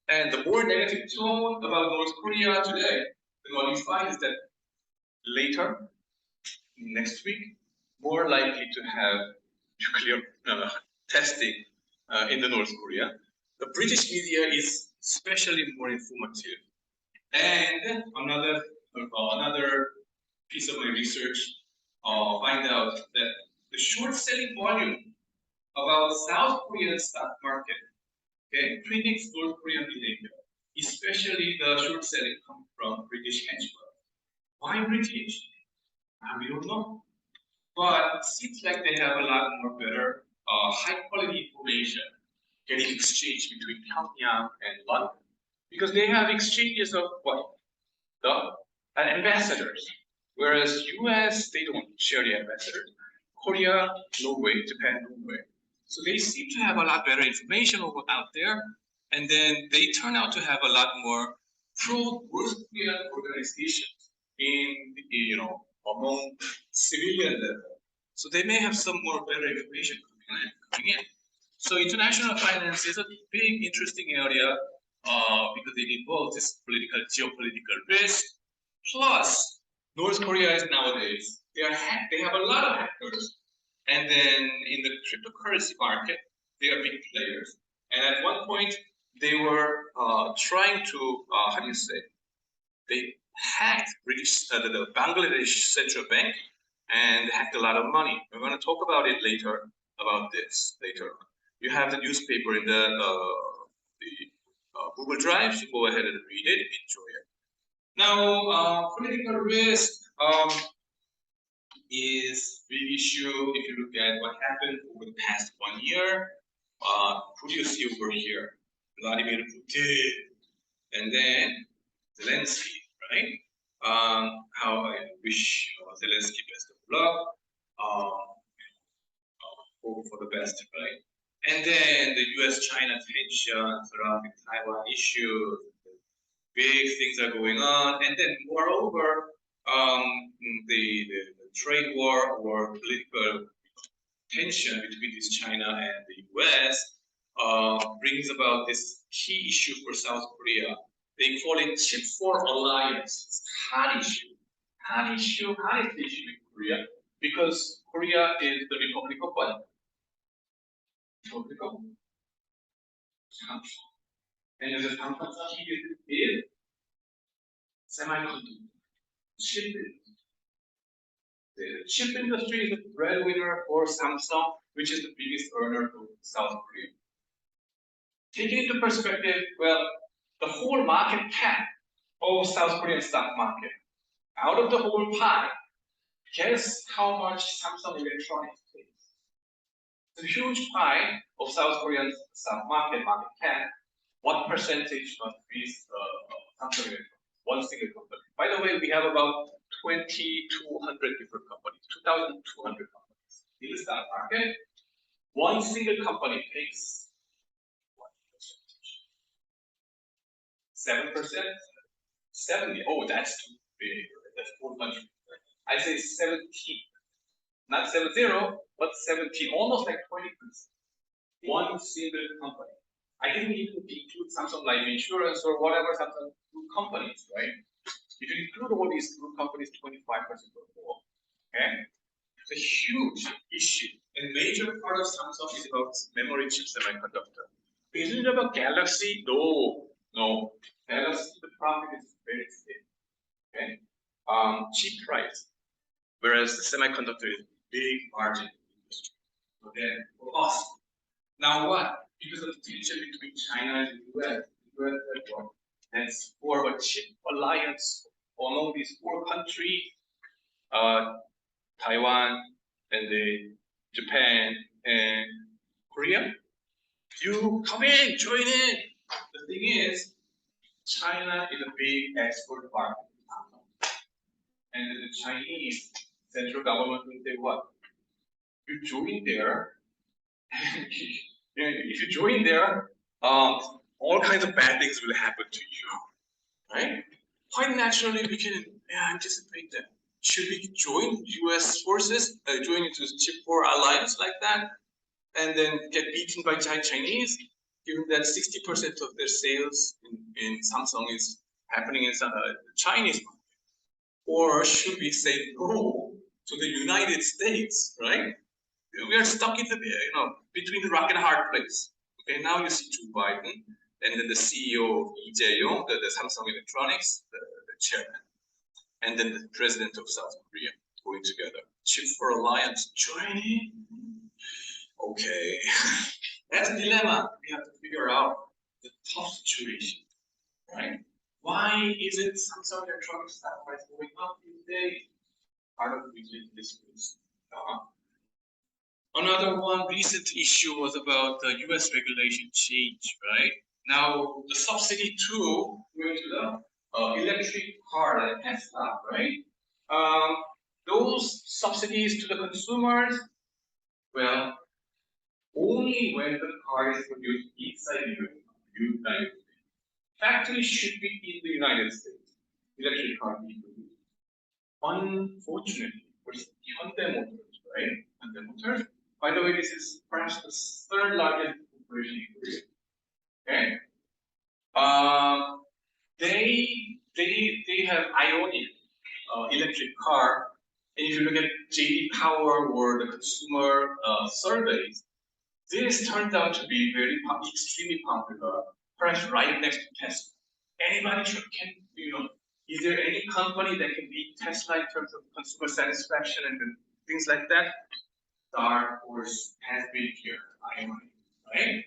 and the more negative tone about North Korea today, then what you find is that later, next week, more likely to have nuclear testing in the North Korea. The British media is especially more informative. And another piece of my research find out that the short selling volume about South Korean stock market, okay, predicts North Korean behavior, especially the short selling come from British hedge funds. Why British? We don't know. But it seems like they have a lot more better, high quality information getting exchanged between Pyongyang and London, because they have exchanges of what? The ambassadors. Whereas US, they don't share the ambassadors. Korea, Norway, Japan, Norway. So they seem to have a lot better information out there, and then they turn out to have a lot more pro-North Korean organizations in among civilian level. So they may have some more better information coming in. So international finance is a big, interesting area because it involves this geopolitical risk. Plus, North Korea is nowadays they have a lot of hackers, and then in the cryptocurrency market they are big players. And at one point they were trying to how do you say? They hacked the Bangladesh central bank and hacked a lot of money. We're going to talk about it later. About this later on. You have the newspaper in the Google Drive. So go ahead and read it. Enjoy it. Now, political risk is big issue. If you look at what happened over the past 1 year, who do you see over here? Vladimir Putin, and then Zelensky, right? How I wish Zelensky best of luck. Hope for the best, right? And then the U.S.-China tension surrounding Taiwan issue, big things are going on. And then moreover, the trade war or political tension between this China and the U.S. Brings about this key issue for South Korea. They call it Chip 4 Alliance. It's a hot issue. Hot issue in Korea, because Korea is the Republic of what? Republic of Samsung. And the Samsung is semiconductor. Chip industry. The chip industry is the breadwinner for Samsung, which is the biggest earner of South Korea. Taking into perspective, well, the whole market cap of South Korean stock market, out of the whole pie, guess how much Samsung Electronics takes? It's a huge pie of South Korean stock market cap. What percentage must be Samsung Electronics? One single company. By the way, we have about 2,200 different companies, 2,200 companies in the stock market. One single company takes 7%, 70. Oh, that's too big. That's 400. I say 17, not 70, but 17, almost like 20%. One single company. I didn't even include Samsung Life Insurance or whatever Samsung group companies, right? If you include all these group companies, 25% or more. Okay? It's a huge issue. And major part of Samsung is about memory chip semiconductor. Isn't it about Galaxy? No. Galaxy, the profit is very thin. Okay? Cheap price. Whereas the semiconductor is big margin industry. So then for us. Now what? Because of the tension between China and the US, that's for a chip alliance among these 4 countries, Taiwan, and then Japan and Korea. You come in, join in. The thing is, China is a big export market. And the Chinese central government will say, what? You join there, if you join there, all kinds of bad things will happen to you, right? Quite naturally, we can anticipate that. Should we join U.S. forces, join into the Chip 4 alliance like that, and then get beaten by Chinese, given that 60% of their sales in Samsung is happening in the Chinese market? Or should we say no to the United States, right? We are stuck in the, between the rock and hard place. Okay, now you see Joe Biden, and then the CEO of Lee Jae-yong, the Samsung Electronics, the chairman, and then the president of South Korea going together. Chip 4 alliance joining. Okay, that's a dilemma. We have to figure out the tough situation, right? Why is it Samsung Electronics stock price going up these days? Part of the reason this is. Another one recent issue was about the U.S. regulation change, right? Now the subsidy too going to the electric car, like Tesla, right? Those subsidies to the consumers, well, only when the car is produced inside the United States. Factory should be in the United States. Electric car being produced. Unfortunately, for Hyundai Motors, right? Hyundai Motors. By the way, this is perhaps the third largest corporation in Korea. Okay. They have Ioniq electric car, and if you look at JD Power or the consumer surveys, this turned out to be extremely popular, perhaps right next to Tesla. Anybody can, is there any company that can beat Tesla in terms of consumer satisfaction and things like that? Dark horse has been here, right?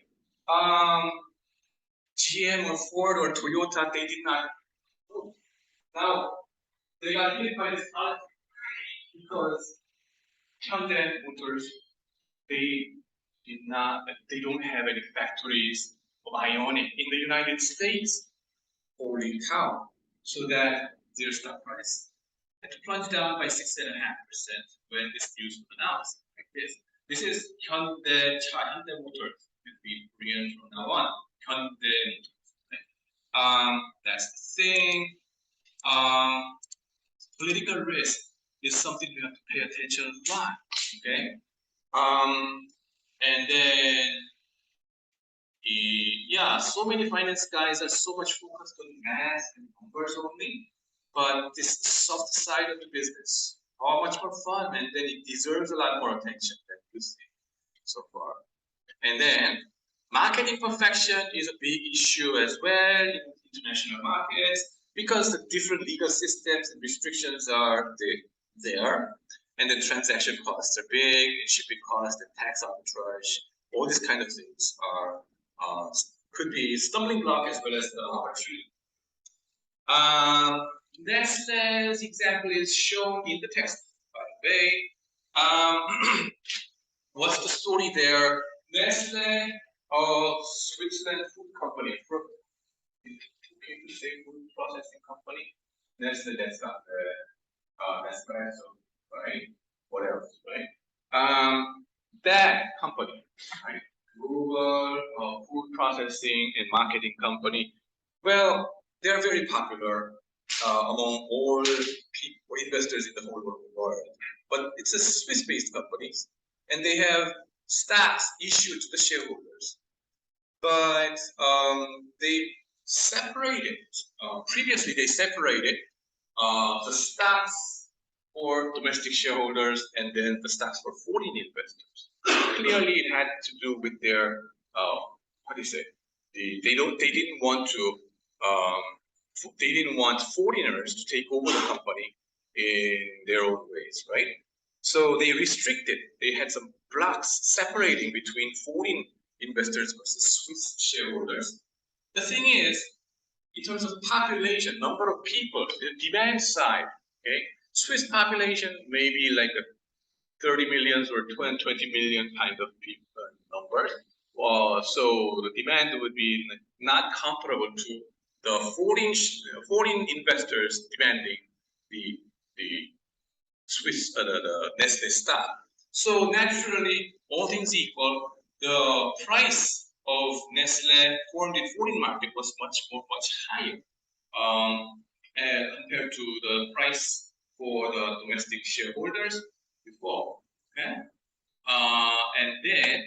GM or Ford or Toyota, they did not. Now they got hit by this because Hyundai Motors, they don't have any factories of Ioniq in the United States. Holy cow! So that their stock price had to plunge down by 6.5% when this news was announced. Like this. This is Hyundai Motors. Will be Korean from now on. Hyundai Motors. That's the thing. Political risk is something we have to pay attention a lot. Okay. And then, so many finance guys are so much focused on math and numbers only, but this soft side of the business, how much more fun, and then it deserves a lot more attention than you see so far. And then, marketing perfection is a big issue as well in international markets because the different legal systems and restrictions are there. And the transaction costs are big, and shipping costs, and tax arbitrage, all these kind of things could be stumbling block as well as the opportunity. Nestle's example is shown in the text, by the way. What's the story there? Nestle, Switzerland food company, food processing company. Nestle, that's got the Nespresso, right? What else, right? That company, right? Google, food processing and marketing company. Well, they're very popular among all people, investors in the whole world. But it's a Swiss-based company, and they have stocks issued to the shareholders. But they separated. Previously, they separated the stocks for domestic shareholders and then the stocks for foreign investors. Clearly, it had to do with their they didn't want foreigners to take over the company in their own ways, right? So they restricted. They had some blocks separating between foreign investors versus Swiss shareholders. The thing is, in terms of population, number of people, the demand side, okay, Swiss population may be like a 30 million or 20 million kind of people numbers. So the demand would be not comparable to the foreign investors demanding the Swiss the Nestle stock. So naturally, all things equal, the price of Nestle formed in foreign market was much higher compared to the price for the domestic shareholders before. Okay, and then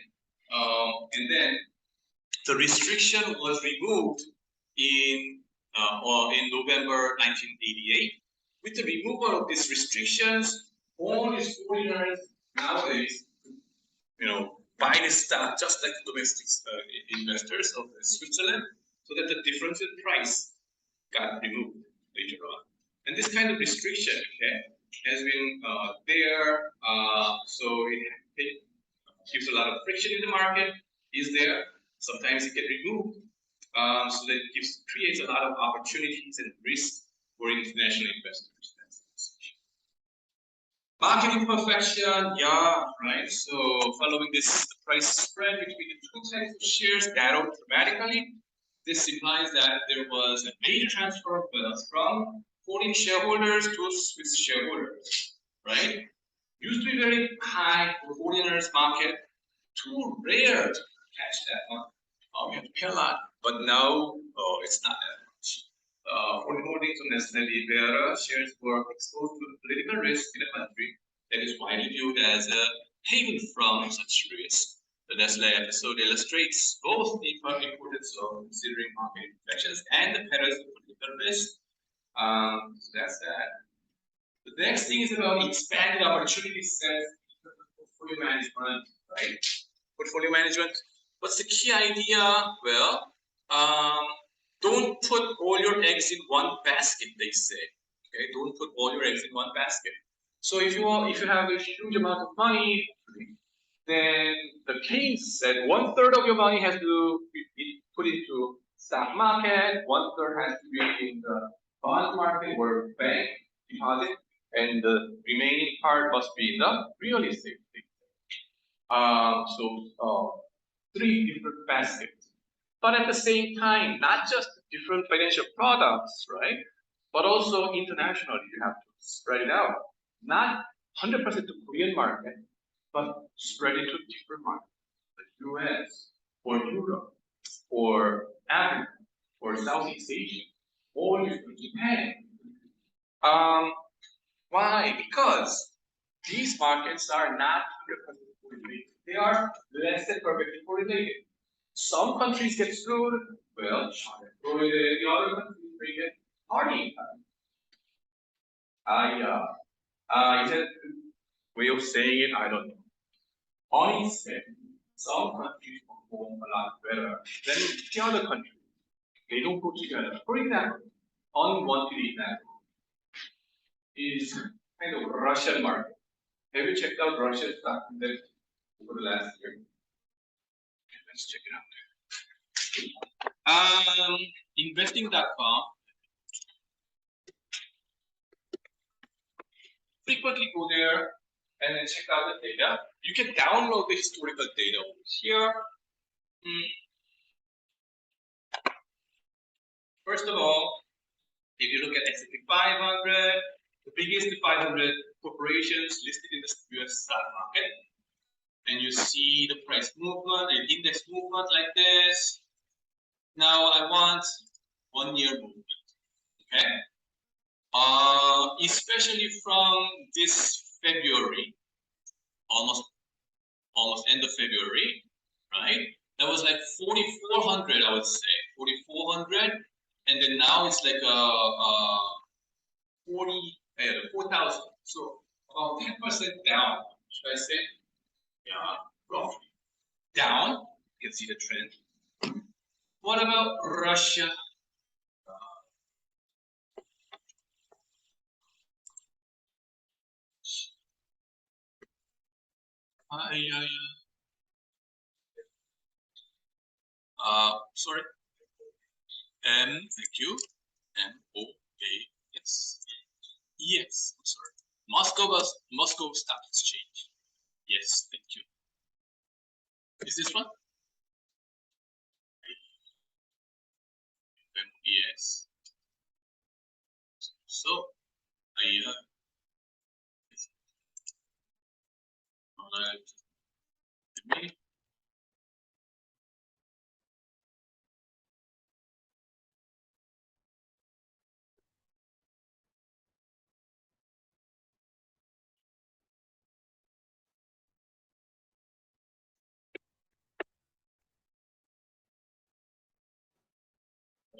the restriction was removed in November 1988. With the removal of these restrictions, all these foreigners nowadays, buy the stock just like the domestic investors of Switzerland, so that the difference in price got removed later on. And this kind of restriction, okay, has been there, so it gives a lot of friction in the market. Is there? Sometimes it gets removed, so that it creates a lot of opportunities and risks for international investors. Market imperfection, yeah, right. So following this, the price spread between the two types of shares narrowed dramatically. This implies that there was a major transfer of wealth from foreign shareholders to Swiss shareholders, right? Used to be very high for foreigners market, too rare to catch that one. We have to pay a lot, but now it's not that much. Foreign holdings of Nestle Libera shares were exposed to political risk in a country that is widely viewed as a haven from such risk. The Nestle episode illustrates both the importance of considering market imperfections and the perils of political risk. So that's that. The next thing is about expanded opportunity set for portfolio management, right? Portfolio management. What's the key idea? Well, don't put all your eggs in one basket, they say. Okay, don't put all your eggs in one basket. So if you have a huge amount of money, then the Keynes said 1/3 of your money has to be put into stock market, 1/3 has to be in the bond market or bank deposit, and the remaining part must be in the real estate. So 3 different baskets. But at the same time, not just different financial products, right? But also internationally, you have to spread it out. Not 100% to Korean market, but spread it to different markets, like US, or Europe, or Africa, or Southeast Asia, or Japan. Why? Because these markets are not 100% correlated. They are less than perfectly correlated. Some countries get screwed, well, China. The other countries they get party time. Is that a way of saying it? I don't know. Honestly, some countries perform a lot better than the other countries. They don't go together. For example, unwanted example is kind of Russian market. Have you checked out Russia's stock index over the last year? Okay, let's check it out. Investing.com frequently go there and then check out the data. You can download the historical data over here. First of all, if you look at S&P 500, the biggest 500 corporations listed in the US stock market, and you see the price movement and index movement like this. Now I want 1 year movement, okay? Especially from this February, almost end of February, right? That was like 4,400, I would say, 4,400, and then now it's like 4,000. So about 10% down, should I say? Yeah, roughly down. You can see the trend. What about Russia? Sorry. Thank you. M-O-A-S. Yes, I'm sorry. Moscow Stock Exchange. Yes, thank you. Is this one? Yes. So I me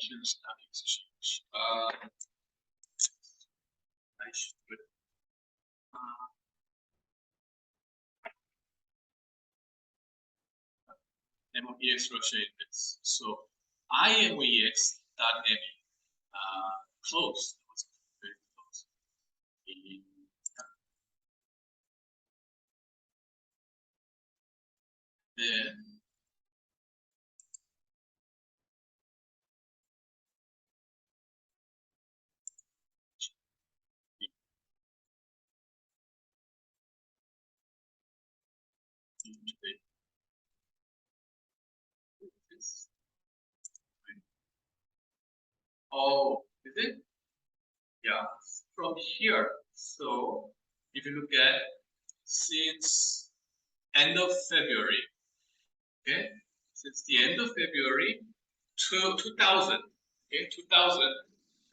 Russian Stock Exchange. I should put MOEX Russia Index. So IMOEX.ME close. It was very close. Then oh, is it? Yeah, from here. So if you look at since end of February, okay, since the end of February to 2000, okay, 2000,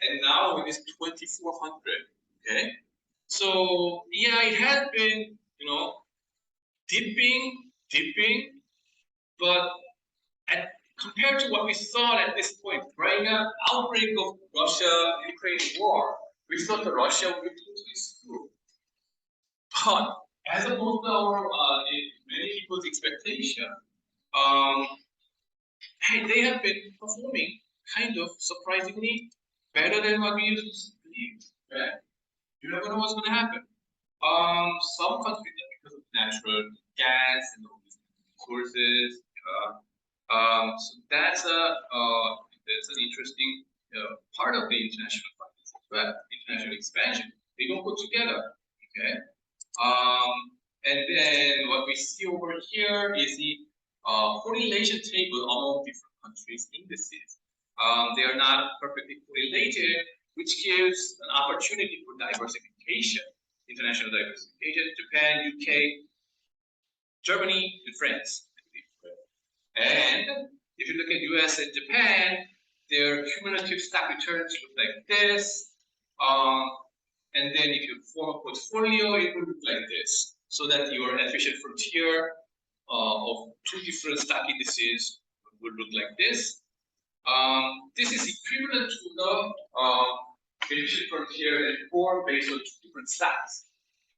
and now it is 2400, okay. So yeah, it has been, dipping, but compared to what we thought at this point, right now, outbreak of Russia-Ukraine war, we thought that Russia would be totally screwed. But as opposed to many people's expectation, um, they have been performing kind of surprisingly better than what we used to believe. Right? You never know what's going to happen. Some countries, because of natural gas and all these sources, so that's an interesting part of the international finance as well, international expansion. They don't go together. Okay. And then what we see over here is the correlation table among different countries' indices. They are not perfectly correlated, which gives an opportunity for diversification, international diversification. Japan, UK, Germany, and France. And if you look at US and Japan, their cumulative stock returns look like this. And then if you form a portfolio, it would look like this. So that your efficient frontier of two different stock indices would look like this. This is equivalent to the efficient frontier and form based on two different stocks.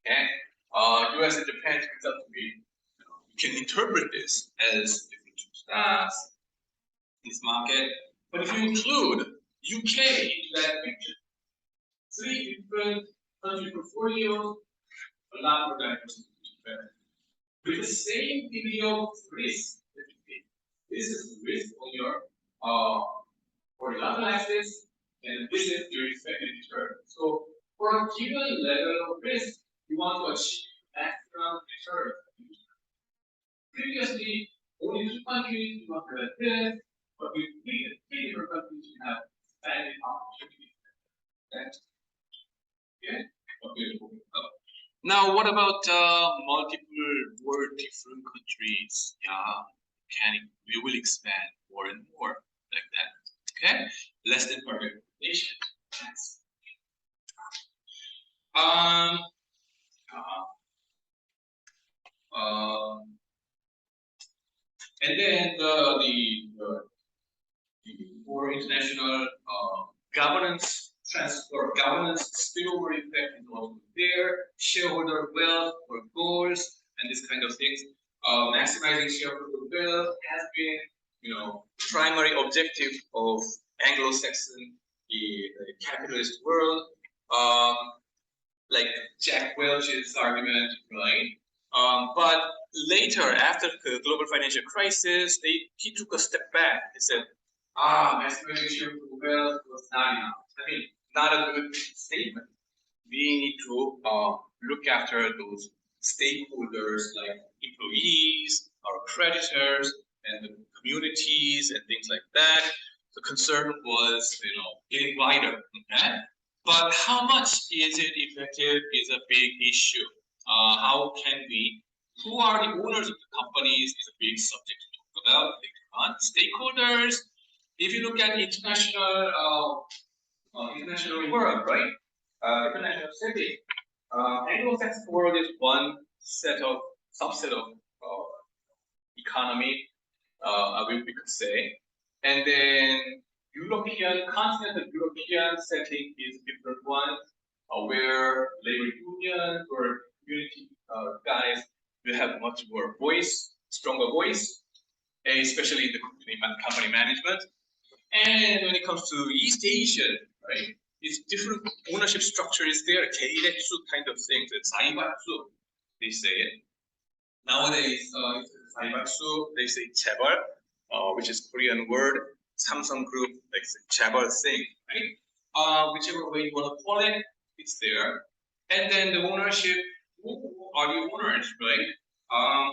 Okay? US and Japan turns out to be, you can interpret this as different two stocks in this market. But if you include UK into that picture, three different country portfolios, a lot more diverse. With the same degree of risk that you take. This is the risk on your horizontal axis, and this is your expected return. So for a given level of risk, you want to achieve maximum return. Previously, only two countries you want to have this, but with three different countries you have expanded opportunities. Okay? Okay. Now, what about multiple or different countries? Yeah, we will expand more and more like that. Okay, less than perfect relation. Yes. And then the for international governance transfer, governance spillover effect is also there. Shareholder wealth or goals and this kind of things. Maximizing shareholder wealth has been, primary objective of Anglo-Saxon capitalist world. Like Jack Welch's argument, right? But later, after the global financial crisis, he took a step back. He said, maximizing shareholder wealth was not enough. I mean, not a good statement. We need to look after those stakeholders like employees, our creditors, and the communities and things like that. the concern was, getting wider. Okay? But how much is it effective is a big issue. How can we? Who are the owners of the companies is a big subject to talk about later on. Stakeholders. If you look at international world, right? International setting. Anglo-Saxon world is one subset of economy, we could say, and then continental European setting is a different one, where labor unions or community guys will have much more stronger voice, especially in the company management. And when it comes to East Asia, right, it's different ownership structure is there, Keiretsu kind of things, it's Zaibatsu, they say it. Nowadays, Zaibatsu, they say Chaebol, which is Korean word. Samsung Group, like Chaebol thing, right? Whichever way you want to call it, it's there. And then the ownership, who are the owners, right?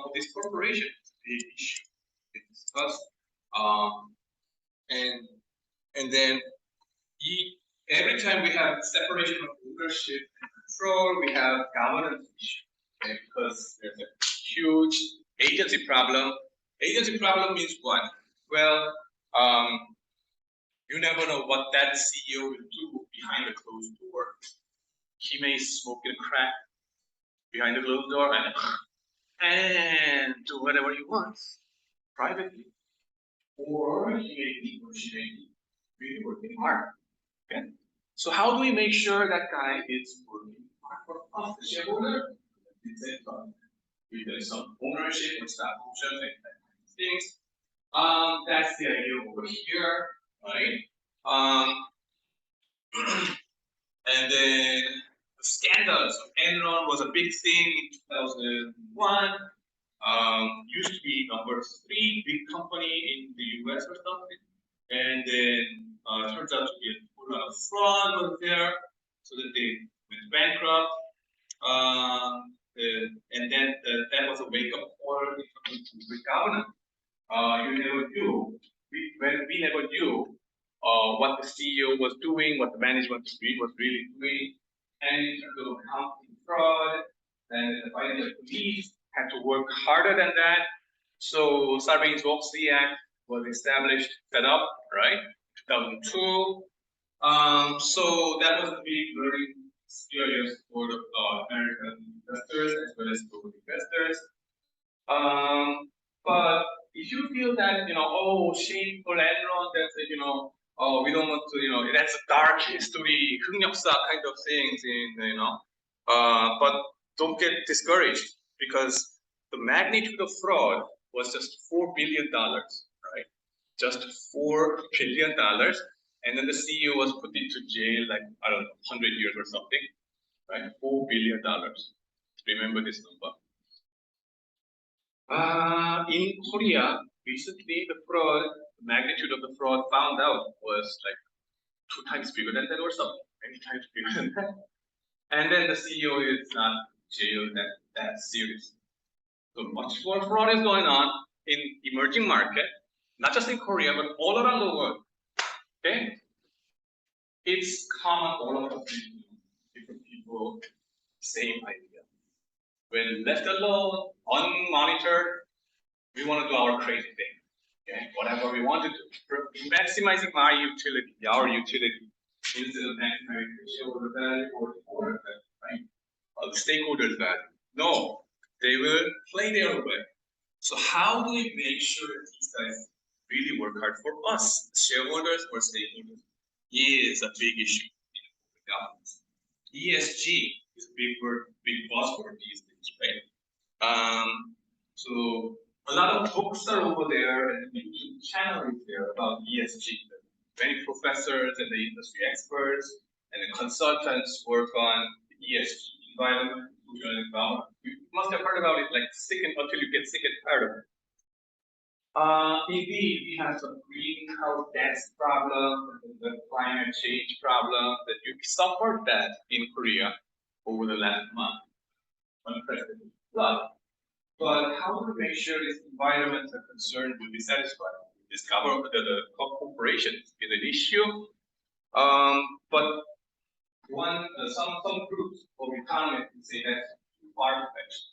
Of this corporation, the issue we discussed. And then every time we have separation of ownership and control, we have governance issue, okay? Because there's a huge agency problem. Agency problem means what? Well, you never know what that CEO will do behind the closed door. He may smoke a crack behind the closed door and do whatever he wants privately. Or he may be really working hard. Okay? So how do we make sure that guy is working hard for us, the shareholder? There's some ownership or stock options and that kind of things. That's the idea over here, right? And then the scandals of Enron was a big thing in 2001. Used to be number 3 big company in the US or something, and then turns out to be a whole lot of fraud was there, so that they went bankrupt. And then that was a wake-up call with governance. You never knew. We never knew what the CEO was doing, what the management was really doing, and in terms of accounting fraud, and the police had to work harder than that. So Sarbanes-Oxley Act was established, set up, right, 2002. So that was a big learning experience for the American investors as well as global investors. But if you feel that, oh, shameful Enron, that's it, we don't want to, that's a dark history, 흑역사 kind of things but don't get discouraged, because the magnitude of fraud was just $4 billion, right? Just $4 billion. And then the CEO was put into jail, like, I don't know, 100 years or something, right? $4 billion. Remember this number. In Korea, recently the magnitude of the fraud found out was like 2 times bigger than that or something, many times bigger than that. And then the CEO is not jailed that serious. So much more fraud is going on in emerging market, not just in Korea, but all around the world. Okay? It's common all over different people, same idea. When left alone, unmonitored, we want to do our crazy thing. Okay? Whatever we want to do. Maximizing our utility, instead of maximizing the shareholder value or the owner value, right? Or the stakeholders value. No, they will play their way. So how do we make sure that these guys really work hard for us, shareholders or stakeholders? Is a big issue in governance. ESG is a big word, big buzzword these days, right? So a lot of books are over there, and the YouTube channel is there about ESG. Many professors and the industry experts and the consultants work on the ESG, environment, social, and environment. You must have heard about it, like until you get sick and tired of it. Indeed, we have some greenhouse gas problem, the climate change problem that you suffered that in Korea over the last month. Unprecedented flood. But how to make sure this environmental concern will be satisfied? this government, the corporation is an issue. But some groups of economists say that's too far-fetched.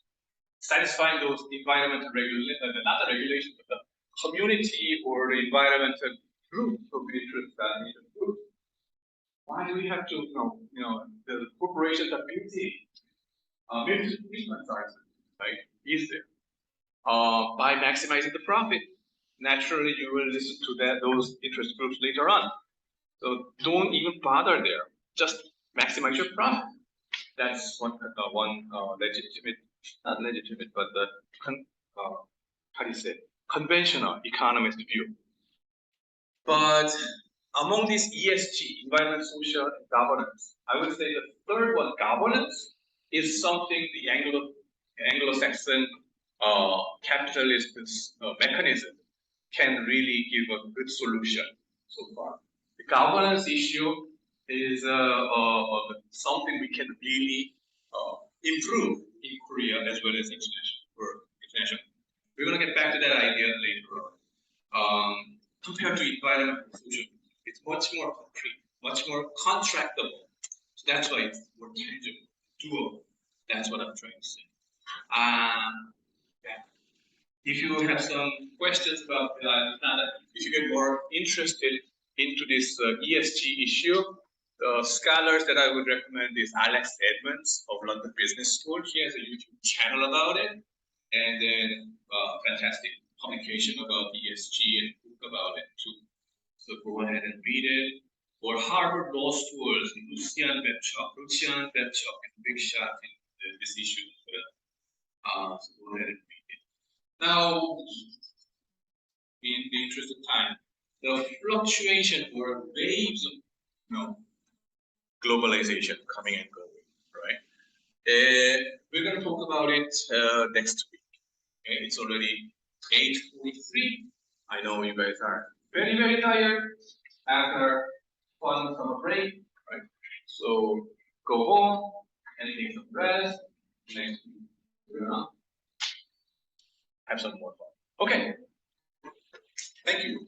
Satisfying those environmental regulations, not the regulations, but the community or the environmental groups of interest that need to do. Why do we have to, the corporations are beauty, right? Is there? By maximizing the profit, naturally you will listen to those interest groups later on. So don't even bother there. Just maximize your profit. That's one legitimate, not legitimate, but the how do you say, conventional economist view. But among these ESG, environment, social, and governance, I would say the third one, governance, is something the Anglo-Saxon capitalist mechanism can really give a good solution so far. The governance issue is something we can really improve in Korea as well as international. We're going to get back to that idea later on. Compared to environment and social, it's much more concrete, much more contractable. So that's why it's more tangible, doable. That's what I'm trying to say. Yeah. If you have some questions about if you get more interested into this ESG issue, the scholars that I would recommend is Alex Edmonds of London Business School. He has a YouTube channel about it, and then fantastic publication about ESG and book about it too. So go ahead and read it. Or Harvard Law School's Lucian Bebchuk, and big shot in this issue as well. So go ahead and read it. Now, in the interest of time, the fluctuation or waves of globalization coming and going, right? We're going to talk about it next week. Okay? It's already 8:43. I know you guys are very, very tired after fun summer break, right? So go home and take some rest. Next week, we're gonna have some more fun. Okay. Thank you.